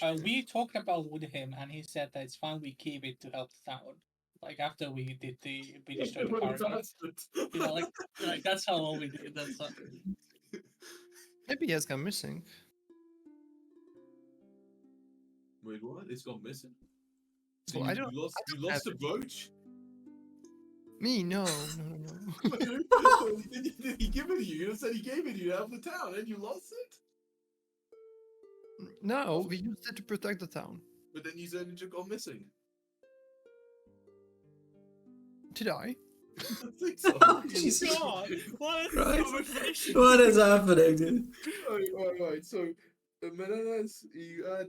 Yeah, we talked about with him, and he said that it's fine. We keep it to help the town. Like after we did we destroyed the paragraph. You know, like that's how all we did. That's Maybe he has gone missing. Wait, what? It's gone missing. So Well, you, I don't. you lost the brooch? Me? No. Did he give it to you? You said he gave it to you out of the town, and you lost it. No, we used it to protect the town. But then you said it just gone missing. Did I? I think so. Jesus God, what is Christ. this conversation? What is happening, dude? Right. So, Menendez, you had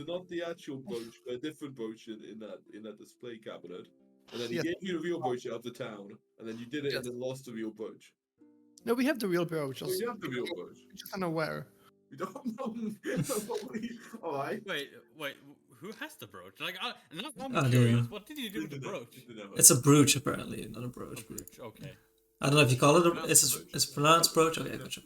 not the actual brooch, but a different brooch in that display cabinet, and then he Yes. gave you the real brooch out of the town, and then you did it Yes. and then lost the real brooch. No, we have the real brooch. So Just, you have the real brooch. just unaware. You don't know. All right. Wait, who has the brooch? Like, I'm I curious. do. What did you do with the brooch? It's a brooch apparently, not a brooch. Brooch, okay. I don't know if you call it a. Pronounced It's brooch. pronounced brooch. Okay, gotcha.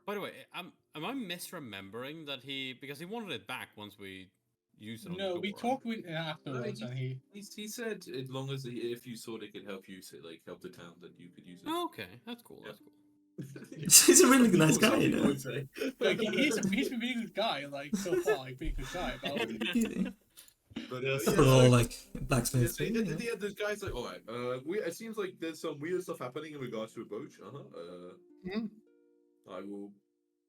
By the way, am I misremembering that because he wanted it back once we used it on no, the we door, talked with him afterwards, and he. He said as long as if you thought it could help you, say, like help the town, that you could use it. Oh, okay, that's cool. Yeah. That's cool. He's a really nice guy, you know. Like he's a really good guy, like so far, like being a good guy. But But For all like blacksmith thing. yeah, you know? this guy's like, all right. It seems like there's some weird stuff happening in regards to a brooch. Hmm? I will.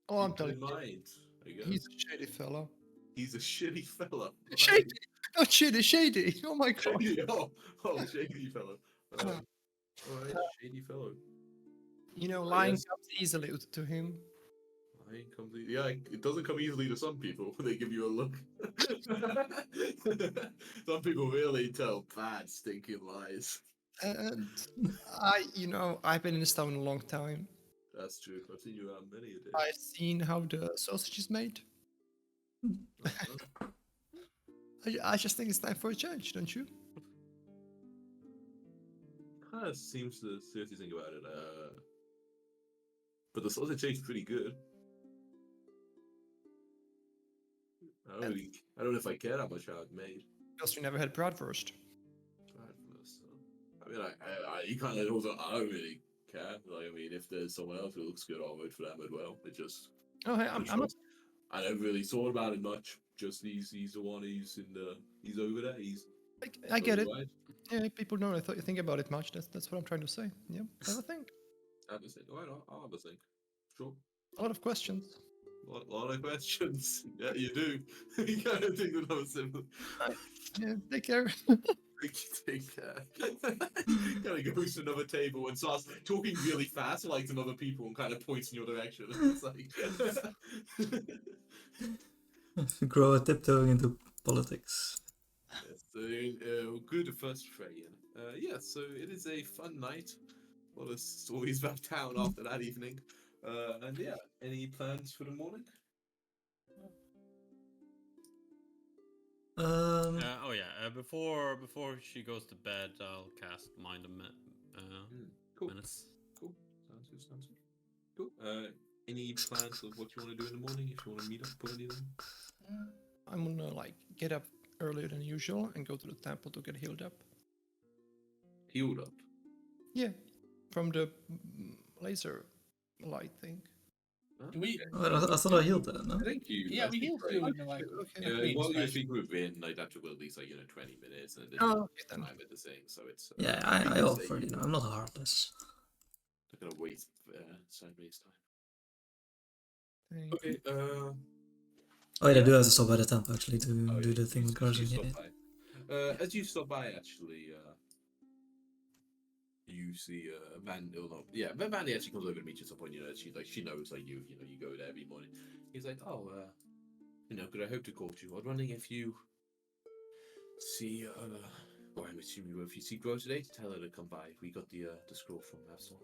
Oh, I'm keep that telling in you, mind. I guess he's a shady fellow. he's a shitty fella. Shady, not shady, shady. Oh my god. Shady, shady fellow. All right, shady fellow. You know, lying yes. comes easily to him. Lying comes yeah, it doesn't come easily to some people. They give you a look. Some people really tell bad, stinking lies. And I've been in this town a long time. That's true. I've seen you around many a day. I've seen how the sausage is made. I just think it's time for a change, don't you? Kind of seems to seriously think about it. But the sausage tastes pretty good. I don't know if I care that much how it's made. Because you never had bratwurst. I mean, you kind of also, I don't really care. Like, I mean, if there's someone else who looks good, I'll vote for them as well. It just, Oh, hey, I'm not. I don't really thought about it much. Just he's the one who's he's over there. I get it. Right. Yeah, people don't really think about it much. That's what I'm trying to say. Yeah, have a think. Have a think. All right, I'll have a think. Sure. A lot of questions. A lot of questions. Yeah, you do. You kind of think that I was similar. Yeah, take care. Take care. Kind of goes to another table and starts talking really fast, like to other people, and kind of points in your direction. It's like Grow a tiptoeing into politics. yes, so, good first Freyan. Yes, so it is a fun night. A lot of stories about town after that evening. And yeah, any plans for the morning? Before she goes to bed, I'll cast Mind of Cool. Menace. Cool. Sounds good. Cool. Any plans of what you want to do in the morning? If you want to meet up or anything? I'm gonna get up earlier than usual and go to the temple to get healed up. Healed up. Yeah, from the laser light thing. do we? Oh, I thought I healed that, no? Thank you. Yeah, we healed you in like. Okay. While you're Right. speaking within, like that took at least 20 minutes, and then Oh, okay then. time at the thing, so it's Yeah, I offer, you know, I'm not heartless. not gonna waste sideways time. Thank Okay. Oh yeah, I do have to stop by the temple actually to Oh, do yeah, the thing with you Garza. stop Yeah. by. As you stop by, actually, you see Vandy actually comes over to meet you at some point. You know, she knows you go there every morning. He's like, oh, could I hope to call you? I was wondering if you see, I'm assuming if you see Grow today, tell her to come by. We got the scroll from Absalom.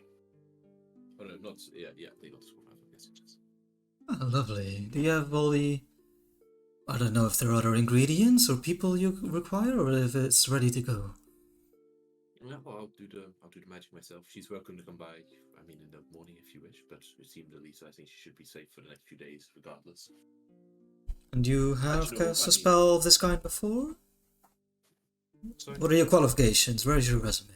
Oh no, not yeah. They got school 5. I guess it is. Oh, lovely. Do you have all the... I don't know if there are other ingredients or people you require, or if it's ready to go. Yeah, well, I'll do the magic myself. She's welcome to come by. I mean, in the morning if you wish, but it seemed at least I think she should be safe for the next few days, regardless. And you have Actually, cast a I mean- spell of this kind before? Sorry. What are your qualifications? Where is your resume?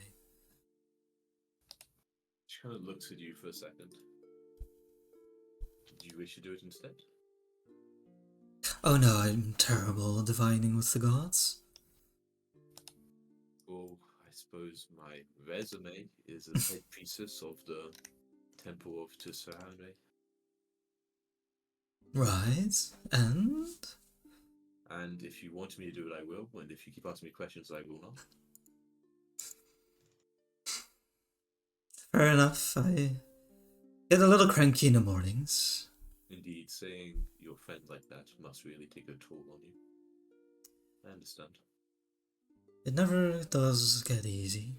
She kind of looks at you for a second. Do you wish to do it instead? Oh no, I'm terrible at divining with the gods. Well, I suppose my resume is a head priestess of the Temple of Tsarane. Right, and? And if you want me to do it, I will. And if you keep asking me questions, I will not. Fair enough, I get a little cranky in the mornings. Indeed, saying your friend like that must really take a toll on you. I understand. It never does get easy.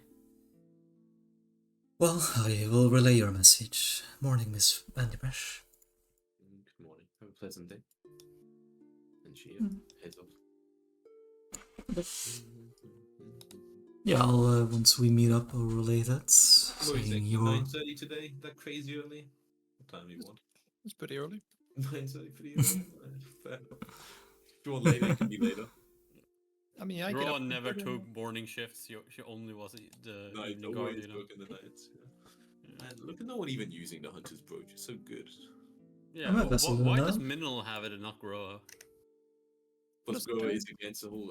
Well, I will relay your message. Morning, Miss Vanderbresh. Good morning. Have a pleasant day. And she heads off. Yeah, I'll, once we meet up, I'll relay that. What do you Saying think? you're... 9:30 today? That crazy early? What time do you want? It's pretty early. 9:30 pretty early? Fair enough. If you want later, it can be later. I mean, I get up Rowan never pretty took early. morning shifts. She only was the No, I evening guard, always you know. work in the nights. Yeah. Man, look at no one even using the Hunter's Brooch. It's so good. Yeah, I'm a vessel why now. does Mineral have it and not Groa? But That's Groa good. is against the whole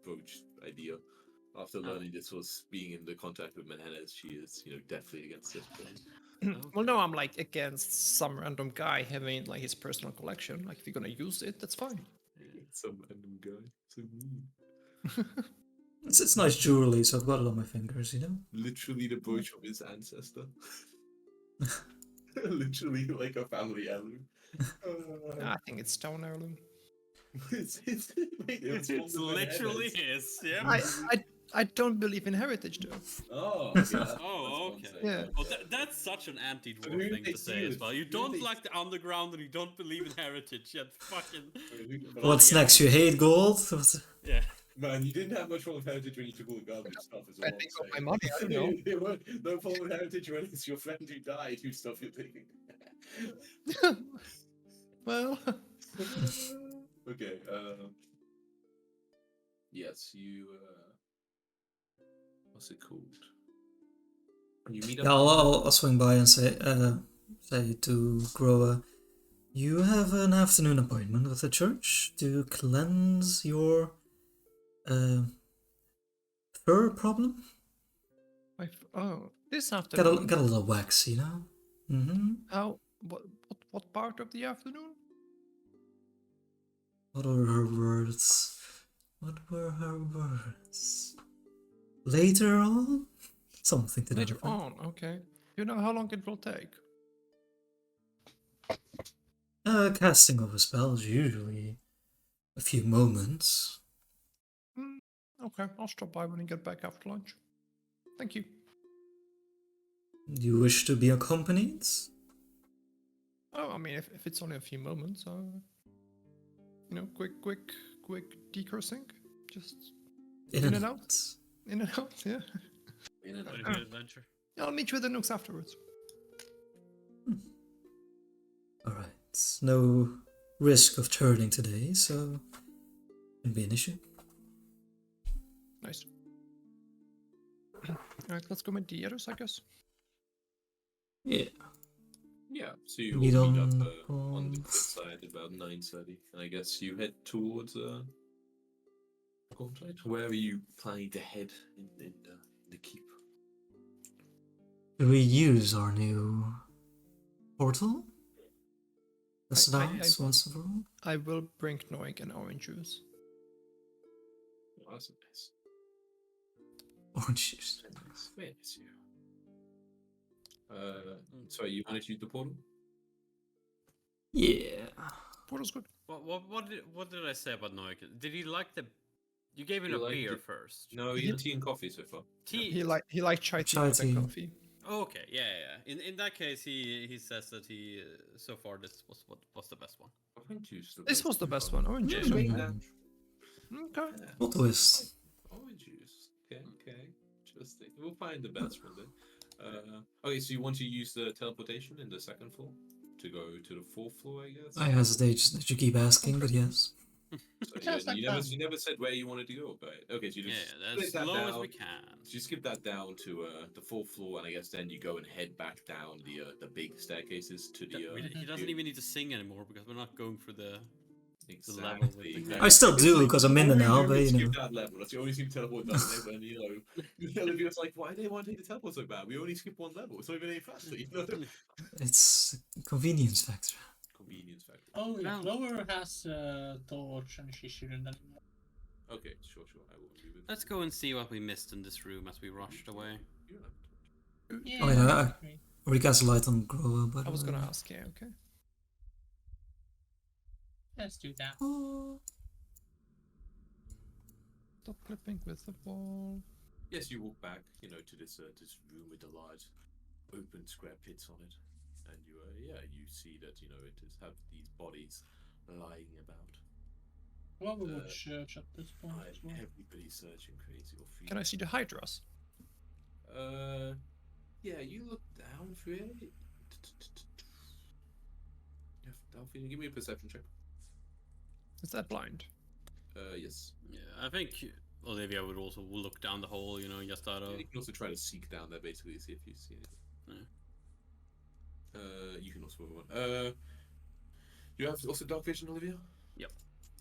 brooch idea. After learning this was being in the contact with Menendez, she is, definitely against it. Well, no, I'm like against some random guy having like his personal collection. Like, if you're gonna use it, that's fine. Some random guy. So mean. It's nice jewelry, so I've got it on my fingers, you know? Literally the brooch of his ancestor. Literally like a family heirloom. I think it's stone heirloom. It's from the literally Menendez. is, yeah. I don't believe in heritage though. Oh, okay. Oh, okay. Yeah. Well, that's such an anti-dwarf who thing they to see say as with- well. You who don't they- like the underground and you don't believe in heritage, yet fucking... What's Bloody next? You hate gold? Yeah. Man, you didn't have much wrong with heritage when you took all the garbage stuff as well. I think of my money. I don't know. There were no problem with heritage when it's your friend who died whose stuff you're taking. Well, Okay, yes, you, what's it called? You meet up. Yeah, I'll swing by and say to Groa, you have an afternoon appointment with the church to cleanse your fur problem. this Get afternoon. a little wax, you know. Mm-hmm. How? What part of the afternoon? What were her words? What were her words? Later on, something to that Later effect. on. Okay. You know how long it will take? Casting of a spell is usually a few moments. Okay, I'll stop by when I get back after lunch. Thank you. Do you wish to be accompanied? Oh, I mean, if it's only a few moments, quick decursing, just In and out. In and out. Yeah. What a good adventure. I'll meet you at the nooks afterwards. Alright. No risk of turning today, so shouldn't be an issue. Nice. All right, let's go meet the others, I guess. Yeah. Yeah, so you all Meet meet on up on the on- cliffside about 9:30, and I guess you head towards Gauntlet. Where are you planning to head in the keep? Do we use our new portal? That's I- that once and for all? I will bring Noik and orange juice. Oh, that's nice. Orange juice. Very nice. Very nice, yeah. Sorry, you managed to use the portal? Yeah. Portal's good. What did I say about Noik? Did he like the... You gave him He a liked beer it. first. No, you had tea and coffee so far. Tea... He liked chai tea Chai more than tea. coffee. Okay, yeah. In that case, he says that he so far this was what was the best one. Orange juice. This was the best one. Orange juice. Wait, Okay. that. Okay. Plot twist. Orange juice. Okay. Interesting. We'll find the best one then. Okay, so you want to use the teleportation in the second floor to go to the fourth floor, I guess. I hesitate that you keep asking, but yes. So, Just like that. you never said where you wanted to go, but okay, so you just Yeah, split as that low down. as we can. So you skip that down to the fourth floor, and I guess then you go and head back down the big staircases to the. He doesn't even need to sing anymore because we're not going through the level with the Exactly. I still do, because I'm in the now, but you know. Skip that level. That's the only team teleport doesn't it? When the other viewers like, why do they want to take the teleport so bad? We only skip one level. It's not even any faster. You know? It's a convenience factor. Convenience factor. Oh yeah, Well- Clover has a torch and she shouldn't anymore. Okay, sure. I will leave it. Let's go and see what we missed in this room as we rushed away. You don't have to. Yeah. Oh, yeah, I agree. Recast light on Grover, but I was gonna ask. Yeah. Okay. Let's do that. Oh, Stop clipping with the ball. Yes, you walk back, to this room with the large open square pits on it, and you see that it is have these bodies lying about. Well, we would search at this point as well. Everybody's searching crazy or free. Can I see the hydras? Yeah, you look down through it. Delphine, give me a perception check. Is that blind? Yes. Yeah, I think Olivia would also look down the hole, just out of. You can also try to seek down there, basically, to see if you see anything. You can also move on. You have also dark vision, Olivia? Yep.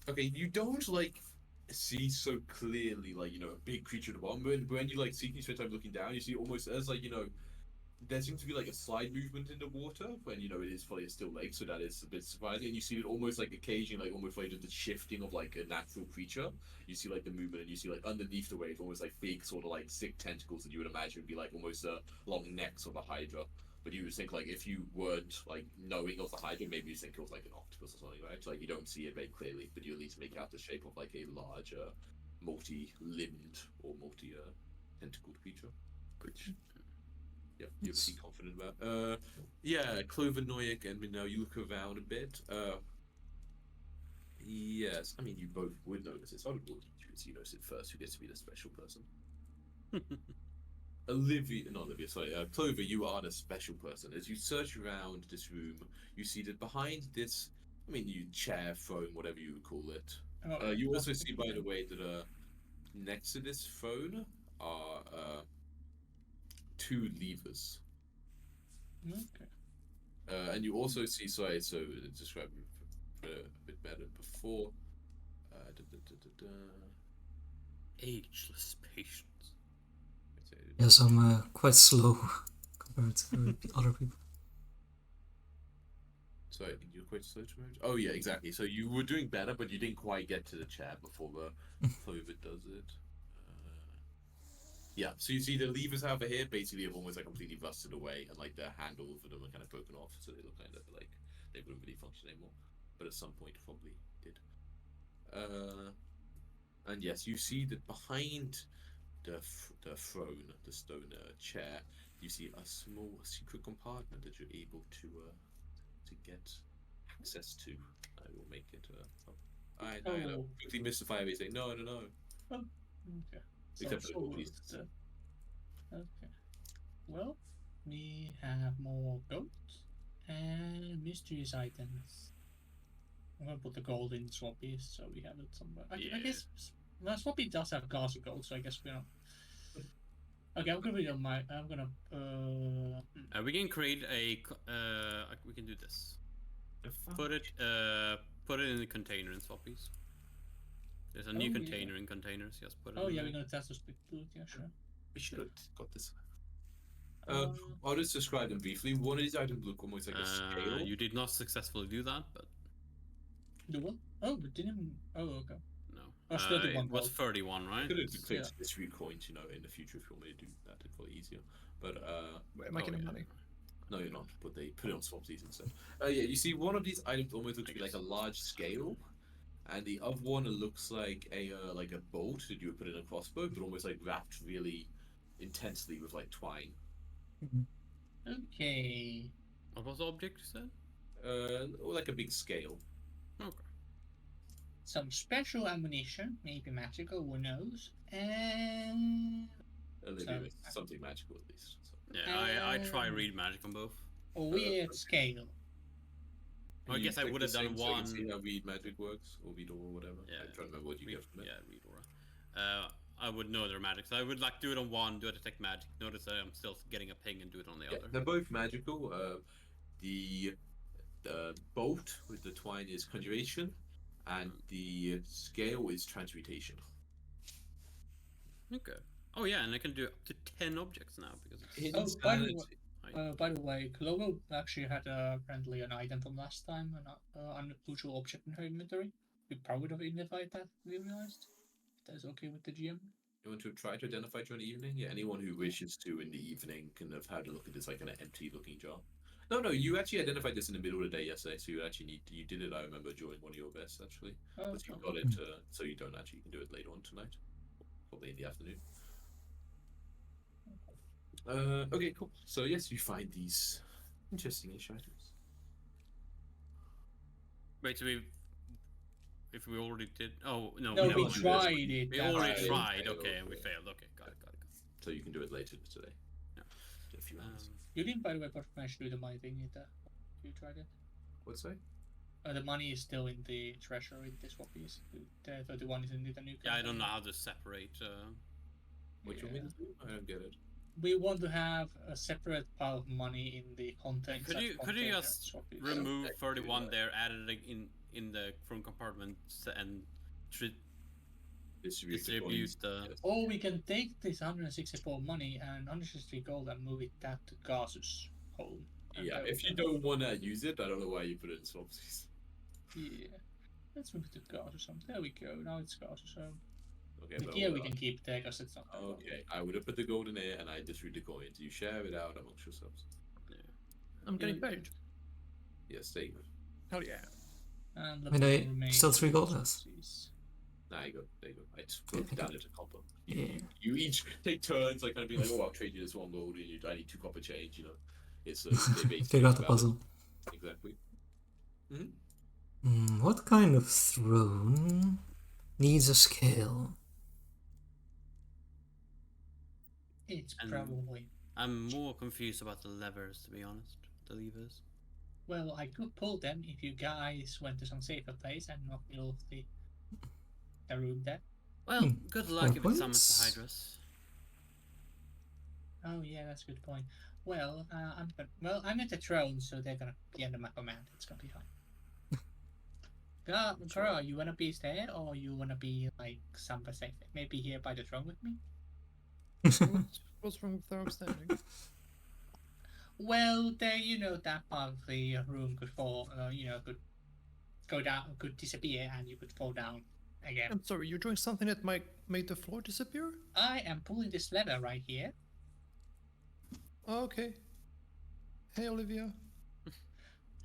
Okay, you don't see so clearly a big creature at the bottom, but when you seek, you spend time looking down, you see almost as there seems to be a slide movement in the water when it is probably a still lake, so that is a bit surprising. And you see it almost occasionally almost the shifting of a natural creature. You see the movement, and you see underneath the wave almost big sort of sick tentacles that you would imagine would be almost long necks of a hydra. But you would think if you weren't knowing of the hydra, maybe you think it was an octopus or something, right? You don't see it very clearly, but you at least make out the shape of a large multi-limbed or multi-tentacled creature, which. Yeah, you're pretty confident about. Yeah, Clover, Noyak, and Minnow, you look around a bit. Yes, I mean, you both would notice it. So I would you notice it first. Who gets to be the special person? Clover, you are the special person. As you search around this room, you see that behind this, chair, throne, whatever you would call it. You also see, by the way, that next to this throne are two levers. Okay. And you also see, so describe it a bit better before. Ageless patience. yes, I'm quite slow compared to other people. Sorry, you're quite slow to move. Oh yeah, exactly. So you were doing better, but you didn't quite get to the chair before the Clover does it. Yeah, so you see the levers over here basically have almost completely rusted away, and the handle for them are kind of broken off, so they look kind of they wouldn't really function anymore. But at some point, probably did. And yes, you see that behind the throne, the stone chair, you see a small secret compartment that you're able to get access to. I will make it. I know. Quickly mystify everything. No. Oh, okay. Except for the gold pieces. Okay. Well, we have more gold and mysterious items. I'm gonna put the gold in Swappy so we have it somewhere. I guess well, Swappy does have glass of gold, so I guess we don't. Okay, I'm gonna be on my. I'm gonna. We can create a. We can do this. Put it in the container in Swappies. There's a new container in containers. Just put it. Oh in yeah, there. we're gonna test the split food. Yeah, sure. We should have got this. I'll just describe them briefly. One of these items look almost like a scale. You did not successfully do that, but The one? Oh, we didn't. Oh, okay. no. Oh, still the one it was gold. 31, right? Could have declared mystery coins, in the future if you want me to do that, it's probably easier. But Where am I getting money? No, you're not. But they put it on Swapsies instead. Yeah, you see one of these items almost looks like a large scale, and the other one looks like a bolt that you would put in a crossbow, but almost wrapped really intensely with twine. Okay. What was the object you said? Or like a big scale. Okay. Some special ammunition, maybe magical, who knows? And Maybe So- something magical at least. So. Yeah, I try read magic on both. a weird scale. I You guess I click would the have done same so I can one. see how read magic works, or read or whatever. Yeah, I'm trying to remember what you read, get from it. yeah, read aura. I would know their magic, so I would like do it on one, do a detect magic. Notice that I'm still getting a ping and do it on the Yeah, other. they're both magical. The bolt with the twine is conjuration, and the scale is transmutation. Okay. Oh yeah, and I can do up to 10 objects now because it's Oh, by the Insanity. By the way, Clovo actually had apparently an item from last time, an unusual object in her inventory. We probably would have identified that, we realized. If that's okay with the GM. You want to try to identify during the evening? Yeah, anyone who wishes to in the evening can have had a look at this like an empty-looking jar. No, you actually identified this in the middle of the day yesterday, so you did it. I remember during one of your vests actually, Oh, but you got it, so you don't actually you can do it later on tonight, probably in the afternoon. Okay, cool. So yes, you find these interesting-ish items. wait. So if we already did. Oh no, No, we we never did. tried it. We that's already why. tried. Okay, and we failed. Okay, got it. So you can do it later today. Yeah. In a few hours. You didn't, by the way, manage to do the money thing either. You tried it. What's that? The money is still in the treasury, the swappies. The 31 is in the new Yeah, I don't company. know how to separate. What you want me to do? I don't get it. We want to have a separate pile of money in the contents. Could of you container just swappies. remove Yeah, 31 yeah. there, add it in the front compartment, and Distribute distribute the. Yes. Or we can take this 164 money and 163 gold and move it that to Gasus' home. And Yeah, go if you with that. don't want to use it, I don't know why you put it in swapsies. Yeah. Let's move it to Gasus' home. There we go. Now it's Gasus' home. Okay, The but gear we can keep there because it's not. Okay, I would have put the gold in there and I distribute the coins. You share it out amongst yourselves. I'm getting paid. Yes, there you go. Hell yeah. And the I mean, I remains still 3 gold in less. swapsies. There you go. There you go. I just broke it down into copper. Yeah. You each take turns, like kind of being like, oh, I'll trade you this one gold, and I need 2 copper change. You know, it's they basically Figure out the balance. puzzle. Exactly. What kind of throne needs a scale? It's And- probably. I'm more confused about the levers, to be honest. The levers. Well, I could pull them if you guys went to some safer place and knocked me off the room there. Well, good luck fair if it summons the points. Hydras. Oh yeah, that's a good point. Well, I'm at the throne, so they're gonna be under my command. It's gonna be fine. Cora, you wanna be there, or you wanna be like somewhere safe? Maybe here by the throne with me. What's wrong with our standing? Well, there, that part of the room could fall. Could go down, could disappear, and you could fall down again. I'm sorry, you're doing something that might make the floor disappear? I am pulling this lever right here. Oh, okay. Hey, Olivia.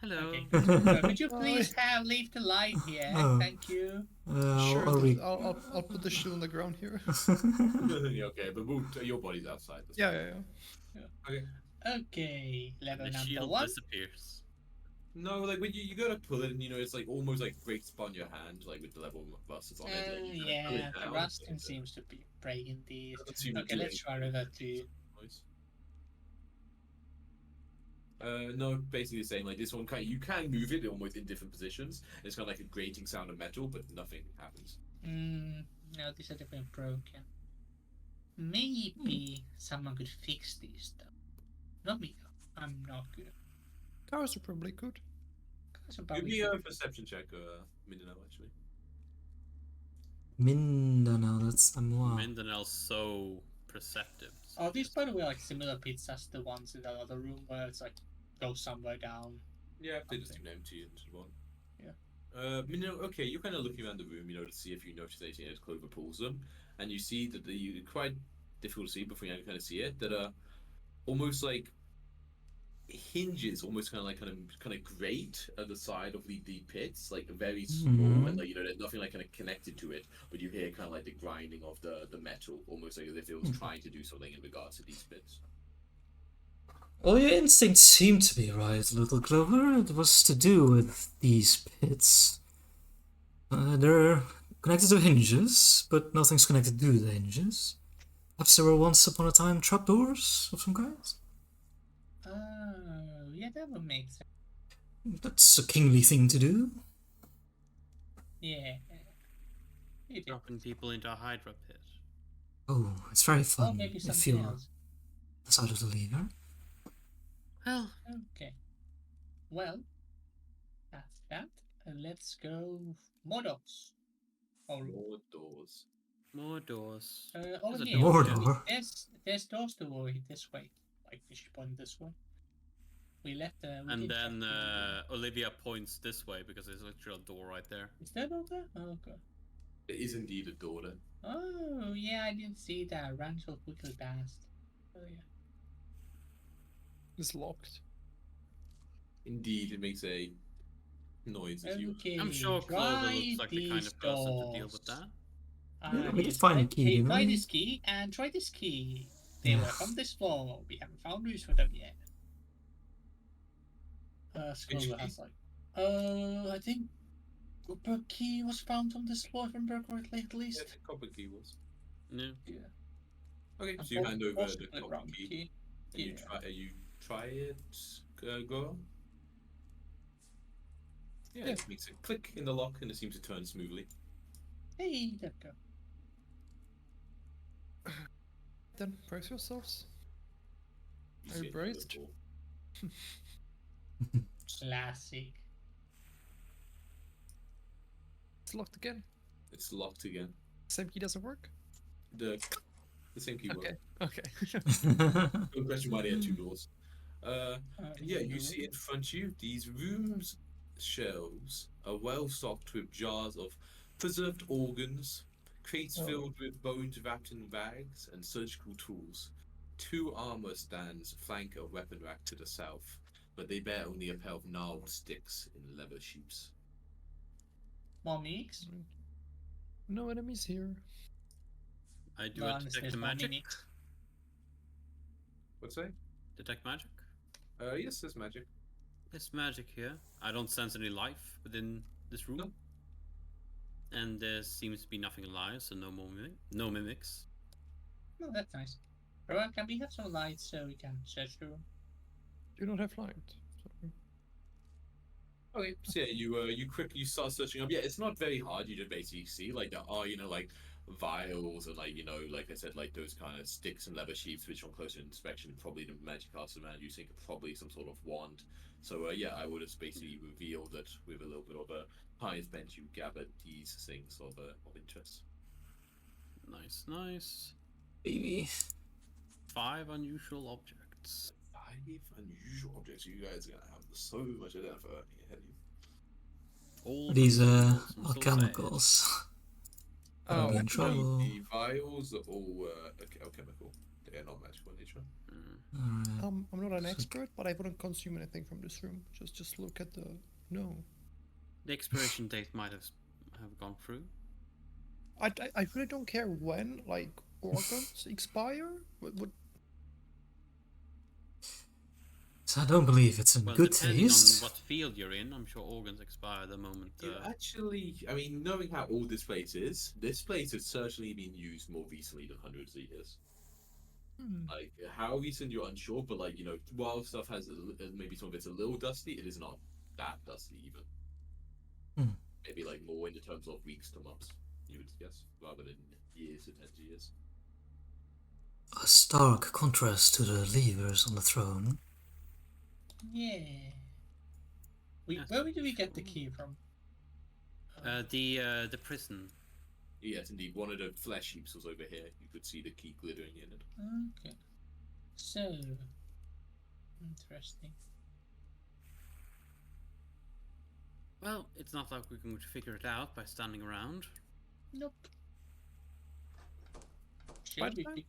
Hello. Okay. Could you please leave the light here? Oh. Thank you. Sure, I'll re- I'll put the shoe on the ground here. Okay, but your body's outside. That's yeah. Okay. Okay, lever The number shield 1. disappears. No, like when you gotta pull it, and it's like almost like breaks upon your hand, like with the level of rust that's on it. Like, you gotta pull Yeah, it the down, rusting and, seems to be breaking these. doesn't seem to Okay, do let's try river 2. noise. No, basically the same. Like this one, you can move it almost in different positions. It's kind of like a grating sound of metal, but nothing happens. No, these are definitely broken. Maybe someone could fix these though. Not me though. I'm not good. Cars are probably good. Guys are Give probably me a good. perception check, Mindanao, actually. Mindanao, that's Samoa. Mindanel's so perceptive. Are these, by the way, like similar pits as the ones in that other room where it's like goes somewhere down? Yeah, they just do empty into one. Yeah. Mindanao, okay, you're kind of looking around the room, to see if you notice anything as Clover pulls them, and you see that quite difficult to see before you kind of see it, that almost like hinges almost kind of grate at the side of the pits, like very small, and like there's nothing like kind of connected to it, but you hear kind of like the grinding of the metal, almost like as if it was trying to do something in regards to these pits. Well, your instincts seem to be right, little Clover. It was to do with these pits. They're connected to hinges, but nothing's connected to the hinges. Perhaps there were once upon a time trapdoors of some kind? Oh, yeah, that would make sense. That's a kingly thing to do. Yeah. It is. Dropping people into a Hydra pit. Oh, it's very Or fun maybe if something you're else. the side of the lever. Well, Okay. Well, that's that. Let's go more dogs. Or More doors. more doors. over There's a here. door. here. Mordor. There's doors to way this way. Like we should point this way. We left the. We And did then check the- Olivia points this way because there's literally a door right there. Is that over? Oh, okay. There is indeed a door there. Oh yeah, I didn't see that. Ran so quickly past. Oh yeah. It's locked. Indeed, it makes a noise as you. Okay. I'm sure Clover try looks like the kind these of person to deal with doors. that. Yeah, we can Yes, find a try- key, hey, didn't try we? this key and try this key. They Yeah. were from this floor. We haven't found use for them yet. Scroller has like. I think Copper key was found on this floor, if I remember correctly, at Yeah, least. the copper key was. No. Yeah. Okay, And so you hand over possibly the copper round key. And Yeah. you try it, go. Yeah, Yeah. it makes a click in the lock and it seems to turn smoothly. Hey, there we go. Then brace yourselves. You Are you see it braced? door. Classic. It's locked again. It's locked again. Same key doesn't work. The same key Okay. works. Okay. No question why they had two doors. Yeah, you no. see in front of you these rooms' shelves are well stocked with jars of preserved organs, crates Oh. filled with bones wrapped in rags, and surgical tools. Two armor stands flank a weapon rack to the south, but they bear only a pair of gnarled sticks in leather sheaths. Mimics? No enemies here. I do No, a honestly, detect it's the more magic. mimics. What's that? Detect magic. Yes, there's magic. There's magic here. I don't sense any life within this room. No. And there seems to be nothing alive, so no mimics. No, that's nice. Rowan, can we have some lights so we can search the room? Do not have light. Sorry. Okay, so yeah, you start searching up. Yeah, it's not very hard. You just basically see like there are like vials and like I said, like those kind of sticks and leather sheaths, which on closer inspection probably the magic caster man using probably some sort of wand. So yeah, I would have basically revealed that with a little bit of a highest bench you gathered these things of interest. Nice, nice. Baby. 5 unusual objects. 5 unusual objects. You guys are gonna have so much of that for ahead of you. All These consumables, I'm so sad. alchemicals. I'll be in Actually, trouble. the vials are all alchemical. They are not magical in nature. Mm. Alright. I'm not an expert, but I wouldn't consume anything from this room. Just look at the. No. The expiration date might have gone through. I really don't care when like organs expire. What So I don't believe it's in Well, good depending taste. on what field you're in, I'm sure organs expire the moment. You actually, I mean, knowing how old this place has certainly been used more recently than hundreds of years. Like, how recent you're unsure, but like, while stuff has maybe some of it's a little dusty, it is not that dusty even. Hmm. Maybe like more in the terms of weeks to months, you would guess, rather than years to tens of years. A stark contrast to the levers on the throne. Yeah. Yes, Where do we get the sure. key from? The prison. Yes, indeed. One of the flesh heaps was over here. You could see the key glittering in it. Okay. So. Interesting. Well, it's not like we can figure it out by standing around. Nope. Should What we time? pick?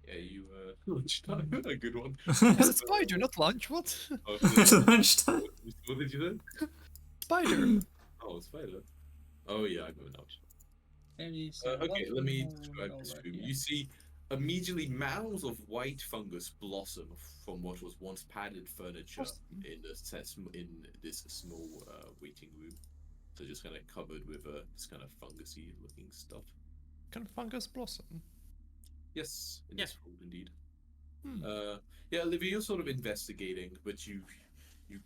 Yeah, you lunchtime. A good one. It's a spider, not lunch. What? Oh, Lunchtime. what did you say? Spider. Oh, spider. Oh yeah, I remember now. There is. Okay, let one me more describe this over room. here. You see Immediately, mounds of white fungus blossom from what was once padded furniture in this small waiting room. So just kind of covered with this kind of fungusy looking stuff. Can fungus blossom? Yes, in Yeah. this world indeed. Hmm. Yeah, Olivia, you're sort of investigating, but you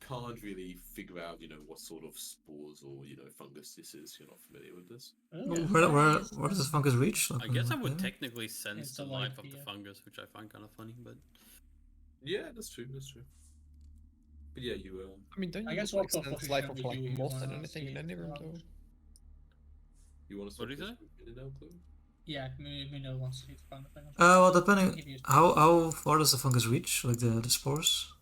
can't really figure out, what sort of spores or fungus this is. You're not familiar with this. Where does the fungus reach? Like, I guess I like would there? technically sense It's the a light life of the beer. fungus, which I find kind of funny, but Yeah, that's true. That's true. But yeah, you I mean, don't I you guess like what sense position life of would like you moth and wanna anything see in it any room around? though? you want to What stop do you this say? minute now, Chloe? Yeah, Mino wants to see the front of things. Well, depending Give you- how far does the fungus reach? Like the spores?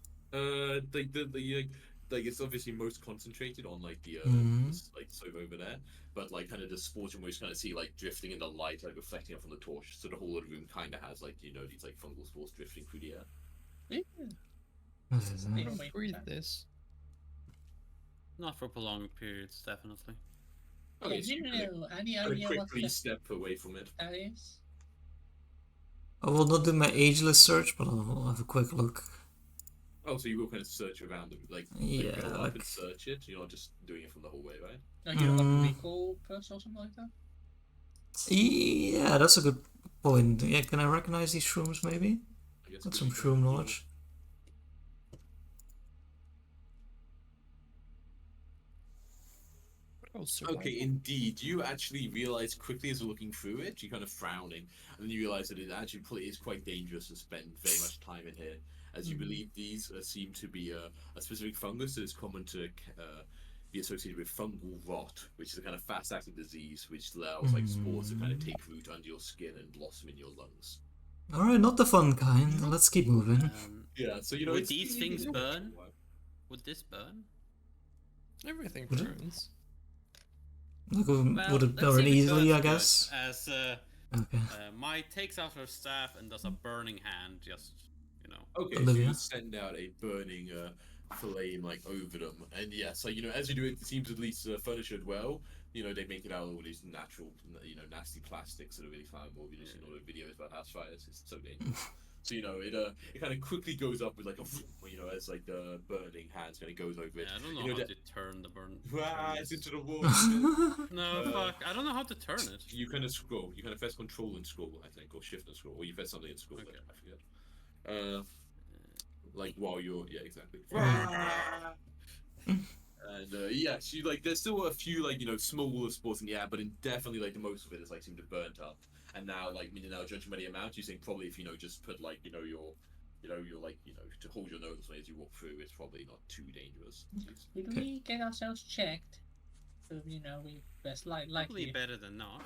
Like it's obviously most concentrated on like the Mhm. this, like sort over there, but like kind of the spores you most kind of see like drifting in the light, like reflecting up from the torch. So the whole of the room kind of has like these like fungal spores drifting through the air. Yeah. What is They that? don't make Breathe sense. this. not for prolonged periods, definitely. Okay, Yeah, so you kinda, any kinda idea what quickly step away from it. that is? I will not do my ageless search, but I'll have a quick look. Oh, so you will kind of search around it, like Yeah, go up like- and search it. You're not just doing it from the hallway, right? You're like a Mm. recall person or something like that? Yeah, that's a good point. Yeah, can I recognize these shrooms maybe? I guess. Got could some you shroom go- knowledge. Oh, survival. Okay, indeed. You actually realize quickly as you're looking through it, you're kind of frowning, and then you realize that it actually is quite dangerous to spend very much time in here, as you believe these seem to be a specific fungus that is common to be associated with fungal rot, which is a kind of fast-acting disease which allows like spores to kind of take root under your skin and blossom in your lungs. Alright, not the fun kind. Let's keep moving. Yeah, so Would it's- these things it's- burn? Would this burn? Everything Would it? burns. Like, Well, would it let's burn see if it easily, burns I good, guess? As Okay. Mai takes out her staff and does a burning hand, just Okay, so Olivia? you send out a burning flame like over them, and yeah, so as you do it, it seems at least furnitured well. They make it out of all these natural, nasty plastics that are really flammable. You've seen all the videos about house fires; it's so dangerous. So it kind of quickly goes up with like a, as like the burning hands kind of goes over it. I don't know You know how that- to turn the burn. Ah, turn it's this. into the wall. No, fuck. I don't know how to turn it. You kind of scroll. You kind of press Control and scroll, I think, or Shift and scroll, or you press something and scroll. Okay. I forget. Like while you're exactly. And yeah, she there's still a few smaller spores in the air, but definitely the most of it is seemed to burnt up. And now judging by the amount, you think probably if just put to hold your nose as you walk through, it's probably not too dangerous. Did we get ourselves checked? So, we best Probably likely. better than not.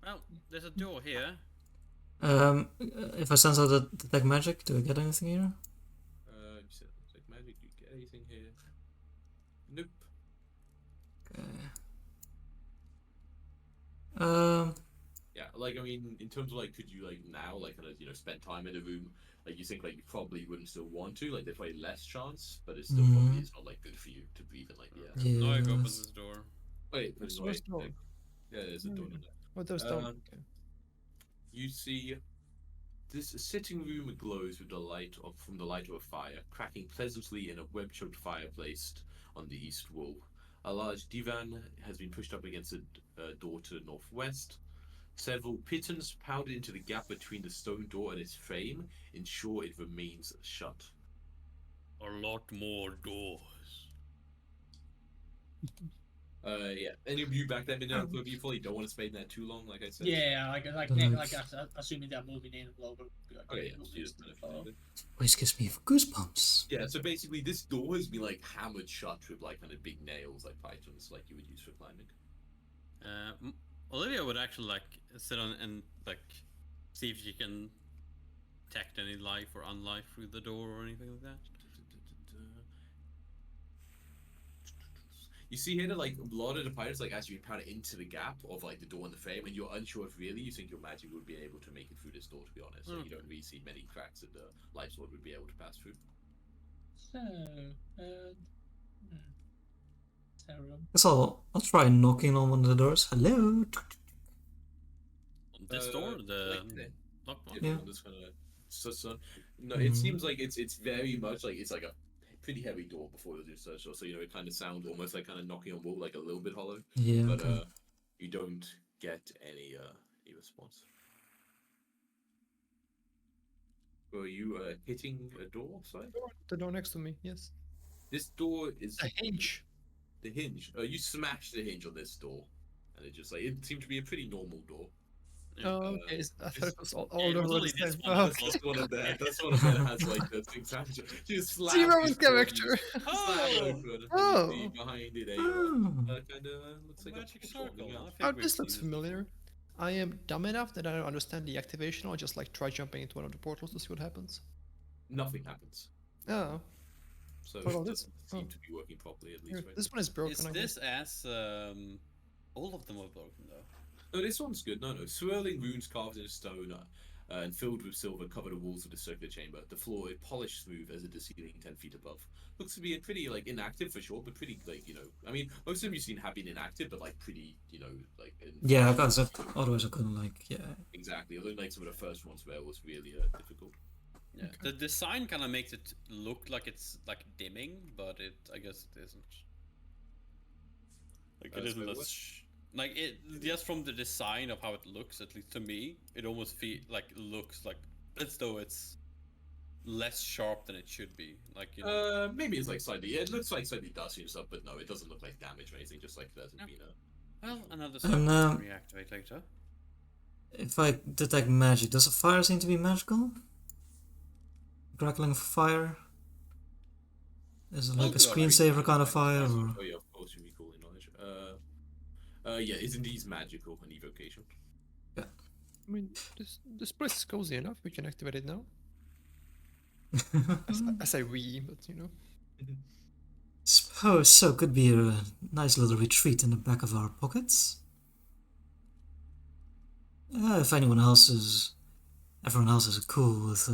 Well, there's a door here. If I sense out the detect magic, do I get anything here? You said like magic. You get anything here? Nope. Okay. Yeah, in terms of could you now kind of spend time in a room? You think you probably wouldn't still want to. There's probably less chance, but it's still probably it's not good for you to breathe in the air. Noik opens Yes. this door. Wait, there's Where's no the door? Yeah, there's a door in there. Oh, there's the. Um, Okay. You see, this sitting room glows with the light from the light of a fire, cracking pleasantly in a web-choked fireplace on the east wall. A large divan has been pushed up against a door to the northwest. Several pitons pounded into the gap between the stone door and its frame ensure it remains shut. A lot more doors. Yeah. Any of you back that minute, you probably don't want to spend there too long, like I said. Yeah, assuming that moving in will be Okay, yeah. moving So you just to the kind of- far. Which gives me goosebumps. Yeah, so basically this door has been hammered shut with kind of big nails, pythons, you would use for climbing. Olivia would actually sit on and see if she can detect any life or unlife through the door or anything like that. You see here that a lot of the pirates actually pounded into the gap of the door and the frame, and you're unsure if really you think your magic would be able to make it through this door. To be honest, you don't really see many cracks that the life sword would be able to pass through. So, Guess I'll try knocking on one of the doors. Hello. This door, the Lockbox. Yeah. This kind of so no, Mhm. it seems like it's very much like it's like a pretty heavy door before you do search. So you know it kind of sounds almost like kind of knocking on wood, like a little bit hollow. Yeah, But okay. you don't get any response. Were you hitting a door? Sorry, The door next to me, yes. this door is A hinge. the hinge. You smashed the hinge on this door, and it just like it seemed to be a pretty normal door. Yeah. Oh, okay. I thought it was all it of was them were only the this same. one Oh, that was okay. That's one of that. That's one of that has like the things damage. You just slam Zero this in door, you character. just slam it open, and you see Oh. behind it a Oh. kind of looks like Magic a portal on the circle. ground. I think Oh, we've this seen looks this familiar. before. I am dumb enough that I don't understand the activation. I'll just like try jumping into one of the portals to see what happens. Nothing happens. Oh, So What about it this? doesn't seem Oh. to be working properly, at least here, right this one is broken. Is I this guess. as all of them are broken though? now. No, this one's good. No, swirling runes carved in stone and filled with silver cover the walls of the circular chamber. The floor is polished smooth as it is ceiling 10 feet above. Looks to be a pretty like inactive for sure, but pretty like I mean, most of them you've seen have been inactive, but like pretty like Yeah, because otherwise I couldn't like, yeah. exactly. Although like some of the first ones where it was really difficult. Yeah. The design kind of makes it look like it's like dimming, but I guess it isn't. Like it so isn't what- as like it just from the design of how it looks, at least to me, it almost looks like as though it's less sharp than it should be. Like Maybe it's like slightly. It looks like slightly dusty and stuff, but no, it doesn't look like damage or anything. Just like there hasn't been a. well, another And, circle to reactivate later. If I detect magic, does a fire seem to be magical? Crackling fire? Is it like a Also a very screensaver kind of nice fire? size. Or... Oh yeah, of course you recall your knowledge. Yeah, it's indeed magical an evocation. I mean, this place is cozy enough. We can activate it now. I say we, but you know. Suppose so. Could be a nice little retreat in the back of our pockets. If everyone else is cool with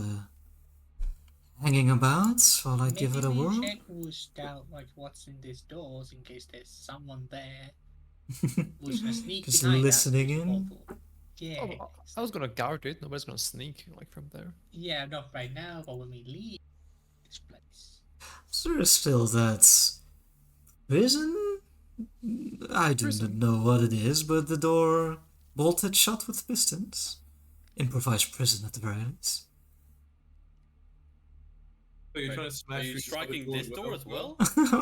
hanging about while I give it a Maybe we whirl. check who's down, like what's in these doors in case there's someone there who's gonna sneak Just behind listening us. in. Yeah. Oh, I was gonna guard it. Nobody's gonna sneak like from there. Yeah, not right now, but when we leave this place. There is still that prison? I do not know what it is, but the door bolted shut with pistons. Improvised prison at the very least. So you're Right. trying to smash Are you through striking the this door as well?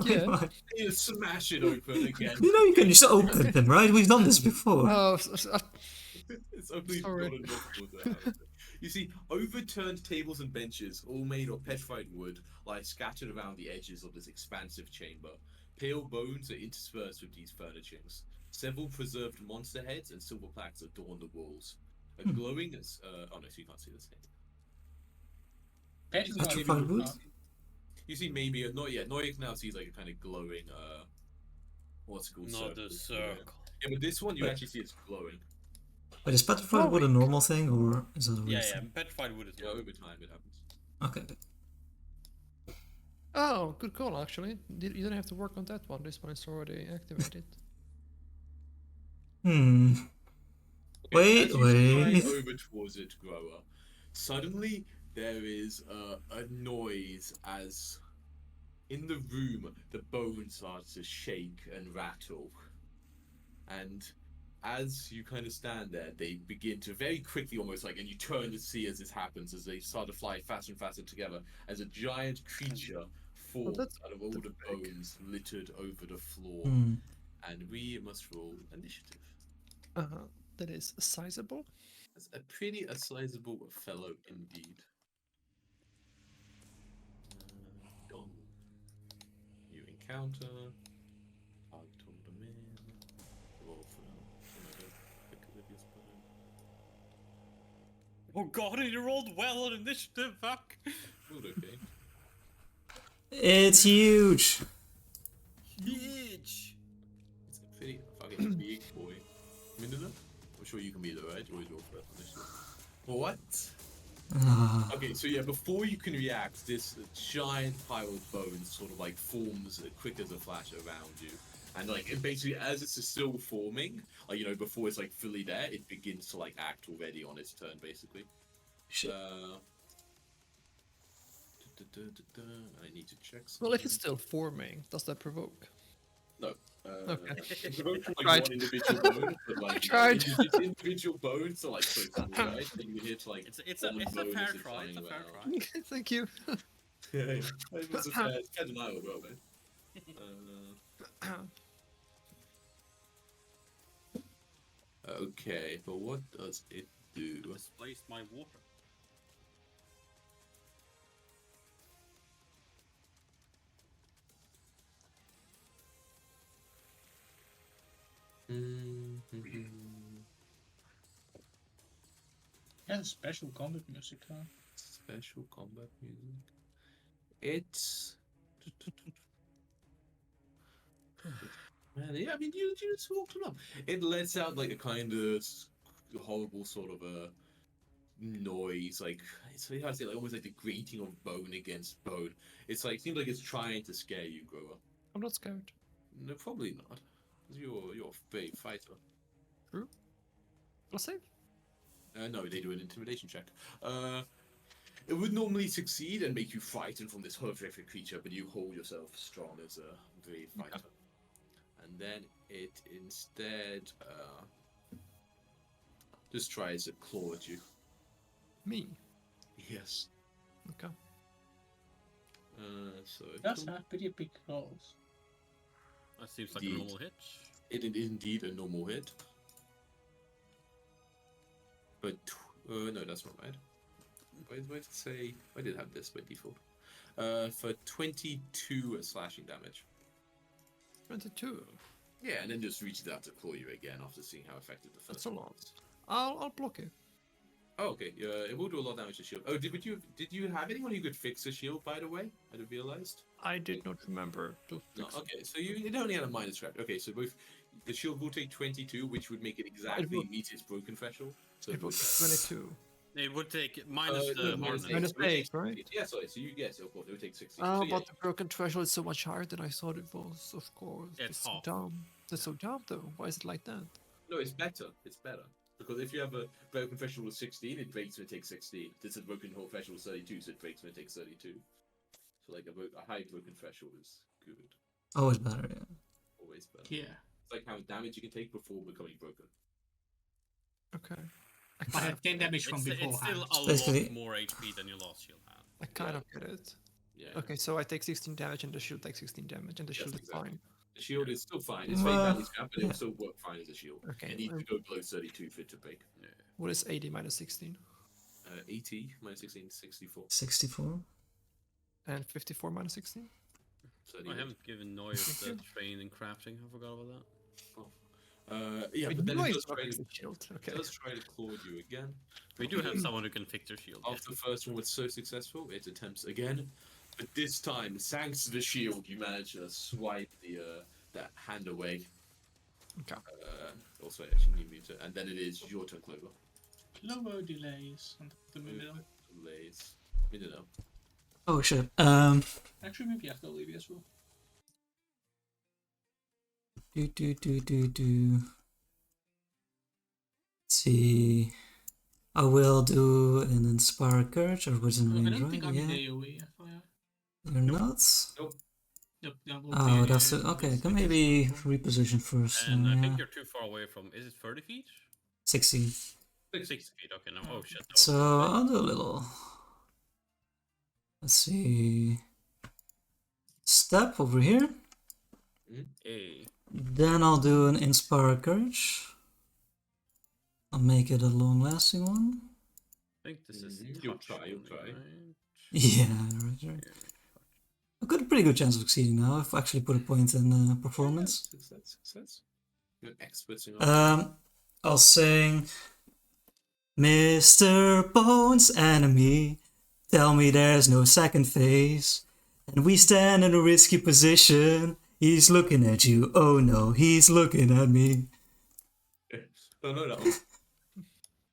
Yeah. You smash it open again. You know you can just open them, right? We've done this before. Oh, It's only Sorry. not enough water. You see, overturned tables and benches, all made of petrified wood, lie scattered around the edges of this expansive chamber. Pale bones are interspersed with these furnishings. Several preserved monster heads and silver plaques adorn the walls. A glowing, oh no, so you can't see this head. Petrified wood? You see, maybe not yet. Noyak now sees like a kind of glowing, what's it called? Not a circle. Yeah, but this one you Wait. actually see it's glowing. But is petrified wood a normal thing, or is that a weird Yeah, yeah. thing? Petrified wood as Yeah, well. over time it happens. Okay, okay. oh, good call actually. You didn't have to work on that one. This one is already activated. Wait, as you wait. stride over towards it, Grower, suddenly there is a noise as in the room the bones start to shake and rattle. And as you kind of stand there, they begin to very quickly, almost like, and you turn to see as this happens, as they start to fly faster and faster together, as a giant creature falls that's out of all the bones littered over the floor. And we must roll initiative. That is sizable. That's a pretty sizable fellow indeed. Done. You encounter. I told them in. Roll for another quick Olivia's button. Oh god, he rolled well on initiative, fuck! Rolled okay. It's huge. Huge! It's a pretty fucking big boy. Minuna? I'm sure you can be there, right? You always roll for that initiative. What? Okay, so yeah, before you can react, this giant pile of bones sort of like forms quick as a flash around you. And like, it basically, as it's still forming, like, before it's like fully there, it begins to like act already on its turn, basically. Shit. I need to check. Well, if Something. it's still forming, does that provoke? No. Okay. It's about from, like Tried. one individual bone, but like tried. individual bones are like so small, right? Then you hit like It's one a bone fair as it's try. It's flying a fair about. try. Thank you. Yeah, it's a fair denial, bro, man. Okay, but what does it do? Displaced my water. Yeah, special combat music, huh? Special combat music. It's. Man, yeah, I mean, you talked enough. It lets out like a kind of horrible sort of a noise, like it's how to say, like almost like the grating of bone against bone. It's like seems like it's trying to scare you, Grover. I'm not scared. No, probably not. You're a big fighter. True. I'll save. No, they do an intimidation check. It would normally succeed and make you frightened from this horrific creature, but you hold yourself strong as a brave fighter. And then it instead just tries to claw at you. Me. Yes. Okay. So It does have pretty big claws. That seems like a Indeed. normal hit. It is indeed a normal hit. But no, that's not right. Why did it say? I did have this by default. For 22 slashing damage. 22. Yeah, and then just reaches out to claw you again after seeing how effective the first That's a one lot. was. I'll block it. Oh, okay. It will do a lot of damage to shield. Oh, did you have anyone who could fix a shield? By the way, I just realized. I did not remember to No. fix it. Okay, so it only had a minus track. Okay, so both the shield will take 22, which would make it exactly would- meet its broken threshold. So It was 22. It would take minus the no, minus hardening. Minus so it takes 8, right? 16. Yeah, sorry. So of course, it would take 16. Oh, so, yeah, but the broken threshold is so much higher than I thought it was, of course. It's That's so half. dumb. That's so dumb, though. Why is it like that? no, it's better. It's better. Because if you have a broken threshold of 16, it breaks when it takes 16. This is broken whole threshold of 32, so it breaks when it takes 32. So like a high broken threshold is good. Always better, yeah. Always better. Yeah. It's like how much damage you can take before becoming broken. Okay. I had 10 damage from It's beforehand. still a Basically- lot more HP than your last shield had. I kind of get it. Yeah. Okay, so I take 16 damage and the shield takes 16 damage and the Yes, shield is exactly. fine. The shield is still fine. It's fake Well, damage cap, but it yeah. will still work fine as a shield. Okay, It needs to go below 32 for it to break. What is 80 minus 16? 80 minus 16, 64. 64. And 54 minus 16? So I haven't given Noise the train in crafting. I forgot about that. Yeah, Wait, but then it noise does try, works with shield. Okay. does try to claw you again. We do have someone who can fix their shield. After the first one was so successful, it attempts again. But this time, thanks to the shield, you manage to swipe that hand away. Okay. Also, actually, you mute it. And then it is your turn, Clover. Lower delays on the middle. Delays. I don't know. Oh shit. Actually, maybe I have to leave it as well. Let's see. I will do an Inspire Courage or Wisdom I Range, don't right? think I'm in Yeah. AoE, FYI. You're not? Yep, that will Oh, be, that's it. Okay, I can maybe reposition first. And I yeah. think you're too far away from. Is it 30 feet? 60. 60 feet. Okay, no. Oh shit. that So was- I'll do a little. Let's see. Step over here. Hey. Then I'll do an Inspire Courage. I'll make it a long lasting one. I think this is. You'll touch try, you'll only, try. right? Yeah, right. I've got a pretty good chance of succeeding now. I've actually put a point in performance. Success. You're an expert singer. I'll sing Mr. Bones' enemy. Tell me there's no second phase. And we stand in a risky position. He's looking at you. Oh no, he's looking at me. Oh, no, that one.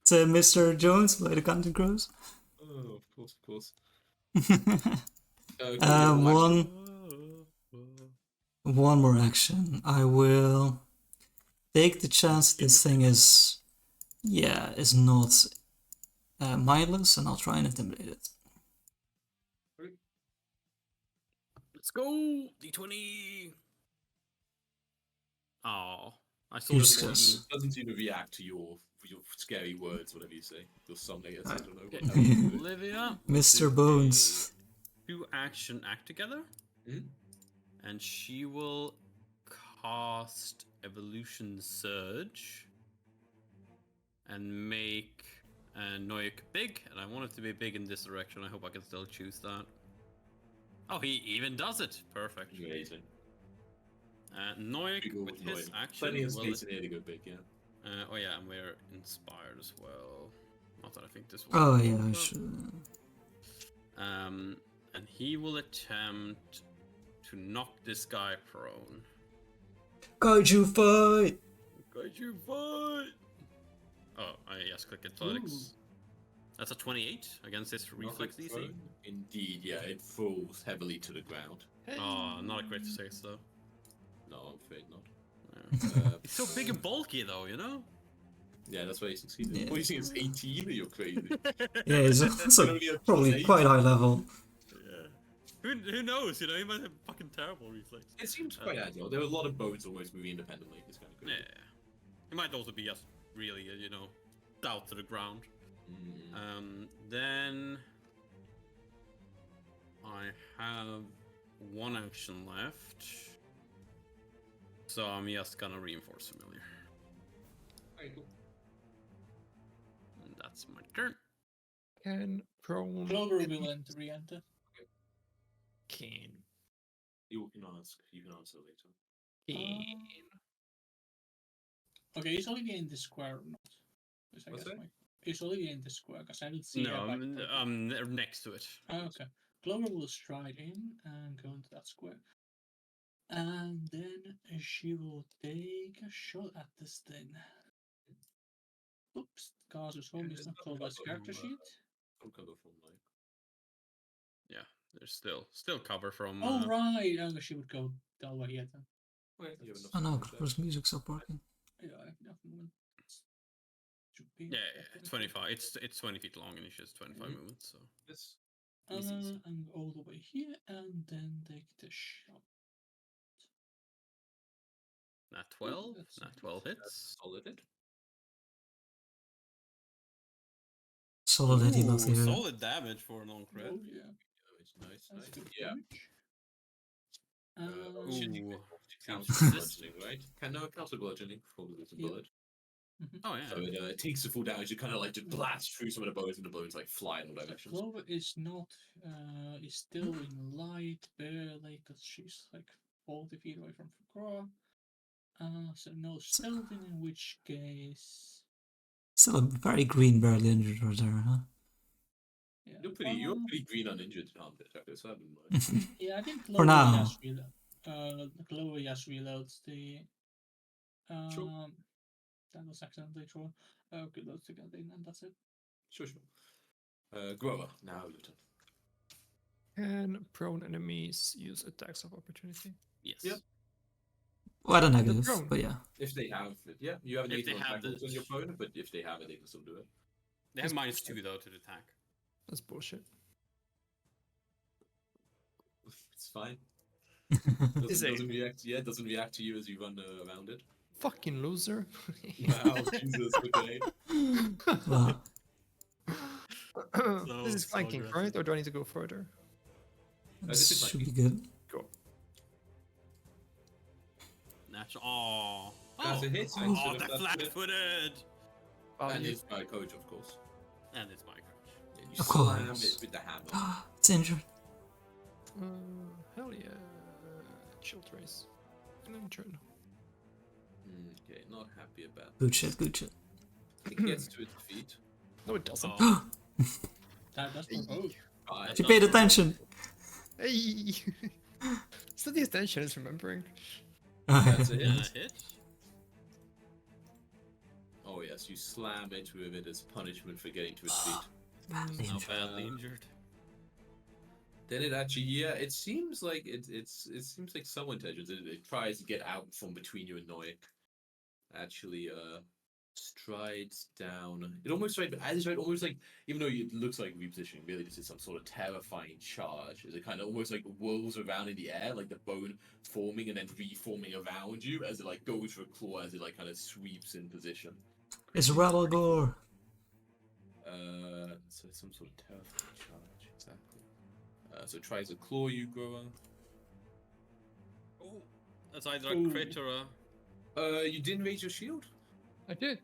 It's Mr. Jones by the Counting Crows. Oh, of course. One more action. I will take the chance this thing is not mindless, and I'll try and intimidate it. Let's go! D20! Oh, I saw You this success. one. Doesn't seem to react to your scary words, whatever you say. Your summoning, I don't know. Okay, Olivia. Mr. do Bones. a 2-action act together. Mhm. And she will cast Evolution Surge and make Noyak big. And I want it to be big in this direction. I hope I can still choose that. Oh, he even does it. Perfect. Amazing. Noyak, Big with old his Noyak. action, Plenty of will... space in here to go big, yeah. oh yeah, and we're inspired as well. Not that I think this will... Oh yeah, I should. And he will attempt to knock this guy prone. Kaiju fight! Kaiju fight! Oh, yes, click athletics. That's a 28 against his reflex DC. Prone. Indeed, yeah, it falls heavily to the ground. Oh, not a great success though. No, I'm afraid not. Yeah. It's so big and bulky though, you know? Yeah, that's why he succeeded. Yeah. What, you think it's 18? You're crazy. Yeah, it's also Only a probably +8. quite high level. Yeah. Who knows, you know? He might have fucking terrible reflex. It seems quite agile. There are a lot of bones almost moving independently. It's kind of Yeah. crazy. He might also be just really, you know, down to the ground. Mm. Then I have 1 action left. So I'm just gonna reinforce familiar. Very cool. And that's my turn. Can prone. Clover will re-enter. Can. You can ask. You can answer later. Can. Okay, is Olivia in the square or not? Because I What's guess that? is Olivia in the square? Because I didn't see No, her. I'm next to it. Okay. Clover will stride in and go into that square. And then she will take a shot at this thing. Oops, Casus home is not told us character sheet. From cover from like. Yeah, there's still cover from. Oh right, oh, she would go that way yet then. Okay, you have enough Oh no, space there. Clover's music stopped working. Yeah, I have enough movement. Should be Yeah, 25. It's 20 feet long and it's just 25 Mhm. movements. So This. easy. And all the way here, and then take the shot. Nat 12. that's Nat nice. 12 hits. That's solid hit. Solid hit, you both Ooh, hear. solid damage for a non-crit. Oh yeah, Oh, it's nice, that's nice. good Yeah. damage. Ooh. Counts Seems for resist. bludgeoning, right? Can no counter bludgeoning before there's a Yeah. bullet. Oh yeah. So it takes the full damage. It kind of like just blasts through some of the bones, and the bones like fly in all So directions. Clover is not, is still in light barely, because she's like 40 feet away from Fukura. So no stealthing, in which case. Still a very green, barely injured right there, huh? Yeah, You're pretty green uninjured, Harmfit. Okay, so I don't mind. yeah, I think For now. Clover just reloads the. Sure. That was accidentally true. Okay, loads together, and that's it. Sure. Grower, now your turn. Can prone enemies use attacks of opportunity? Yes. Yep. Well, I don't The negative, drone. but yeah. If they have it, yeah, you have an If 8 they on have tackles the- on your opponent, but if they have it, they can still do it. They have -2 though to the attack. That's bullshit. It's fine. Is it? Doesn't react. Yeah, doesn't react to you as you run around it. Fucking loser. Wow, Jesus, okay. Wow. This is So flanking, aggressive. right? Or do I need to go further? This is Should be flanking. good. Go. Natural. Oh. That's a hit. Oh, Excellent, the that's flat-footed. And it's by coach, of course. And it's my coach. Yeah, you Of slam course. it with the hammer. It's injured. Hell yeah. Chill trace. And then turn. Okay, not happy about Good shit, good shit. it. Gets to its feet. No, it doesn't. Oh. That does propose. Five. She paid attention. Hey! It's not the attention, it's remembering. That's a Yeah, hit. hit. Oh yes, you slam into it as punishment for getting to its feet. Badly Not injured. badly injured. Then it actually, yeah, it seems like it seems like some intelligence. It tries to get out from between you and Noyak. Actually, strides down. It almost like as right, almost like even though it looks like repositioning, really this is some sort of terrifying charge. As it kind of almost like whirls around in the air, like the bone forming and then reforming around you as it like goes for a claw, as it like kind of sweeps in position. It's Rattlegore. So it's some sort of terrifying charge, exactly. So it tries to claw you, Grower. Oh, that's either a crit or a. You didn't raise your shield? I did.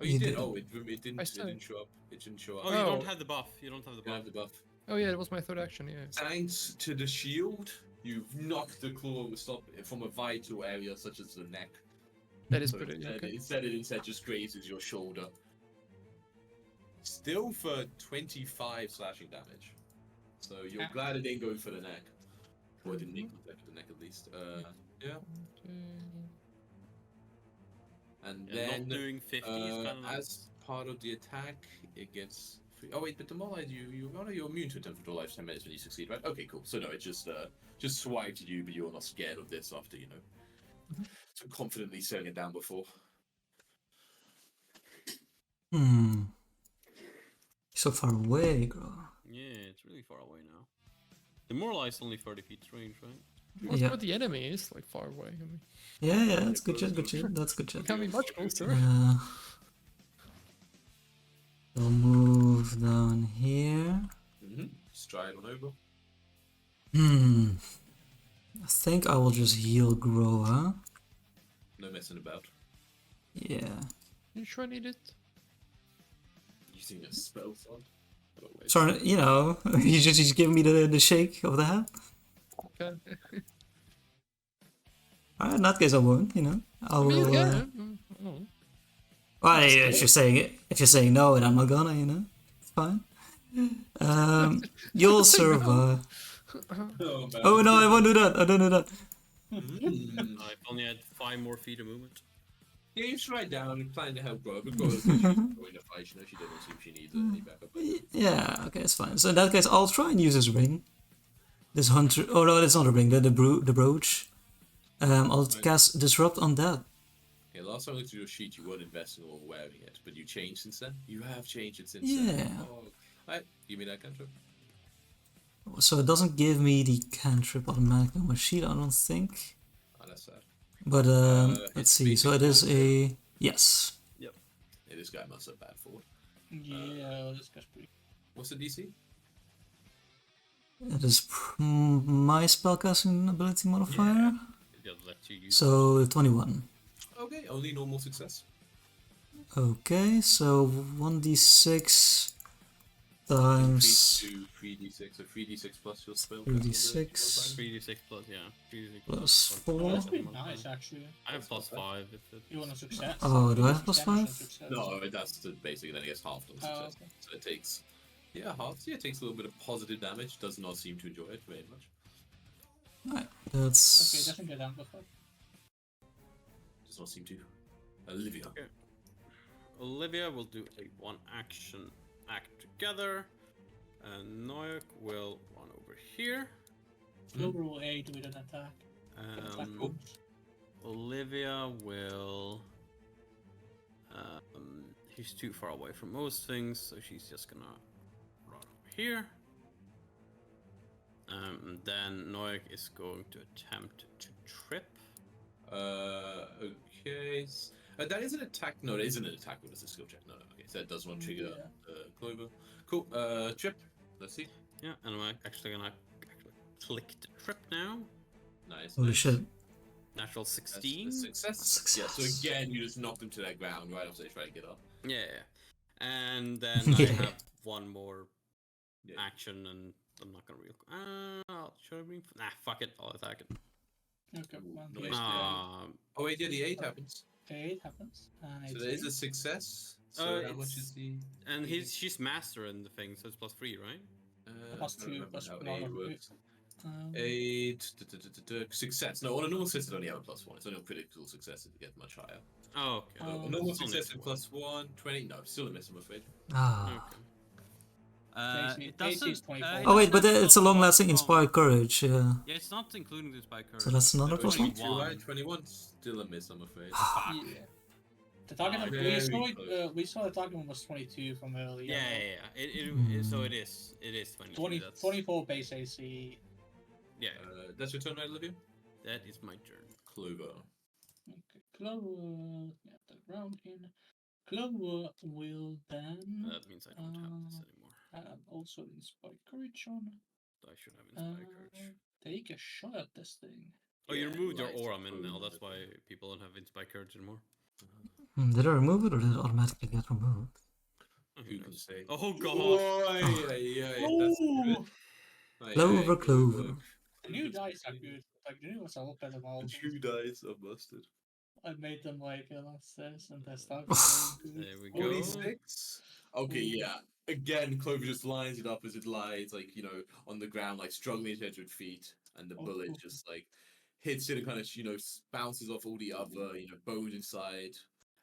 Oh, you You did. did. Oh, it didn't. I It said- didn't show up. It didn't show up. Oh, you don't Oh. have the buff. You don't have the You don't have buff. the buff. Oh yeah, it was my third action. Yeah. Thanks to the shield, you've knocked the claw stop from a vital area such as the neck. That is So pretty. instead, Okay. it instead just grazes your shoulder. Still for 25 slashing damage. So you're glad it didn't go for the neck. Or it didn't make contact with the neck at least. Yeah. And Yeah, then not doing 50 is kind of nice. as part of the attack, it gets. Oh wait, but demoralize you're immune to attempt for life 10 minutes when you succeed, right? Okay, cool. So no, it just swiped at you, but you're not scared of this after so confidently setting it down before. So far away, bro. Yeah, it's really far away now. Demoralize only 30 feet range, right? What's Yeah. about the enemy is like far away. I mean, Yeah, that's good shit, good shit. That's good shit. can't be much closer. We'll move down here. Stride on over. I think I will just heal Groa. No messing about. Yeah. You sure I need it? Using a spell slot. Oh, wait. Sorry, you just give me the shake of the head. Okay. Alright, in that case I won't, I I mean, you will. can. Oh. Well, if you're saying no, and I'm not gonna, it's fine. You'll survive. Oh, man. Oh no, I won't do that. I don't do that. I've only had 5 more feet of movement. Yeah, you stride down and plan to help Grow, but Grow is going to fight. She doesn't seem she needs any backup. Yeah, okay, it's fine. So in that case, I'll try and use this ring. This hunter. Oh no, that's not a ring. The brooch. I'll cast disrupt on that. Yeah, last time I looked at your sheet, you weren't investing or wearing it, but you changed since then. You have changed it since Yeah. then. Oh, alright, give me that cantrip. So it doesn't give me the cantrip automatically on my sheet, I don't think. Oh, that's sad. But let's it's see. So it is a yes. Yeah, this guy must have bad forward. Yeah, this guy's pretty. What's the DC? It is my spellcasting ability modifier. It'll let you use So 21. Okay, only normal success. Okay, so 1d6 times 3d6, so 3d6 plus your spell. 3d6. 3d6 plus, yeah. 3d6 Plus Oh, 4. that's pretty nice, actually. I have plus 5 if it. You want a success? Oh, do I have Damage plus on 5? success. No, that's the basic, then it gets half on success. okay. So it takes, half. Yeah, it takes a little bit of positive damage. Does not seem to enjoy it very much. Right, Okay, that's doesn't get amplified. Does not seem to. Olivia. Okay. Olivia will do a 1 action act together. And Noyak will run over here. We'll roll 8 with an attack. Attack Um, rolls. Olivia will. He's too far away from most things, so she's just gonna run over here. Then Noyak is going to attempt to trip. Okay. That is an attack. No, it isn't an attack. It's a skill check. No. Okay, so that does not trigger Clover. Cool. Trip. Let's see. Yeah, and I'm actually gonna click the trip now. Nice. holy nice. shit. Natural That's 16. a success. Yeah. So again, you just knocked him to that ground right after they try to get up. Yeah. And then I Yeah. have one more Yeah. action, and I'm not gonna should I bring? Nah, fuck it. I'll attack it. Okay, one Nice. d8. Oh wait, yeah, the 8 happens. 8 happens. And So it's there is a 8. success. So how much it's- is the? And she's master in the thing, so it's plus 3, right? Plus I don't 2, remember plus how 1. aid works. 8. 8 success. No, on a normal success, it's only have a +1. It's only on critical successes it gets much higher. Oh, okay. Oh. A It's normal It's only success a is +1, 20. No, still a miss, I'm afraid. Ah. Okay. It is 24. Oh wait, but it's a long-lasting inspired courage. Yeah, it's not including the inspired courage. So that's another No, plus 1. 22, right? 21, still a miss, I'm afraid. Yeah. The target Ah, number, very close. we saw the target one was 22 from earlier. Yeah. So it is. It is 22. 20, That's 24 base AC. yeah. That's your turn, right, Olivia? That is my turn. Clover. Okay, Clover. Get the ground in. Clover will then That means I don't have this anymore. have also Inspire Courage on. I should have Inspire Courage. Take a shot at this thing. Oh, you Yeah, removed your right, aura min now. Clover. That's why people don't have Inspire Courage anymore. Did I remove it or did it automatically get removed? Who can say? Oh god! That's good. Ooh, Clover, Clover. the new dice are good. Like the new ones are a lot better than all The of them. two dice are busted. I made them like downstairs and they started going good. There we go. 46. Okay, yeah. Again, Clover just lines it up as it lies, like, you know, on the ground, like struggling to its feet, and the bullet just like hits it and kind of, you know, bounces off all the other, you know, bones inside.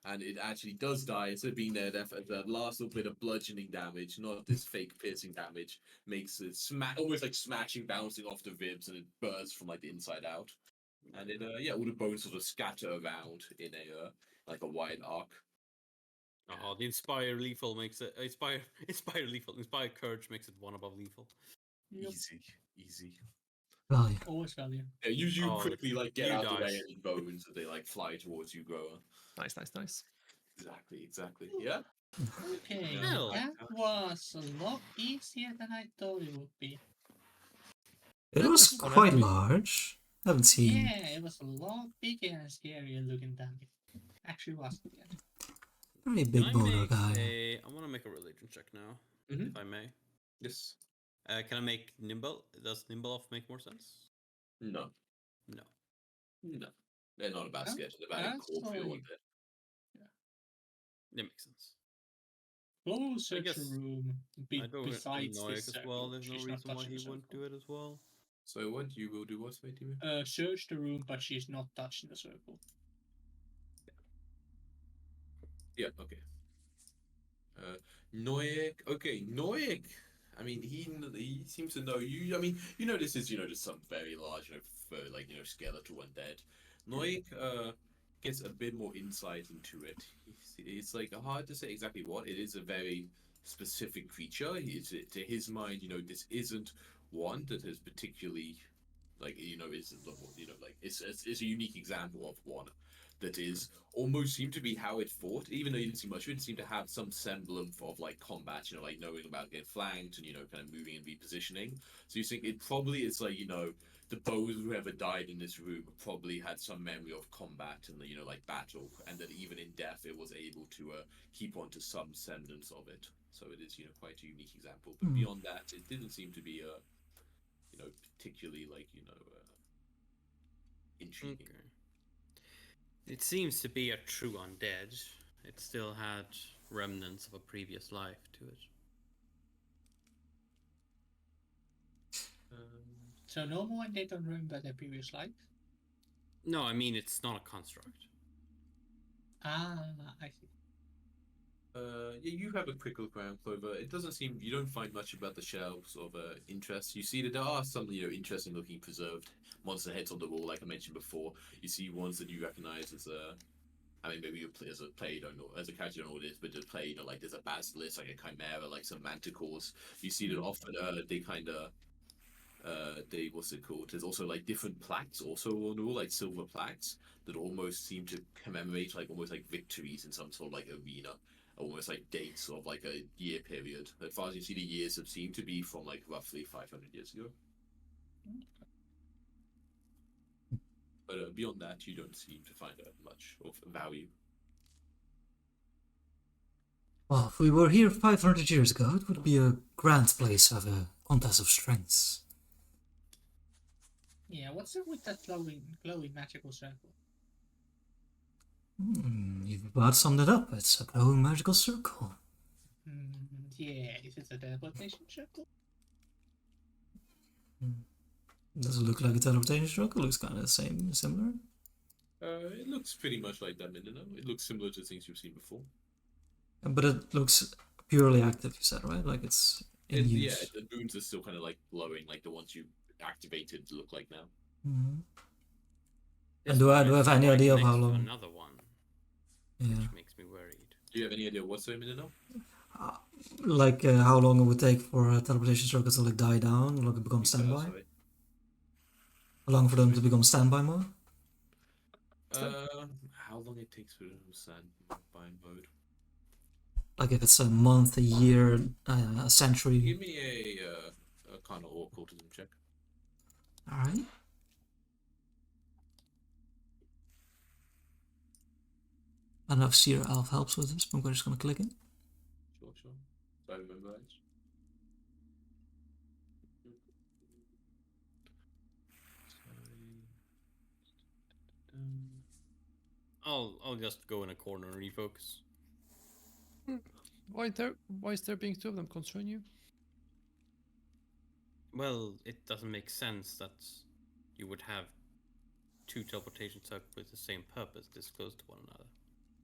And it actually does die instead of being there. The last little bit of bludgeoning damage, not this fake piercing damage, makes it almost like smashing, bouncing off the ribs, and it bursts from like the inside out. And it, yeah, all the bones sort of scatter around in a like a wide arc. Oh, the Inspire Lethal makes it Inspire Courage makes it one above lethal. Yep. Easy. Value. Always value. Yeah, you Oh, quickly like get you out of the way dice. and the bones that they like fly towards you, Grower. Nice. Exactly. Yeah. Okay, Hell. that was a lot easier than I thought it would be. It was quite large. Haven't seen. Yeah, it was a lot bigger and scarier looking than it actually was. Very Can big I boulder make guy. I want to make a religion check now, Mhm. if I may. Yes. Can I make nimble? Does nimble off make more sense? No. No. They're not about Huh? sketch. They're about That's incorporeal like- undead. That makes sense. Closer to guess room I don't besides annoy this as circle. well. There's no She's not reason why touching he the wouldn't do circle. it as well. So what you will do? What, Timmy? Search the room, but she's not touching the circle. Yeah. Okay. Noyak. Okay, Noyak. I mean, he seems to know you. I mean, you know, this is just some very large, like skeletal undead. Noyak gets a bit more insight into it. It's like hard to say exactly what it is. A very specific creature. To his mind, this isn't one that has particularly like is like it's a unique example of one that is almost seemed to be how it fought, even though you didn't see much of it. It seemed to have some semblance of like combat, like knowing about getting flanked and kind of moving and repositioning. So you think it probably is like the bows whoever died in this room probably had some memory of combat and like battle, and that even in death it was able to keep on to some semblance of it. So it is quite a unique example. But beyond that, it didn't seem to be particularly like intriguing. Okay. It seems to be a true undead. It still had remnants of a previous life to it. So no more they don't remember their previous life? No, I mean it's not a construct. Ah, I see. Yeah, you have a quick look around, Clover. It doesn't seem you don't find much about the shelves of interest. You see that there are some interesting looking preserved monster heads on the wall, like I mentioned before. You see ones that you recognize as I mean, maybe as a player don't know, as a character you don't know what it is, but just play, like there's a basilisk, like a chimera, like some manticores. You see that often they kind of they what's it called? There's also like different plaques also on the wall, like silver plaques that almost seem to commemorate like almost like victories in some sort of like arena, almost like dates of like a year period. As far as you see, the years have seemed to be from like roughly 500 years ago. But beyond that, you don't seem to find much of value. Well, if we were here 500 years ago, it would be a grand place of a contest of strengths. Yeah, what's up with that glowing magical circle? You've about summed it up. It's a glowing magical circle. Yeah, is it a teleportation circle? Does it look like a teleportation circle? Looks kind of similar. It looks pretty much like that, no? It looks similar to things you've seen before. But it looks purely active, you said, right? Like it's in use. Yeah, the moons are still kind of like glowing, like the ones you activated look like now. And do I have any idea of how long? Another one. Yeah. Which makes Do you have any idea what's so minute now? Like how long it would take for a teleportation circle to like die down, or like become standby? Sorry. How long for them to become standby mode? How long it takes for them to standby mode? Like if it's a month, a year, a century. Give me a kind of occultism check. All right. I don't know if Seer Elf helps with this, but we're just gonna click it. Sure. So I remember it. I'll just go in a corner and refocus. Why is there being two of them concern you? Well, it doesn't make sense that you would have two teleportation circles with the same purpose this close to one another.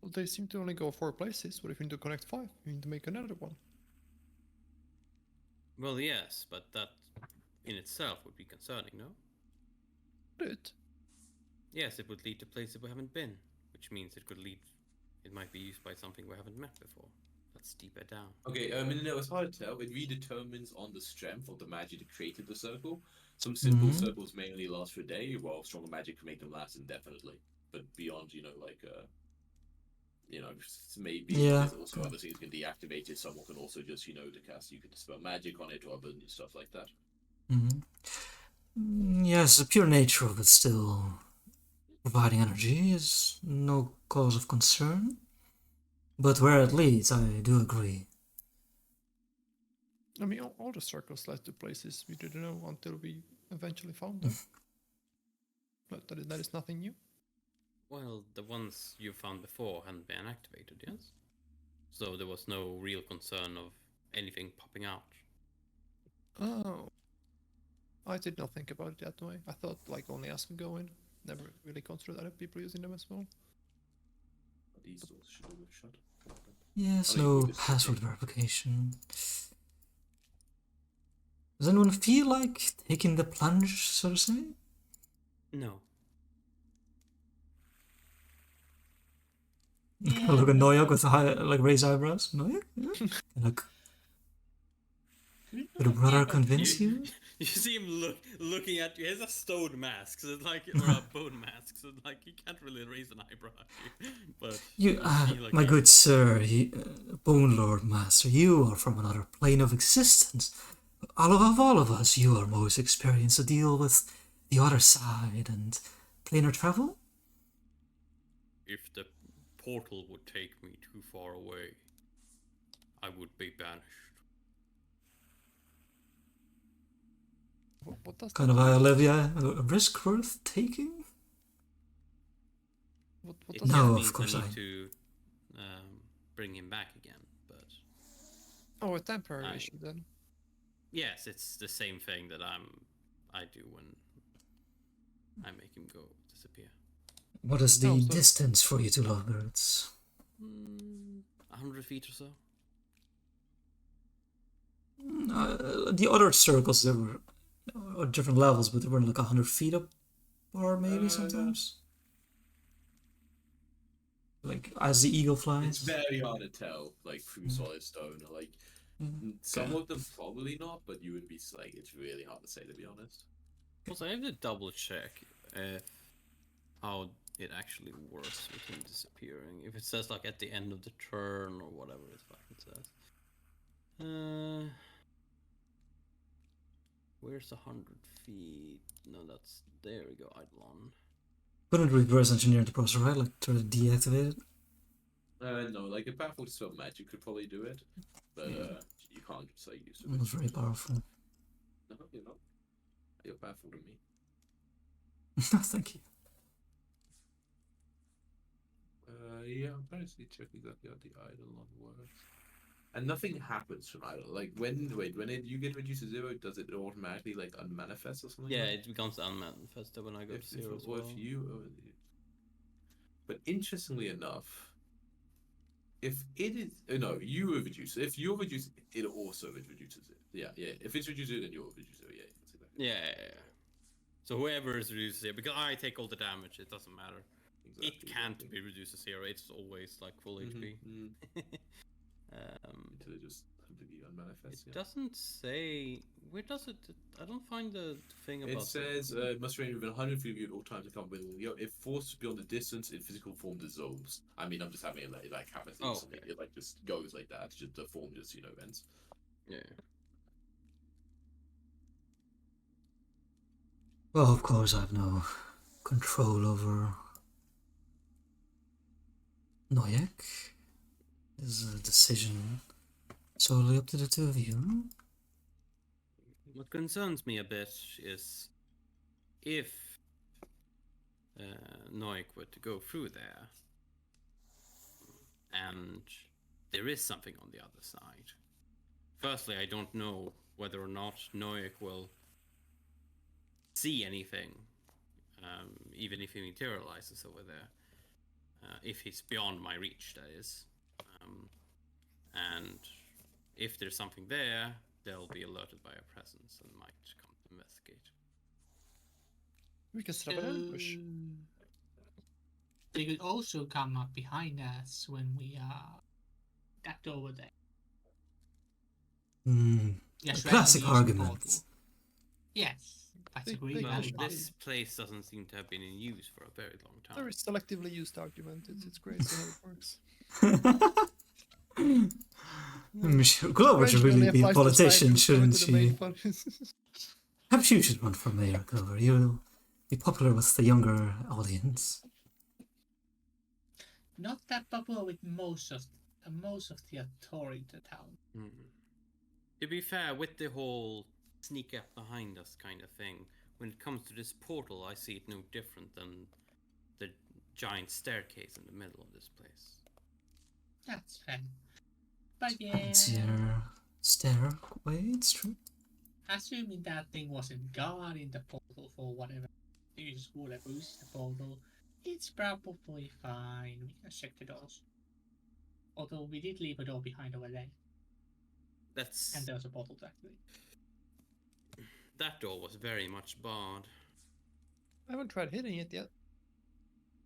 Well, they seem to only go 4 places. What if you need to connect 5? You need to make another one. Well, yes, but that in itself would be concerning, no? Good. Yes, it would lead to places we haven't been, which means it might be used by something we haven't met before. That's deeper down. Okay, no, it's hard to tell. It redetermines on the strength of the magic that created the circle. Some simple circles may only last for a day, while stronger magic can make them last indefinitely. But beyond, maybe there's also other things can deactivate it. Someone can also just, to cast, you can dispel magic on it or other stuff like that. Yes, the pure nature of it still providing energy is no cause of concern. But where it leads, I do agree. I mean, all the circles led to places we didn't know until we eventually found them. But that is nothing new. Well, the ones you found before hadn't been activated, yes? So there was no real concern of anything popping out. Oh. I did not think about it that way. I thought like only us could go in. Never really considered other people using them as well. These doors should all be shut. Yes, I mean, no with this password thing. verification. Does anyone feel like taking the plunge, so to say? No. Look at Noyak with raised eyebrows. Noyak? Yeah? Like, did a brother convince you? You see him looking at you. He has a stone mask, so it's like, or a bone mask, so it's like he can't really raise an eyebrow at you. But You, see, like, my good sir, Bone Lord Master, you are from another plane of existence. Of all of us, you are most experienced to deal with the other side and planar travel. if the portal would take me too far away, I would be banished. What does Kind that of mean? Olivia, a risk worth taking? What It does No, that just of means course I I- need to bring him back again, but Oh, a temporary I- issue then. yes, it's the same thing that I do when I make him go disappear. What is the Oh, so- distance for you two lovebirds? 100 feet or so. The other circles, there were different levels, but they were like 100 feet up, or maybe sometimes. Like as the eagle It's flies. very hard to tell, like, through solid stone. Or, like, some of them probably not, but you would be like, it's really hard to say, to be honest. Also, I have to double check how it actually works with him disappearing. If it says like at the end of the turn or whatever it fucking says. Where's 100 feet? No, that's there we go. Eidolon. Couldn't reverse engineer the process, right? Like try to deactivate it. No, like a powerful spell magic could probably do it, but you can't just like use it. It was very powerful. No, you're not. You're powerful to me. Thank you. Yeah, I'm trying to check exactly how the Eidolon works. And nothing happens from Eidolon. Like you get reduced to 0, does it automatically like unmanifest or something? Yeah, like it becomes unmanifested when I go to 0 as well. But interestingly enough, if it is you reduce it. If you're reduced, it also reduces it. Yeah. If it's reduced, then you'll reduce it. Yeah, that's exactly. Yeah. So whoever is reduced here, because I take all the damage, it doesn't matter. exactly. It can't be reduced to 0. It's always like full HP. Until it just completely unmanifests. It doesn't say. Where does it? I don't find the thing about It says must range within 100 feet of you at all times to come with you. If forced beyond the distance, in physical form dissolves. I mean, I'm just having it like happens instantly. Okay. It like just goes like that. Just the form just ends. Yeah. Well, of course, I have no control over Noyak. This is a decision solely up to the two of you. What concerns me a bit is if Noik were to go through there, and there is something on the other side. Firstly, I don't know whether or not Noik will see anything, even if he materializes over there. If he's beyond my reach, that is. And if there's something there, they'll be alerted by a presence and might come to investigate. We can set up an ambush. They could also come up behind us when we get over there. Yes, Classic randomly using argument. portal. Yes, that's a Big- great big Well, valid push. this place doesn't seem to have been in use for a very long time. Very selectively used argument. It's crazy how it works. Clover should Range only really be a applies to politician, side, shouldn't to the main she? function. Perhaps you should run for mayor, Clover. You'll be popular with the younger audience. Not that popular with most of the authority in the town. To be fair, with the whole sneak up behind us kind of thing, when it comes to this portal, I see it no different than the giant staircase in the middle of this place. That's fair. But yeah, Fancier stairway, it's true. assuming that thing wasn't guarding the portal for whatever uses the portal, it's probably fine. We can check the doors. Although we did leave a door behind over there, That's and there was a portal actually. that door was very much barred. I haven't tried hitting it yet.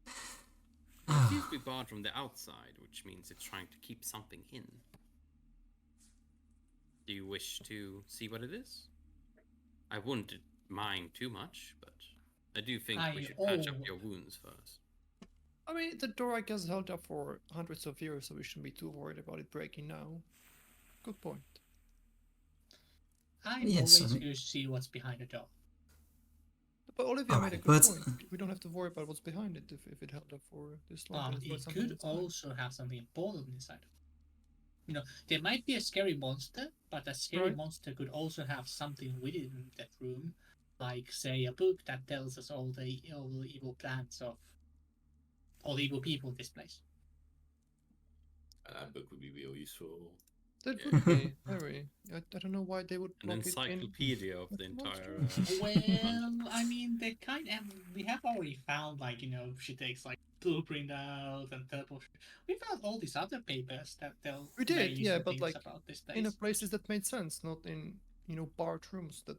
It seems to be barred from the outside, which means it's trying to keep something in. Do you wish to see what it is? I wouldn't mind too much, but I do think we should patch up your wounds first. I mean, the door, I guess, held up for hundreds of years, so we shouldn't be too worried about it breaking now. Good point. I'm Yes, always I mean- curious to see what's behind the door. But Olivia made a Alright, good but- point. We don't have to worry about what's behind it if it held up for this long. and it's worth It something could that's fine. also have something important inside. You know, there might be a scary monster, but a scary Right. monster could also have something within that room, like say a book that tells us all the evil plans of all the evil people in this place. And that book would be real useful. That Yeah. would be very. I don't know why they would An block it in. encyclopedia of the That's entire. monstrous. Well, I mean, they kind of we have already found she takes like blueprint out and purple. We found all these other papers that tell We did, very yeah, useful but, things like, about this place. In a places that made sense, not in barred rooms that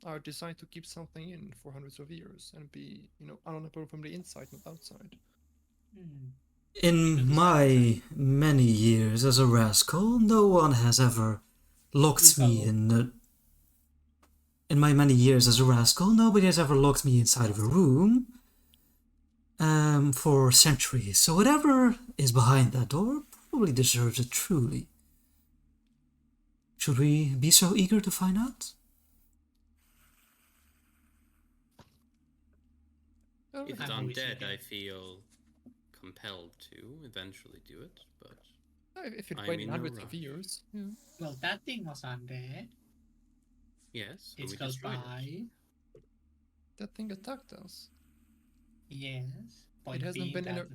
are designed to keep something in for hundreds of years and be unopenable from the inside, not outside. Hmm. In my many years as a rascal, no one has ever locked me in. In my many years as a rascal, nobody has ever locked me inside of a room. For centuries. So whatever is behind that door probably deserves it truly. Should we be so eager to find out? If it's I'm always undead, eager. I feel compelled to eventually do it, but If it I'm waited in no hundreds of rush. years, yeah. Well, that thing was undead. yes, and It's we close destroyed by. it. That thing attacked us. Yes. Point It hasn't being been that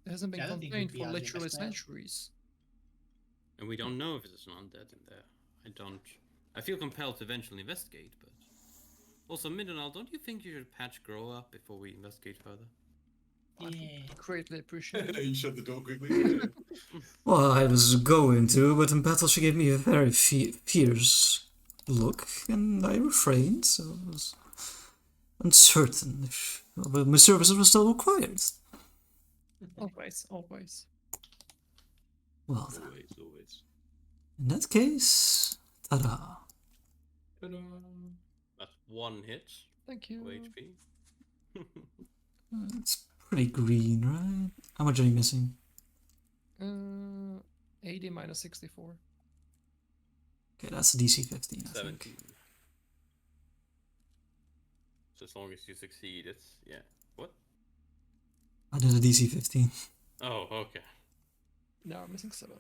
It hasn't been The other thing contained could be for undead literally as well. centuries. And we don't know if it's an undead in there. I feel compelled to eventually investigate, but also Middenal, don't you think you should patch Grow up before we investigate further? yeah. Greatly appreciate it. You shut the door quickly. Well, I was going to, but in battle she gave me a very fierce look, and I refrained, so I was uncertain if my services were still required. Always, always. Well then. Always. In that case, ta-da. Ta-da. That's 1 hit Thank you. of HP. It's pretty green, right? How much are you missing? 80 minus 64. Okay, that's a DC 15, I 17. think. So as long as you succeed, it's yeah. What? I did a DC 15. Oh, okay. No, I'm missing 7.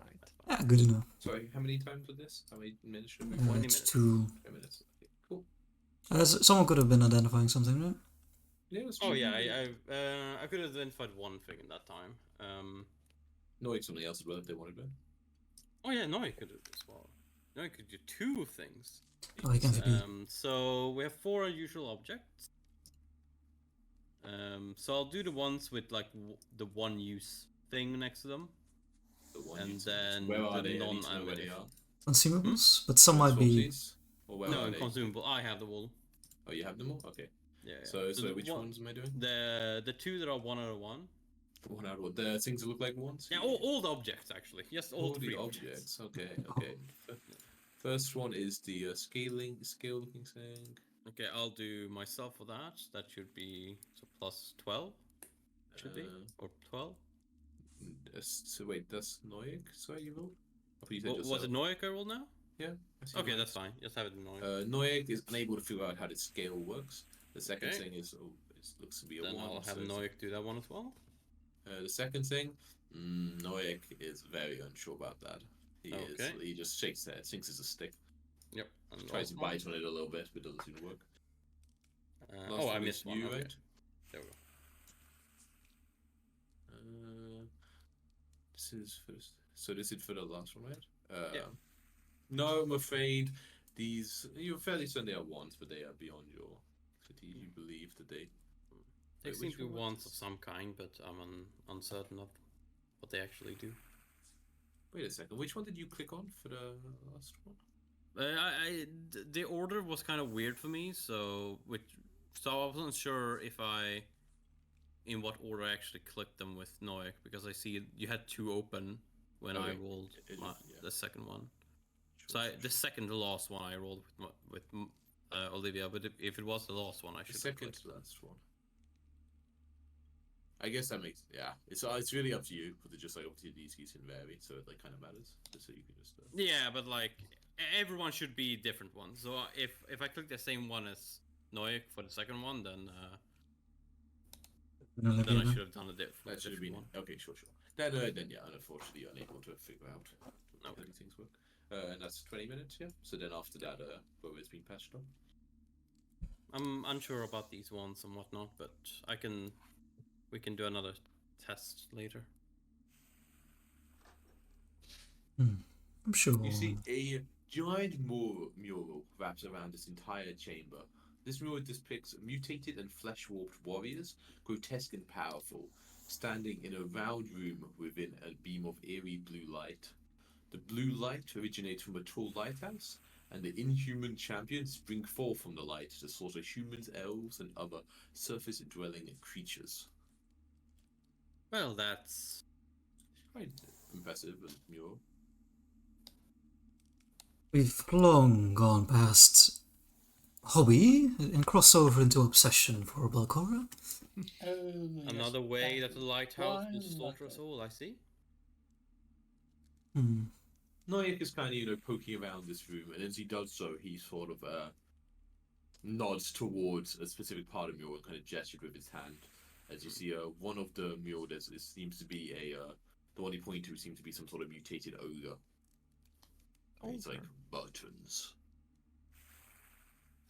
Right. Yeah, good enough. Sorry, how many times was this? How many minutes should we 20 It's minutes. 2. 20 minutes. Okay, cool. Someone could have been identifying something, right? Yeah, that's Oh true. yeah, I could have identified one thing in that time. No, like something else as well if they wanted to. Oh yeah, no, I could do as well. No, I could do 2 things. Oh, he can be. So we have 4 unusual objects. So I'll do the ones with like the one use thing next to them, The one and you said. then Where are the they? I need to know where they non-ammunition. are. Consumables? But some might be. Swapsies? Or where No, are they? consumable. I have the wool. Oh, you have them all? Okay. Yeah. So the which ones am I doing? The 2 that are 1 out of 1. One out of what? The things that look like ones? Yeah, all the objects actually. Yes, all the 3 objects. Okay, okay. First one is the scale looking thing. Okay, I'll do myself for that. That should be so plus 12. Should be or 12. So wait, that's Noyak? Sorry, you rolled? I thought you said Was yourself. it Noyak I rolled now? Yeah. I see Okay, Noyak. that's fine. Just have it in Noyak. Noyak is unable to figure out how the scale works. The second Okay. thing is it looks to be a Then 1. I'll have so it's- Noyak do that one as well. The second thing, Noyak is very unsure about that. Okay. He just shakes his head, thinks it's a stick. Yep. And Tries to last one. bite on it a little bit, but it doesn't seem to work. Last Oh, I one is missed one. you, Okay. right? There we go. This is first. So this is for the last one, right? Yeah. No, I'm afraid you're fairly certain they are ones, but they are beyond your expertise. You believe that they. They Wait, seem which to be one was ones this? of some kind, but I'm uncertain of what they actually do. Wait a second. Which one did you click on for the last one? The order was kind of weird for me, so I wasn't sure in what order I actually clicked them with Noyak, because I see you had 2 open when I Okay. rolled Yeah. the second one. Sure, So sure, the second to last one I rolled with Olivia, but if it was the last one, I The should have second clicked. to last one. I guess that makes it's really up to you, but they're just like obviously these keys can vary, so it like kind of matters. Just so you can just. Yeah, but like everyone should be different ones. So if I click the same one as Noyak for the second one, then I should have done a That should have been one. okay. Sure. Then yeah, unfortunately, you're unable to figure out how Okay. these things work. And that's 20 minutes, yeah. So then after that, whether it's been patched on. I'm unsure about these ones and whatnot, but we can do another test later. I'm sure. You see a giant mural wraps around this entire chamber. This mural depicts mutated and flesh-warped warriors, grotesque and powerful, standing in a round room within a beam of eerie blue light. The blue light originates from a tall lighthouse, and the inhuman champions spring forth from the light to slaughter humans, elves, and other surface-dwelling creatures. Well, that's Quite impressive mural. We've long gone past hobby and cross over into obsession for Belcora. Oh, another yes, way that the lighthouse will Why slaughter not? us all. I see. Noyak is kind of, poking around this room, and as he does so, he sort of nods towards a specific part of the mural and kind of gestured with his hand. As you see, one of the mural, it seems to be the one he pointed to seems to be some sort of mutated ogre. And it's like buttons.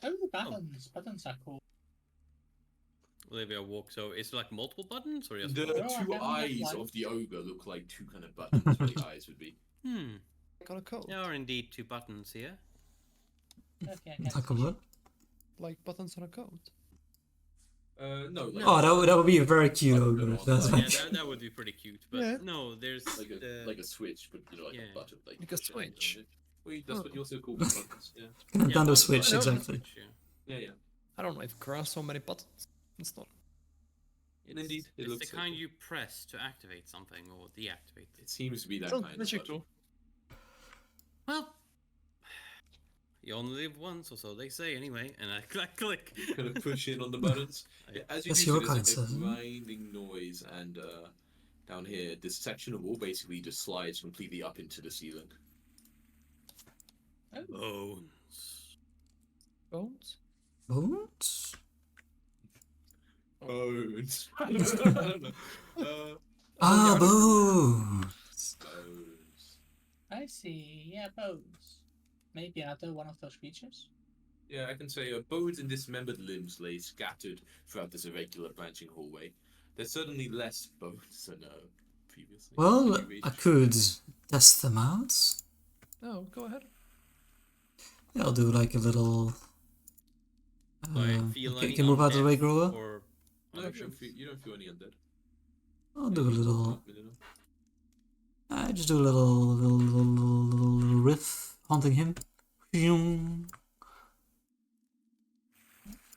Oh, buttons. Buttons are cool. Olivia walks. So it's like multiple buttons, or just The one? No, I two haven't eyes had of the ogre look like 2 kind of buttons where the eyes would be. Got a code. There are indeed 2 buttons here. Okay, I Like a guess. what? Like buttons on a code. No. Like, Oh, that would be a very cute Like, ogre. no, That's Yeah, like, that would be pretty cute. But Yeah. no, there's like a switch, but like Yeah. a button. Like a push it on switch. it. Well, that's what you also call buttons. Yeah. Nintendo one Switch, button, exactly. switch, yeah. Yeah. I don't know if there are so many buttons. It's not. Indeed, it It's looks the like kind it. you press to activate something or deactivate It it. seems to be that Sounds kind of magical. button. Well, you only live once, or so they say anyway. And I click. Kind of push in on the buttons. Yeah, as you Yes, do so, your there's kind like a says. grinding noise, and down here, this section of wall basically just slides completely up into the ceiling. Bones. Bones? Bones? Bones. I don't know. Ah, bones! Bones. I see. Yeah, bones. Maybe another one of those creatures. Yeah, I can say bones and dismembered limbs lay scattered throughout this irregular branching hallway. There's certainly less bones than previously. Well, Can you read? I could test them out. Oh, go ahead. Yeah, I'll do like a little. Do I feel any Can move out of the way, undeath Grower. or No, emotions? you don't feel any undead. I'll do a little. Minute. Just do a little riff haunting him.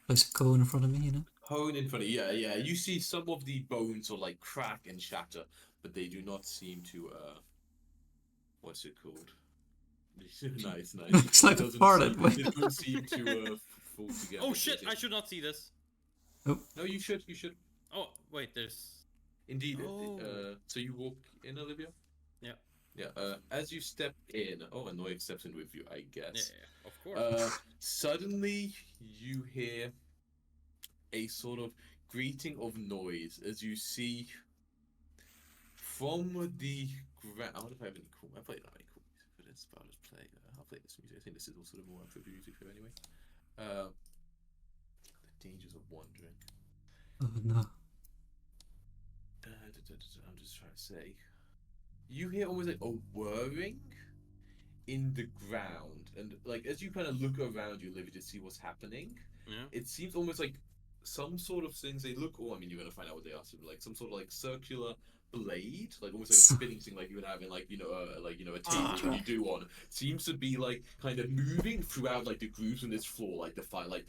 Place a cone in front of me, you know. Cone in front of you. Yeah. You see some of the bones sort of like crack and shatter, but they do not seem to what's it called? nice. Looks like It a doesn't fart seem- at me. It doesn't seem to fall together. Oh shit! does I it? should not see this. No, you should. Oh wait, there's. Indeed. Oh. So you walk in, Olivia? Yeah. Yeah. As you step in, Annoying steps in with you, I guess. Yeah, of course. Suddenly you hear a sort of greeting of noise as you see from the ground. I wonder if I have any cool. I played not any cool music for this, but I'll just play. I'll play this music. I think this is also the more appropriate music for anyway. The dangers of wandering. Oh no. I'm just trying to say. You hear almost like a whirring in the ground, and like as you kind of look around you, Olivia, to see what's happening, Yeah. it seems almost like some sort of things. They look. Oh, I mean, you're gonna find out what they are. So, like some sort of like circular blade, like almost like a spinning thing, like you would have in like a table when you do one. Seems to be like kind of moving throughout like the grooves in this floor, like the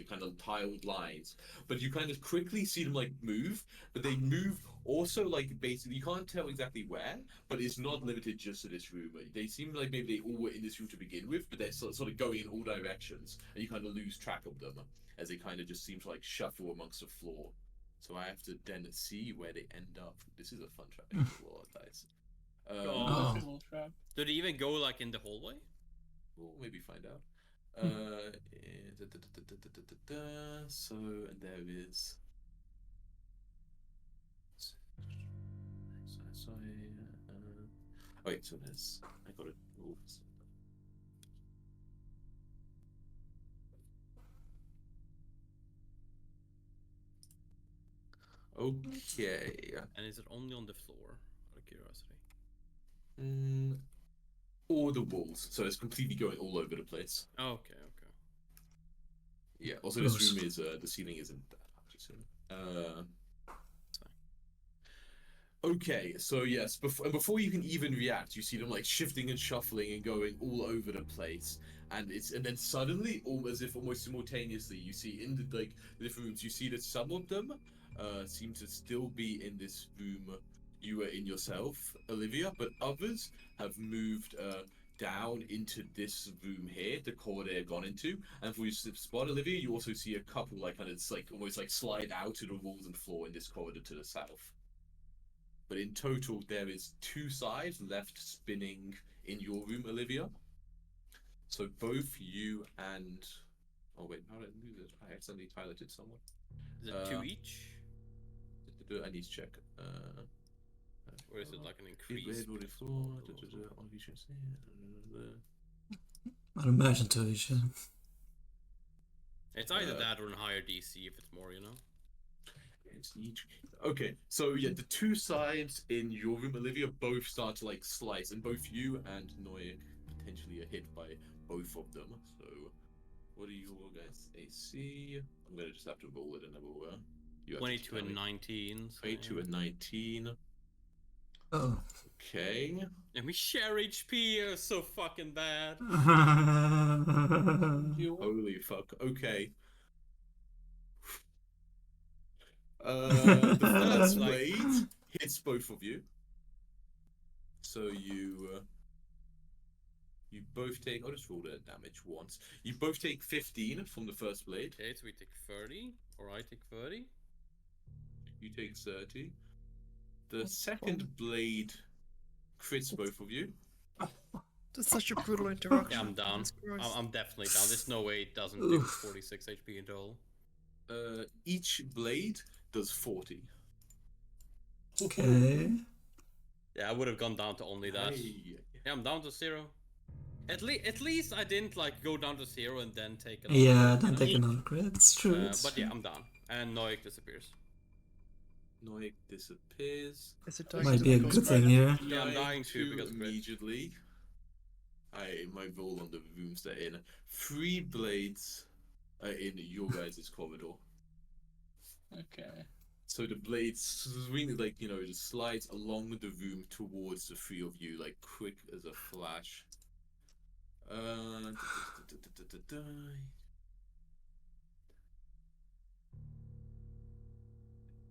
kind of tiled lines. But you kind of quickly see them like move, but they move also like basically you can't tell exactly where, but it's not limited just to this room. They seem like maybe they all were in this room to begin with, but they're sort of going in all directions, and you kind of lose track of them as they kind of just seem to like shuffle amongst the floor. So I have to then see where they end up. This is a fun track. Roll of dice. Oh. Little trap. Do they even go like in the hallway? We'll maybe find out. So, and there is. Wait, so there's. I got it. Oops. Okay. And is it only on the floor? Out of curiosity. Or the walls, so it's completely going all over the place. Oh, okay, okay. Yeah. Also, this Gross. room is the ceiling isn't that high. So, okay, so yes, before you can even react, you see them like shifting and shuffling and going all over the place, and then suddenly, almost simultaneously, you see in the the different rooms, you see that some of them seem to still be in this room you were in yourself, Olivia, but others have moved down into this room here, the corridor they've gone into, and for you to spot Olivia, you also see a couple like kind of almost like slide out to the walls and floor in this corridor to the south. But in total, there is 2 sides left spinning in your room, Olivia. So both you and... Oh wait, how did I do this? I accidentally piloted someone. Is it 2 each? I need to check. Or is it like an Big increase? red, woody because floor, of all those- all you should say, I'd imagine to each. It's either that or a higher DC if it's more, you know? It's each. Okay, so yeah, the 2 sides in your room, Olivia, both start to like slice, and both you and Noye potentially are hit by both of them. So, what are your guys' AC? I'm gonna just have to roll it, and then we'll. You have to 22 tell and me. 19. So 22 and 19. Oh. Okay. And we share HP, it's so fucking bad. Holy fuck. Okay. The first Like- blade hits both of you. So you both take. I'll just roll the damage once. You both take 15 from the first blade. Okay, so we take 30, or I take 30. You take 30. The second blade crits both of you. That's such a brutal interaction. Yeah, I'm down. Jesus Christ. I'm definitely down. There's no way it doesn't do Oof. 46 HP in total. Each blade does 40. Okay. Yeah, I would have gone down to only that. Hey. Yeah, I'm down to 0. At least I didn't like go down to 0 and then take another. Yeah, crit, then you take know? another crit. It's true. It's But true. yeah, I'm down. And Noik disappears. Noik disappears. Is it Might dying be a to good thing here. Yeah, I'm Dying dying too because of crit. immediately. My roll on the rooms they're in. 3 blades are in your guys' corridor. Okay. So the blades swing, like, just slides along the room towards the 3 of you, like quick as a flash.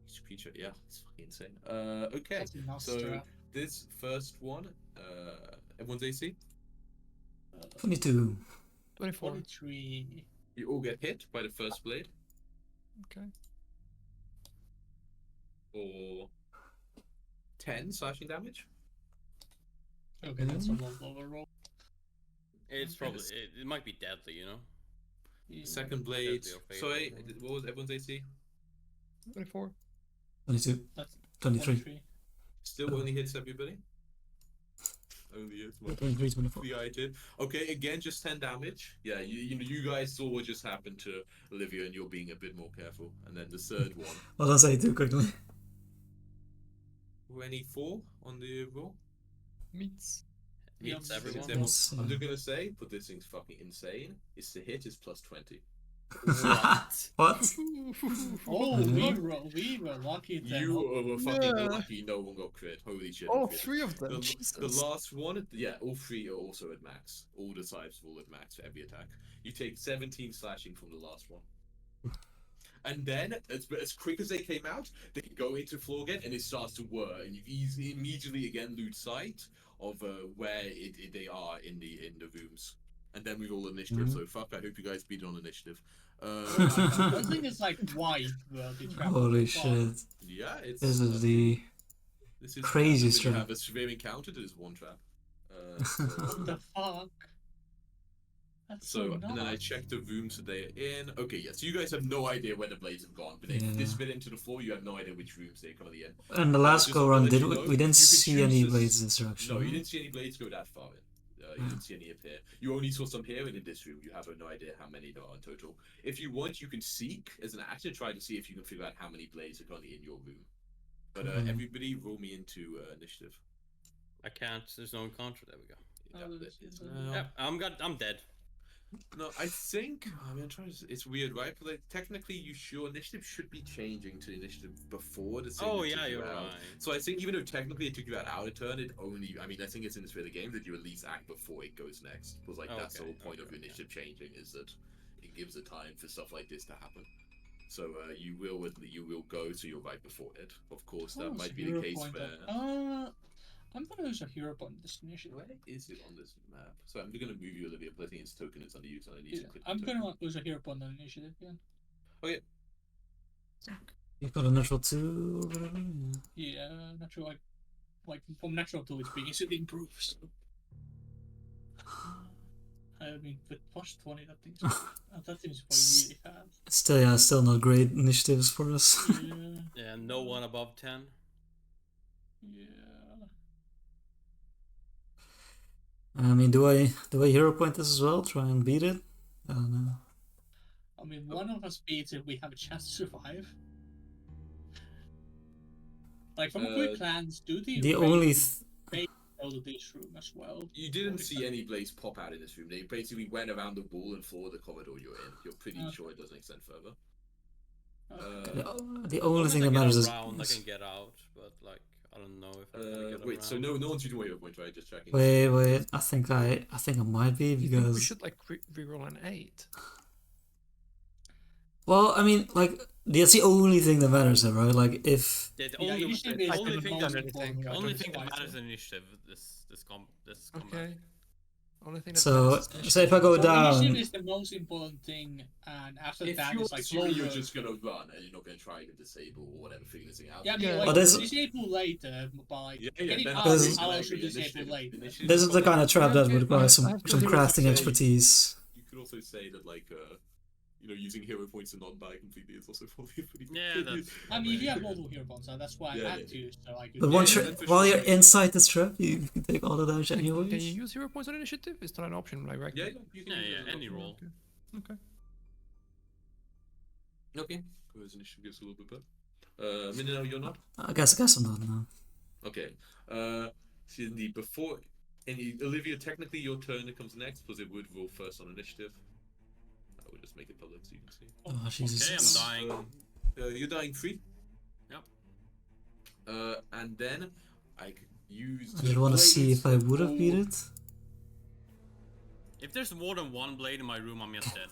Each creature, yeah, it's fucking insane. Okay, That's enough so strap. this first one, everyone's AC. 22. 24. 43. You all get hit by the first blade, Okay. or 10 slashing damage. Okay, that's a lot lower roll. It's probably it might be deadly, you know. Yeah. Second blade. Deadly or fatal. Sorry, what was everyone's AC? 24. 22. That's 23. 23. Still only hits everybody. Only hits my 23, 24. the item. Okay, again, just 10 damage. Yeah, you guys saw what just happened to Olivia, and you're being a bit more careful. And then the third one, Well, don't say it too quickly. 24 on the roll. Meets. Hits Yeah, everyone. Yes, I'm yeah. just gonna say, but this thing's fucking insane. Is to hit is plus 20. What? What? Oh, Mhm. we were lucky then. You were fucking Yeah. lucky. No one got crit. Holy shit! All crit. 3 of them. The Jesus. last one, yeah, all 3 are also at max. All the types are all at max for every attack. You take 17 slashing from the last one. And then, as quick as they came out, they go into floor again, and it starts to whir, and you immediately again lose sight of where they are in the rooms. And then we roll initiative. Mhm. So fuck, I hope you guys beat it on initiative. That thing is like white where the trap Holy was on. shit. Yeah, it's This is the this is crazy when you trap. have a severe encounter. There's one trap. What the fuck? That's so, And then I nuts. checked the rooms that they're in. Okay, yeah, so you guys have no idea where the blades have gone, but they Yeah. disappeared into the floor. You have no idea which rooms they're currently in. And the last just go to around, let did you we, know, we didn't you could see any choose blades this- destruction. No, you didn't see any blades go that far in. You didn't see any appear. You only saw some here and in this room. You have no idea how many there are in total. If you want, you can seek as an action, try to see if you can figure out how many blades are currently in your room. But everybody, roll me into initiative. I can't. There's no encounter. There we go. Yeah, Oh, that this is is- now. Yep, I'm dead. No, I think I'm trying to. It's weird, right? But like, technically, your initiative should be changing to initiative before the. Oh thing that yeah, took you you're out. right. So I think even though technically it took you out of turn, it only. I mean, I think it's in the spirit of the game that you at least act before it goes next. Because like that's the Okay, whole point of okay, your yeah. initiative changing is that it gives a time for stuff like this to happen. So you will go, so you're right before it. Of course, that Oh, might it's be hero the case point where. up. I'm gonna use a hero point in this initiative. Where is it on this map? So I'm gonna move you, Olivia, but I think it's token. It's underused, and I need Yeah, to click the I'm token. gonna use a hero point on initiative again. Okay. You got a natural 2 or whatever? Yeah. Yeah, natural like from natural to its biggest it improves. I mean, with plus 20, that thing's really fast. Still, yeah, still not great initiatives for us. Yeah, Yeah, no one above 10. yeah. I mean, do I hero point this as well? Try and beat it? I don't know. I mean, one of us beats if we have a chance to survive. Like from quick glance, do The only go to this room as well? You didn't Or see any blades pop out in this room. They basically went around the wall and floor of the corridor you're in. You're pretty Okay. sure it doesn't extend further. Okay. the only Once thing I that get matters is around, I can get out, but like I don't know if I'm gonna get Wait, around. so no one's using hero point, right? Just checking. wait. I think I might be You think we because should like reroll an 8? well, I mean, like That's the only thing that matters, though, right? Like if The Yeah, only, initiative the is only the thing most that important important. I only don't thing that despise matters it. in initiative this combat. Okay. Only thing that so, matters is so if I go So down, initiative is the most important thing, and after If that you're it's like assuming you're slow just gonna run and you're not gonna try and disable or whatever, figure this thing out. Yeah, I mean, Yeah. like, Oh, there's- disable later, but like, Yeah, getting then out There's- is also disable later. this is the kind of trap that would require I some have some to crafting say- expertise. You could also say that, like, using hero points to not die completely is also probably a pretty Yeah, good that's- I mean, you have multiple hero points, so that's why Yeah, I had yeah. to. So I could. But Yeah, once yeah, you're, that's for while sure. you're inside this trap, you can take all the damage Can you anyways. use hero points on initiative? Is that an option, like right? Yeah, you can Yeah, use yeah, it as any an roll. option. Okay. Okay. Because initiative gives a little bit better. Minino, you're not? I guess I'm not now. Okay. See, indeed, before any Olivia, technically your turn comes next because it would roll first on initiative. I will just make it public so you can see. Oh Jesus! Okay, I'm dying. You're dying free. Yep. And then I could use. I just want to see if I would have beat it. If there's more than one blade in my room, I'm just dead.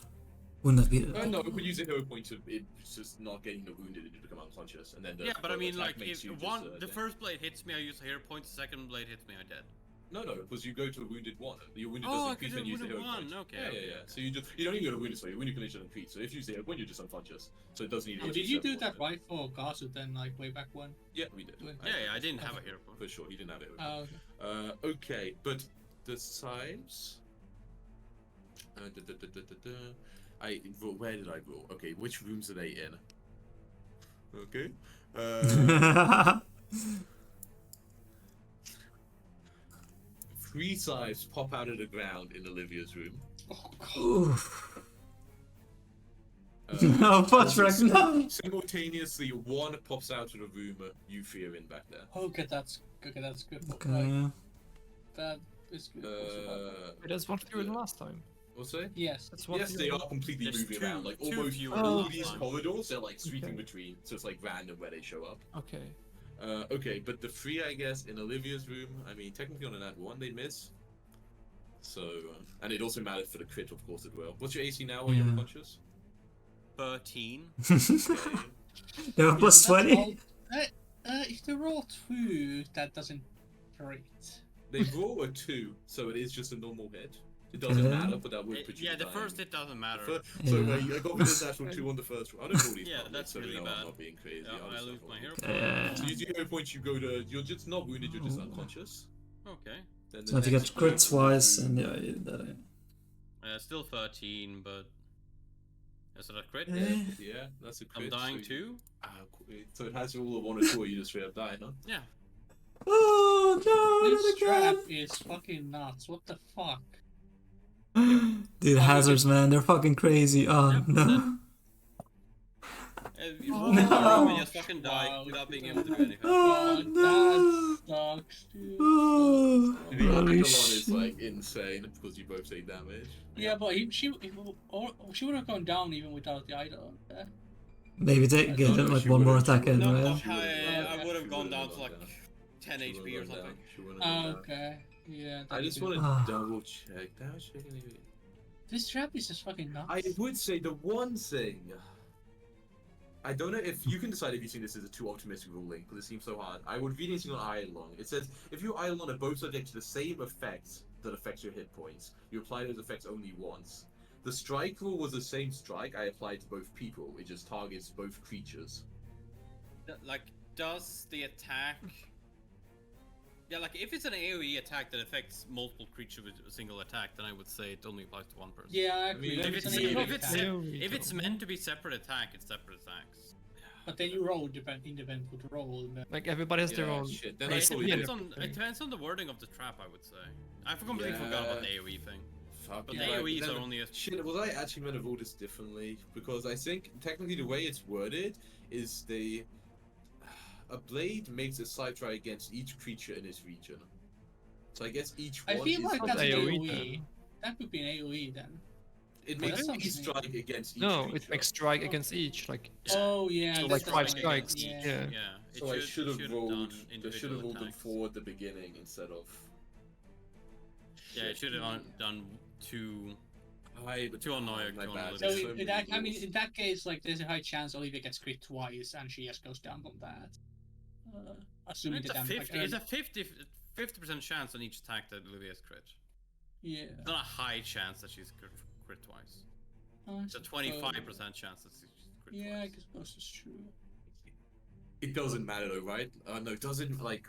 Wouldn't have beat it. No, we could use a hero point to it's just not getting the wounded and you become unconscious, and then the Yeah, but I mean, attack like, makes if you just, one, the dead. first blade hits me, I use a hero point. The second blade hits me, I'm dead. No, because you go to a wounded one. Your wounded Oh, doesn't I increase could when do you use the wounded hero one, point. okay, Yeah, okay, yeah. okay. So you don't even go to wounded, so your wounded condition increase. So if you use the hero point, you're just unconscious. So it doesn't need. Oh, did you do that right for Gazu then, like way back when? Yeah, we did. Yeah, I didn't have a hero point. For sure, he didn't have it. Oh, okay. Okay, but the size. Where did I roll? Okay, which rooms are they in? Okay. Three sides pop out of the ground in Olivia's room. Oh god. Oof. No, Patrick, no. Simultaneously, one pops out of the room you fear in back there. Okay, that's good. Okay. Like, that is good. It has one fewer than last time. What's that? Yes. That's one Yes, fewer they than- are completely There's moving two- around. Like two almost fewer all than these last time. corridors, they're like sweeping Okay. between, so it's like random where they show up. Okay. Okay, but the three, I guess, in Olivia's room, I mean, technically on an ad one, they miss. So, and it also matters for the crit, of course, as well. What's your AC now while you're Yeah. unconscious? 13. Okay. They were plus That's 20. all- if they roll 2, that doesn't great. They roll a 2, so it is just a normal hit. It doesn't Okay. matter, but that would put you Yeah, the dying. first hit doesn't matter. So Yeah. I got with a natural 2 on the first one. I don't roll these Yeah, public, that's so really you know bad. I'm not being crazy. Yeah, I'll I just lose not my roll. hero Yeah. point. So you use your hero points, you go to, you're just not wounded, you're just unconscious. Okay. Then the So if you get next crit one twice, you- and yeah, that. Still 13, but is it a crit? Yeah, that's a crit. I'm dying so you- too. So it has a rule of 1 or 2, or you just straight up die, huh? Yeah. Oh no! This not trap again. is fucking nuts. What the fuck? Dude, hazards, man, they're fucking crazy. Oh Yep, no! You Oh, walk into a room and no. just fucking die Wow. without being able to do anything. Oh no! That sucks, dude. Oh, The holy Eidolon shit! is like insane because you both take damage. Yeah, but she would have gone down even without the idol. Maybe they No, get no, like she one more would've- attack in, No, right? She would've I would have She gone would've down to gone like down. 10 She HP or would've gone something. down. She would've gone down. Okay. Yeah. I just want want to Ah. double check. Damage taken even- This trap is just fucking nuts. I would say the one thing. I don't know if you can decide if you think this is a too optimistic ruling because it seems so hard. I would read anything on Eidolon. It says if you Eidolon are both subject to the same effect that affects your hit points, you apply those effects only once. The strike rule was the same strike I applied to both people. It just targets both creatures. Like, does the attack... Yeah, like, if it's an AoE attack that affects multiple creatures with a single attack, then I would say it only applies to one person. Yeah, I mean, agree. if If it's it's, an an AoE if it's, attack. if it's meant to be separate attack, it's separate attacks. But then you roll independent would roll. Like everybody has their Yeah, own. shit. Then I It probably depends, did. on, it depends on the wording of the trap, I would say. I completely forgot about the AoE thing. Fuck, But you're the right, AoEs then- are only a... Shit, was I actually meant to rule this differently? Because I think technically the way it's worded is a blade makes a side try against each creature in its region. So I guess each I one feel is like That's that's an AoE AoE. then. That could be an AoE then. it Well, makes that each sounds strike against each No, creature. it makes strike against each. Like Oh yeah. So, that's like, the 5 one, strikes, Yeah. yeah. Yeah, it So I should have done rolled. I should individual have rolled them attacks. for the beginning instead of. Yeah, it should have done 2 But Too annoying, my too bad. annoying. So There's so in that, many I mean, rules. in that case, like there's a high chance Olivia gets crit twice, and she just goes down from that. Assuming It's the a damage. 50. It's a 50% chance on each attack that Olivia's crit. Yeah. It's not a high chance that she's crit twice. It's a 25% chance that she's crit Yeah, I twice. suppose it's true. It doesn't matter though, right? No, it doesn't. Like,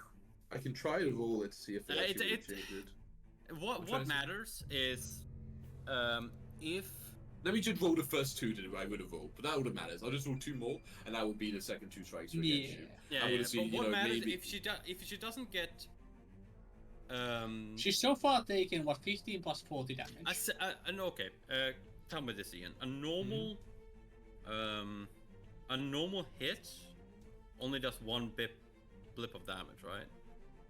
I can try to roll it to see if it actually would change it. What trying to see. matters is if Let me just roll the first two that I would have rolled, but that would have matters. I'll just roll two more, and that would be the second two strikes against you. yeah, I would yeah, have seen, but you what know, matters maybe. if she doesn't get She's so far taken what 15 plus 40 damage. no, okay. Tell me this, Ian. A normal hit only does one blip of damage, right?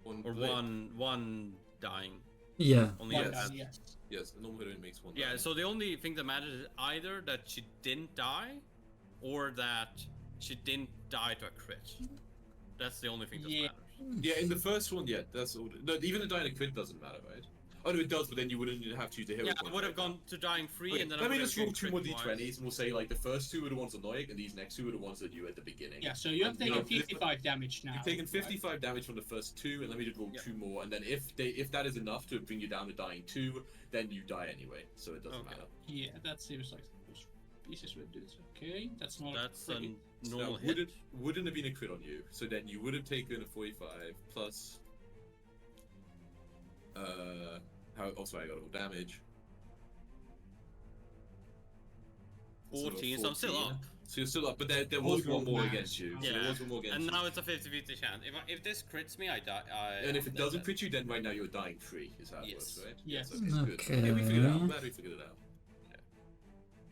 Or blip. one dying. Yeah. Only One has- down, yes. Yes, a normal hit only makes one. Yeah, die. so the only thing that matters is either that she didn't die, or that she didn't die to a crit. That's the only thing that Yeah. matters. Yeah, in the first one, yeah, that's all. No, even the dying crit doesn't matter, right? Oh no, it does, but then you wouldn't have to use the hero Yeah, point I would have right now. gone to dying free, Okay, and then let I me would just have roll two more crit d20s, twice. and we'll say like the first two are the ones annoying, and these next two are the ones that you at the beginning. Yeah, so you have And, you taken know, 55 damage now. You've taken right? 55 damage from the first two, and let me just roll Yep. two more, and then if that is enough to bring you down to dying two, then you die anyway, so it doesn't Okay. matter. Yeah, that seems like those pieces would do it. Okay, that's not That's a a crit. normal Now, hit. wouldn't have been a crit on you, so then you would have taken a 45 plus. Sorry, I got all damage. So I got 14, so I'm still 14. up. So you're still up, but there was Oh, one more man. against you. So Yeah, there was one more against and you. now it's a 50-50 chance. If this crits me, I die. And if I'm it dead doesn't then. crit you, then right now you're dying free, is how it Yes. works, right? Yes. Okay, good. Okay. Okay, we figured it out. I'm glad we figured it out.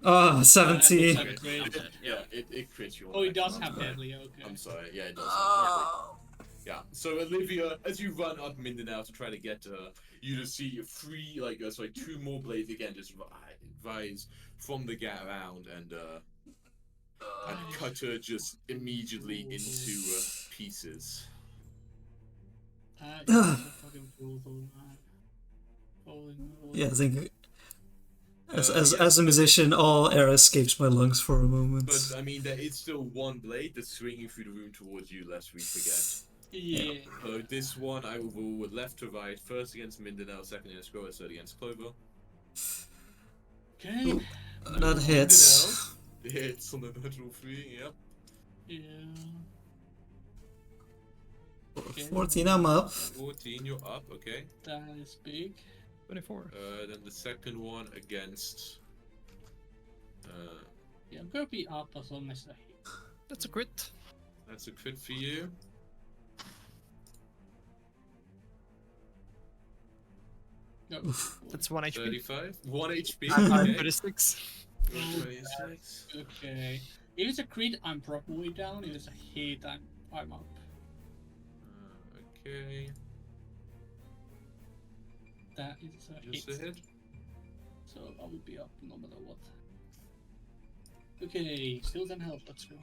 Oh, 17. That's a crit. I'm dead. Yeah, it crits you. On Oh, it that does count. have deadly, okay. I'm sorry. Yeah, it does. Oh. Yeah. So Olivia, as you run up Mindanao to try to get to her, you just see two more blades again just rise from the ground and cut her just immediately into pieces. That's so fucking brutal, man. Holy moly. Yeah, I think as a musician, all air escapes my lungs for a moment. But I mean, there is still one blade that's swinging through the room towards you, lest we forget. Yeah. So this one I will roll with left to right, first against Mindanao, second against Grower, third against Clover. Okay. That hits. Mindanao hits on the natural 3, yep. Yeah. Okay. 14, I'm up. 14, you're up, okay. That is big. 24. Then the second one against. Yeah, I'm gonna be up as long as I hit. That's a crit. That's a crit for you. No. That's 1 HP. 35. 1 HP. I'm Okay. 36. 26. Okay. If it's a crit, I'm probably down. If it's a hit, I'm up. Okay. That is a Just hit. a hit. So I will be up no matter what. Okay, still 10 health, let's go.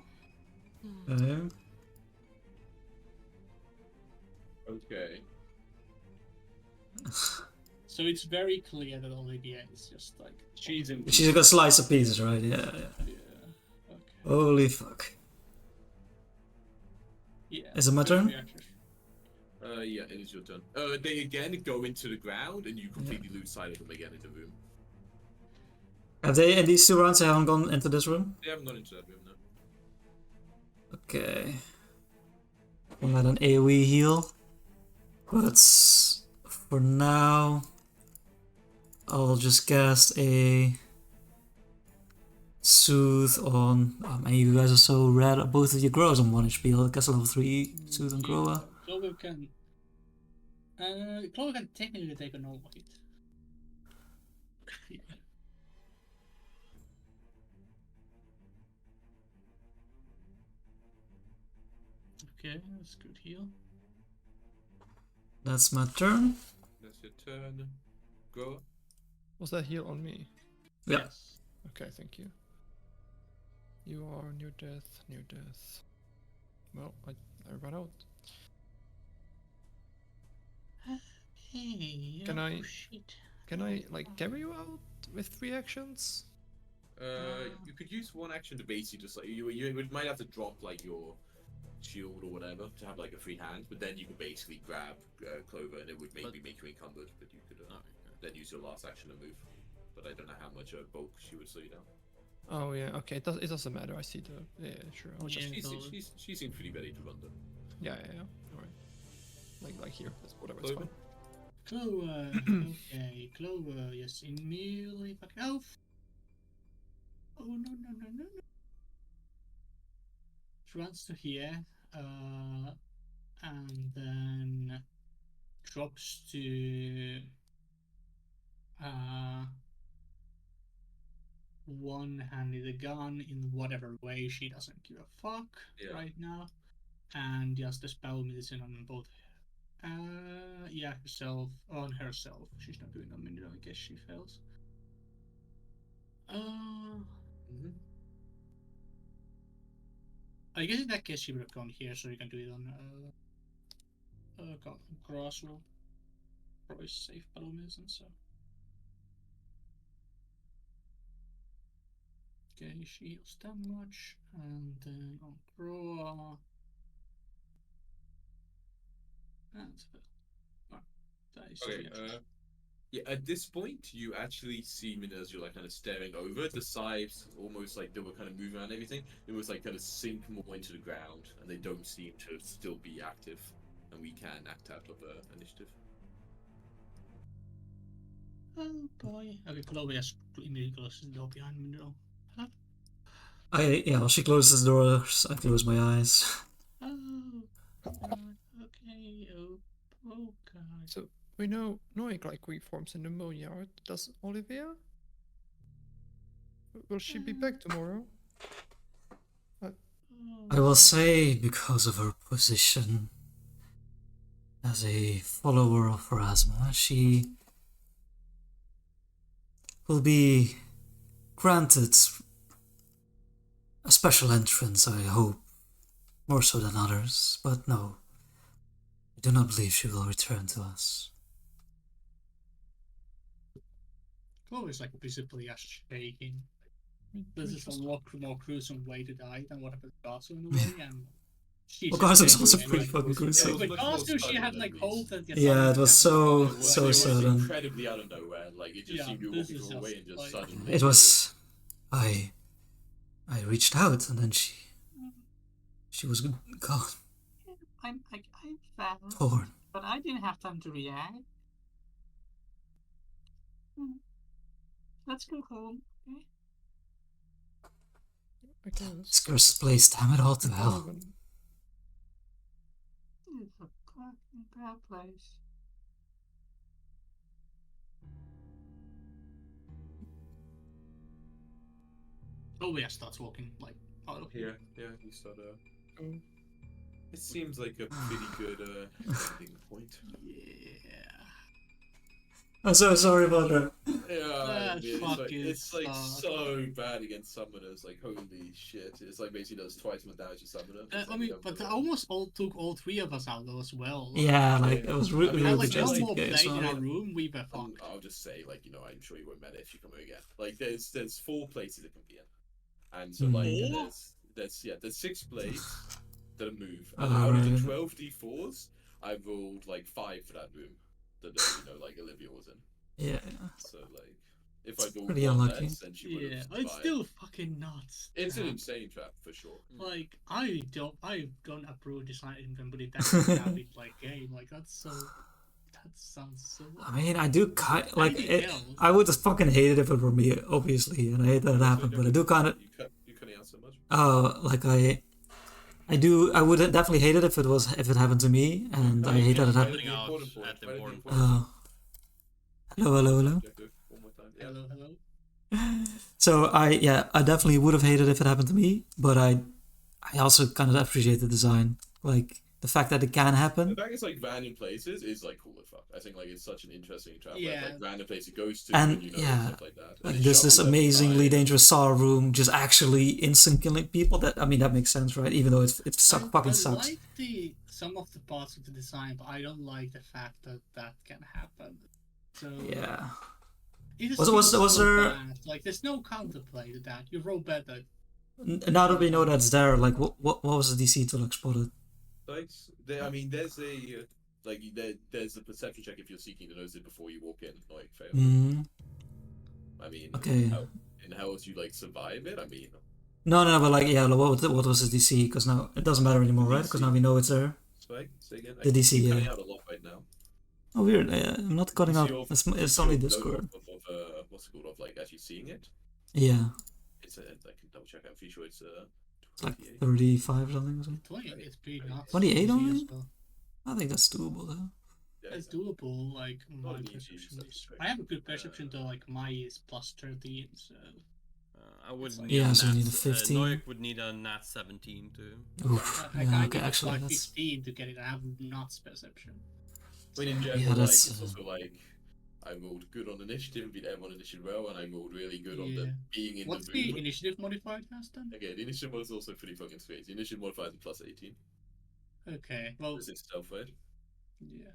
Okay. Okay. So it's very clear that Olivia is just like she's in. She's got slice of pieces, right? Yeah. Yeah. Okay. Holy fuck. Yeah. Is it my turn? reaction. Yeah, it is your turn. They again go into the ground, and you completely lose sight of them again in the room. Have they, in these 2 rounds, they haven't gone into this room? They haven't gone into that room, no. Okay. I'm at an AoE heal. But for now, I'll just cast a Soothe on. Oh man, you guys are so rad. Both of your growers on 1 HP. I'll cast a level 3 Soothe on grower. Clover can. Clover can technically take a normal hit. Okay, that's good heal. That's my turn. That's your turn. Go. Was that heal on me? Yeah. Yes. Okay, thank you. You are near death, near death. Well, I ran out. Hey, Can oh, I- Shit. Can I, like, carry you out? with 3 actions? You could use one action to basically just like you might have to drop like your shield or whatever to have like a free hand, but then you could basically grab Clover and it would maybe make you encumbered, but you could then use your last action to move. But I don't know how much bulk she would slow you down. Oh yeah, okay. It doesn't matter. I see the yeah, sure. I'll just She seems pretty ready to run them. yeah. All right. Like here. That's whatever. It's Clover? fine. Clover. Okay, Clover. Yes, immediately. Oh. Oh no. She runs to here, and then drops to one-handed gun in whatever way. She doesn't give a fuck right now, and just the spell medicine on both. Herself on herself. She's not doing a minute. I guess she fails. I guess in that case she would have gone here, so you can do it on Grasswell. Probably safe battle medicine, so. Okay, she heals that much, and then on Croa. That's that is okay. Yeah, at this point, you actually see Mina as you're like kind of staring over the sides, almost like they were kind of moving around and everything. They was like kind of sink more into the ground, and they don't seem to still be active. And we can act out of initiative. Oh boy. Okay, Chloe has immediately closes the door behind me now. Hello? While she closes the doors, I close my eyes. Oh, God. Okay. Oh, God. So we know Noik like reforms in the Moonyard. Does Olivia? Will she be back tomorrow? I will say, because of her position as a follower of Pharasma, she will be granted a special entrance, I hope, more so than others, but no, I do not believe she will return to us. Chloe's like visibly shaking. This is a more gruesome way to die than what happened to Gasu in a way, and Well, Gasu was also pretty fucking gruesome. With Gasu, she had like hope that yeah, it was so sudden. Incredibly out of nowhere, like it just seemed you walking through a way and just suddenly. It was, I reached out and then she was gone. I'm fast, Torn. but I didn't have time to react. Let's go home. Okay? This cursed place, damn it all to hell. It's a fucking bad place. Oh yeah, starts walking like out of here. Yeah, you start. It seems like a pretty good ending point. Yeah. I'm so sorry about that. Yeah, it's like so bad against summoners. Like holy shit! It's like basically does twice more damage to summoner. But they almost took all three of us out though as well. Yeah, like it was really like just one more in blade case. in our room, we were fucked. I'll just say, like, I'm sure you won't matter if you come here again. Like, there's 4 places it can be in, and so like there's 6 blades that move. And out of the 12 d4s, I rolled like 5 for that room that like Olivia was in. Yeah. So like, if I rolled pretty one unlucky. less, then she would have survived. It's still fucking nuts. It's an insane trap for sure. Like I don't approve designing and put it that big like game. Like that sounds so. I mean, I do like it. I would just fucking hate it if it were me, obviously, and I hate that it happened. But I do kind of. You cutting out so much. Like I do. I would definitely hate it if it happened to me, and I hate that it happened. Hello. So I definitely would have hated if it happened to me, but I also kind of appreciate the design, like the fact that it can happen. The fact it's like random places is like cool as fuck. I think like it's such an interesting trap. Yeah. Like random place it goes to, And stuff like that. Like this amazingly dangerous saw room just actually instant killing people. That makes sense, right? Even though it fucking sucks. I like some of the parts of the design, but I don't like the fact that can happen. So yeah. It just Was feels so there? bad. Like there's no counterplay to that. You roll better. Now that we know that's there, like what was the DC to like spot it? Like, I mean, there's a there's a perception check if you're seeking to notice it before you walk in. Like, fail. Mm, I mean, okay. how else you like survive it? I mean, No, but like yeah, like, what was the DC? Because now it doesn't matter anymore, right? Because now we know it's there. Spike, say again. The DC, You're yeah. cutting out a lot right now. Oh weird. I'm not cutting out. your- It's your only note Discord. of what's it called, of like actually seeing it. Yeah, It's I can double check. I'm pretty sure it's it's like 28. 35 or something. Or something. 28 is pretty nuts. 28 easy only? as well. I think that's doable though. Yeah, It's doable. Like my Not an easy perception is. subject. I have a good perception though. Like my is plus 13, so. I would It's need Yeah, a so you nat, need a 15. Noik would need a nat 17 too. Oof. Like, Yeah, I okay, need actually, like that's 15 to get it. I have nuts perception. I mean, in general, Yeah, like, that's, it's also like I rolled good on initiative, beat everyone on initiative well, and I rolled really good on the Yeah. being in What's the the room. initiative modifier it has then? Okay, the initiative was also pretty fucking sweet. The initiative modifier is plus 18. Okay, well, Because it's stealth, right? yeah.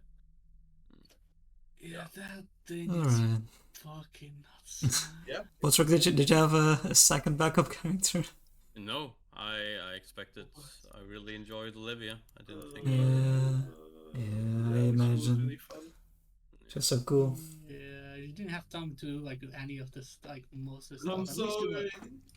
Yeah. Yeah, that thing all is right. fucking nuts. Yeah. What's Rick? Did you have a second backup character? No, I expected. I really enjoyed Olivia. I didn't think. Yeah, I it was imagine. really fun. Just so cool. Yeah, you didn't have time to like any of this, like most of the I'm stuff. At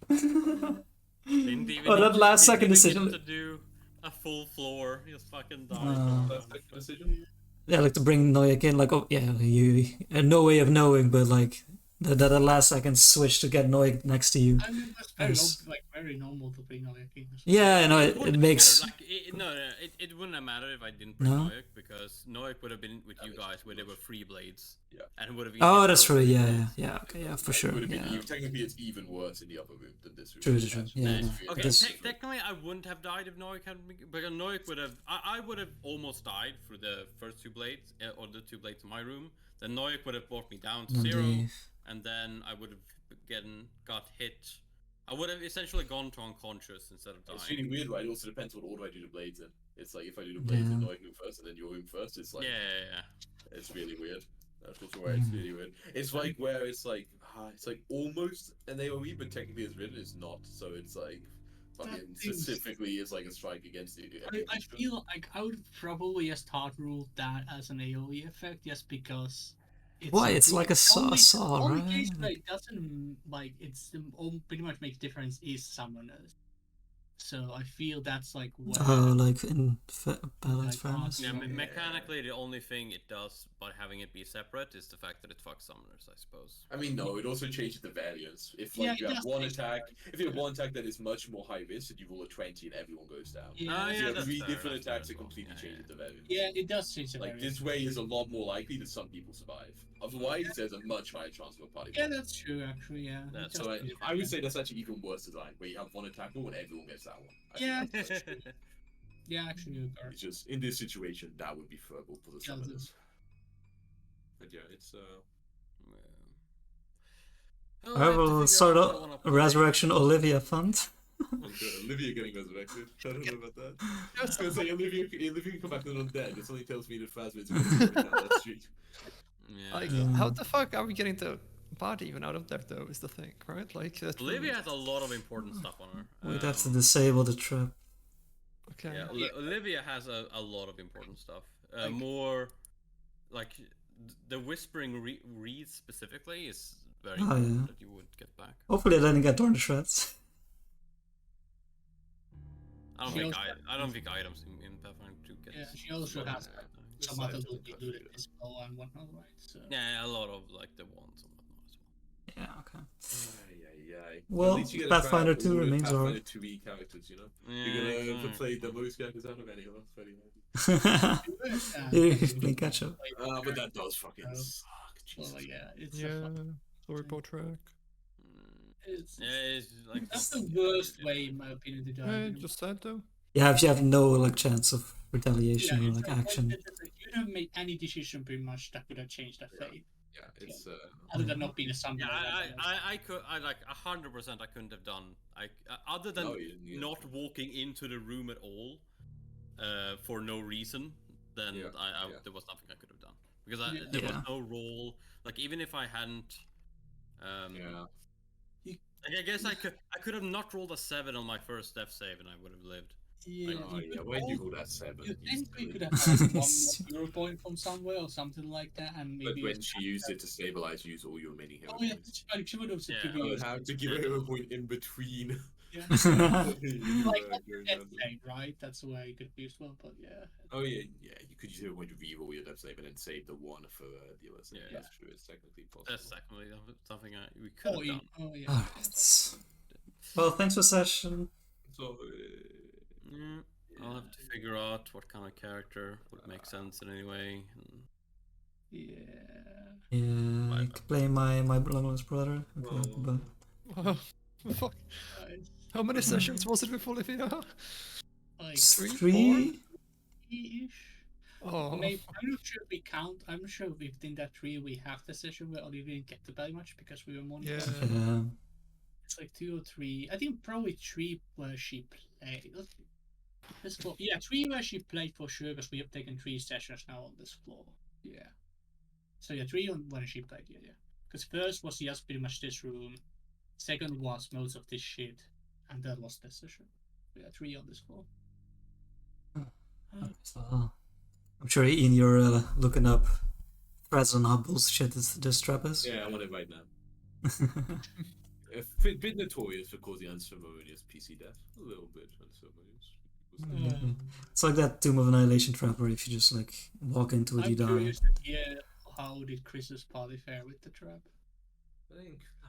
least you sorry. were- Didn't even Oh, that need- last didn't second even decision. get to do a full floor. He just fucking died. That's the decision. Yeah, like to bring Noyak in, like, oh yeah, you no way of knowing, but like that last second switch to get Noyak next to you. I mean, that's very Yes. like very normal to bring on a king. Yeah, no, it wouldn't makes. matter. Like, it wouldn't have mattered if I didn't bring No? Noik, because Noik would have been with you guys where there were 3 blades. Yeah. And would have. Oh, that's true. Yeah. Okay, yeah, for It sure. would have been Yeah, technically it's even worse in the other room than this room. True. Yeah, It's no. really Okay, This- technically I wouldn't have died if Noik had, because Noik would have. I would have almost died through the first 2 blades, or the 2 blades in my room. Then Noik would have brought me down to No, 0, the- and then I would have got hit. I would have essentially gone to unconscious instead of dying. It's really weird, right? It also depends what order I do the blades in. It's like if I do the blades in Yeah. Noik room first and then your room first, it's like Yeah. it's really weird. That's just where it's really weird. It's like where it's like almost an AoE, but technically it's written it's not. So it's like fucking That seems- specifically is like a strike against the. I feel like I would probably just hard rule that as an AOE effect, just because. Why? It's like a saw, only right? case that it doesn't like it's the pretty much makes difference is summoners. So I feel that's like what. Like in balance Like, fairness. Yeah, Yeah. mechanically, the only thing it does by having it be separate is the fact that it fucks summoners, I suppose. I mean, no, it also changes the variance. If Yeah, like you it have does one change the attack, variance. if you have one attack that is much more high risk, and you roll a 20 and everyone goes down. Yeah, If you have that's 3 fair, different that's fair attacks, as it well. completely Yeah, changes the variance. yeah, it does change the Like variance. this way is a lot more likely that some people survive. Otherwise, there's a much higher chance of a party. Yeah, that's true. Actually, yeah. It That's does So change I would the say that's actually even worse design, where you have one attack roll and everyone gets that one. I think Yeah. that's true. Yeah, actually, you are. It's just in this situation that would be preferable for the Yeah, it summoners. But yeah, it's I will start a Resurrection Olivia fund. Olivia getting resurrected. I don't know about that. I was gonna say Olivia can come back as undead. This only tells me that Phasma is going to go down that street. Yeah. Like, Yeah. how the fuck are we getting the body even out of there, though, is the thing, right? Like, that Olivia has a lot of important stuff on her. We'd have to disable the trap. Okay. Yeah, Olivia has a lot of important stuff. Like- More like the whispering reads specifically is very Oh, important yeah. that you would get back. Hopefully, I didn't get torn to shreds. I don't think items in Pathfinder 2 get. Yeah, she also has some other will be good at this spell and whatnot, right? So. Yeah, a lot of like the wands and whatnot as well. Yeah, okay. Aye. Well, At least you get a Pathfinder try out 2 all the remains Pathfinder alright. 2e characters, you know? Yeah, You're gonna it's, play the most characters out of any of us. Very You're playing catch up. But that does fucking suck. Well, Jesus. yeah, it's Yeah, storyboard track. it's yeah, it's like that's the worst way, in my opinion, to die. Hey, you know? just sad though. Yeah, if you have no like chance of Yeah, retaliation or it's like like, action. you don't make any decision pretty much that could have changed that fate, Yeah, it's other than not being a summoner. yeah, I could, I like 100%. I couldn't have done. Other than No, you didn't, not walking into the room at all, for no reason, then Yeah, I yeah. there was nothing I could have done because Yeah. there was Yeah. no role. Like even if I hadn't Yeah. Like, I guess I could have not rolled a 7 on my first death save and I would have lived. Yeah, Oh you yeah. could When you also- roll that 7, you you think we silly. could have had one more hero point from somewhere or something like that, and But maybe. when she used it to stabilize, use all your mini hero Oh yeah, points. that's right. She would have Yeah. given I you. would have to give a hero point in between. Yeah. You Like were that's going the death down the- save, right? That's where you could use one, but yeah. Oh yeah, yeah. You could use hero point to reroll your death save and then save the one for the other save. Yeah. That's true. It's technically possible. That's definitely something we could Oh, have done. oh yeah. Alright. Well, thanks for session. So. I'll have to figure out what kind of character would make sense in any way. And Yeah. Yeah, I could play my long lost brother. Okay, Well, but Fuck. Guys, How many sessions was it with Olivia? like it's Three, 3? ish. Oh, Maybe, I'm not sure if we count. I'm not sure if within that 3 we have the session where Olivia didn't get to very much because we were monitoring. Yeah. Yeah. It's like 2 or 3. I think probably 3 where she played. Let's go. Yeah, 3 where she played for sure because we have taken 3 sessions now on this floor. Yeah. So yeah, 3 on when she played. Yeah. Because first was just pretty much this room. Second was most of this shit, and that was this session. Yeah, 3 on this floor. So, I'm sure Ian, you're looking up threads on how bullshit this trap is. Yeah, I want it right now. Bit notorious for causing unceremonious PC death. A little bit unceremonious. It's like that Tomb of Annihilation trap where if you just like walk into it, you I'm die. curious to hear how did Chris's party fare with the trap?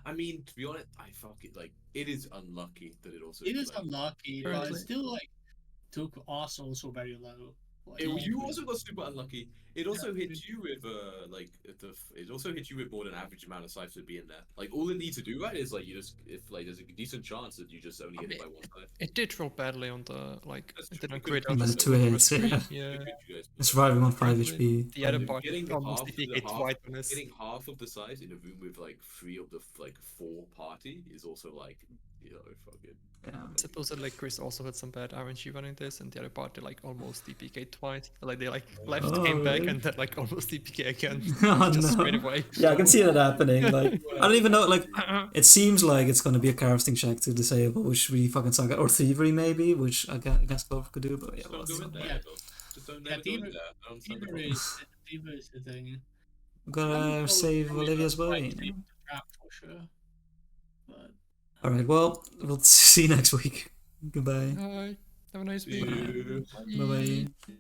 I mean, to be honest, I fuck it. Like, it is unlucky that it also. It is like, unlucky, but Apparently. it still like took us also very low. Like, you also got super unlucky. It also hit you with it also hit you with more than average amount of sides to be in there. Like all it needs to do, right, is like you just if like there's a decent chance that you just only hit it by one side. it did roll badly on the like. That's It true. didn't It create could've out been of two the hits, first yeah. three, yeah. You guys- Surviving on 5 Apparently, HP. The other Like, part getting almost half- defeated half- white on this. Getting half of the size in a room with like 3 of the 4 party is also like fucking. Yeah. Supposedly Chris also had some bad RNG running this, and the other party like almost DPK twice. Like they like left, Oh, came back, really? and then like almost DPK again. Oh, just no. straight away. Yeah, I can see that happening. Like, I don't even know. Like, it seems like it's gonna be a casting check to disable, which we fucking suck at, or thievery maybe, which I guess Clover could do. But yeah, Just well, don't it's go in not- there. Yeah. Just don't Yeah, never go in Demon- there. I don't understand the Fever problem. is the thing. gotta save Olivia as well. Like, You save know? the trap for sure. But All right. Well, we'll see you next week. Goodbye. Hi. Have a nice week. Yeah. Bye bye.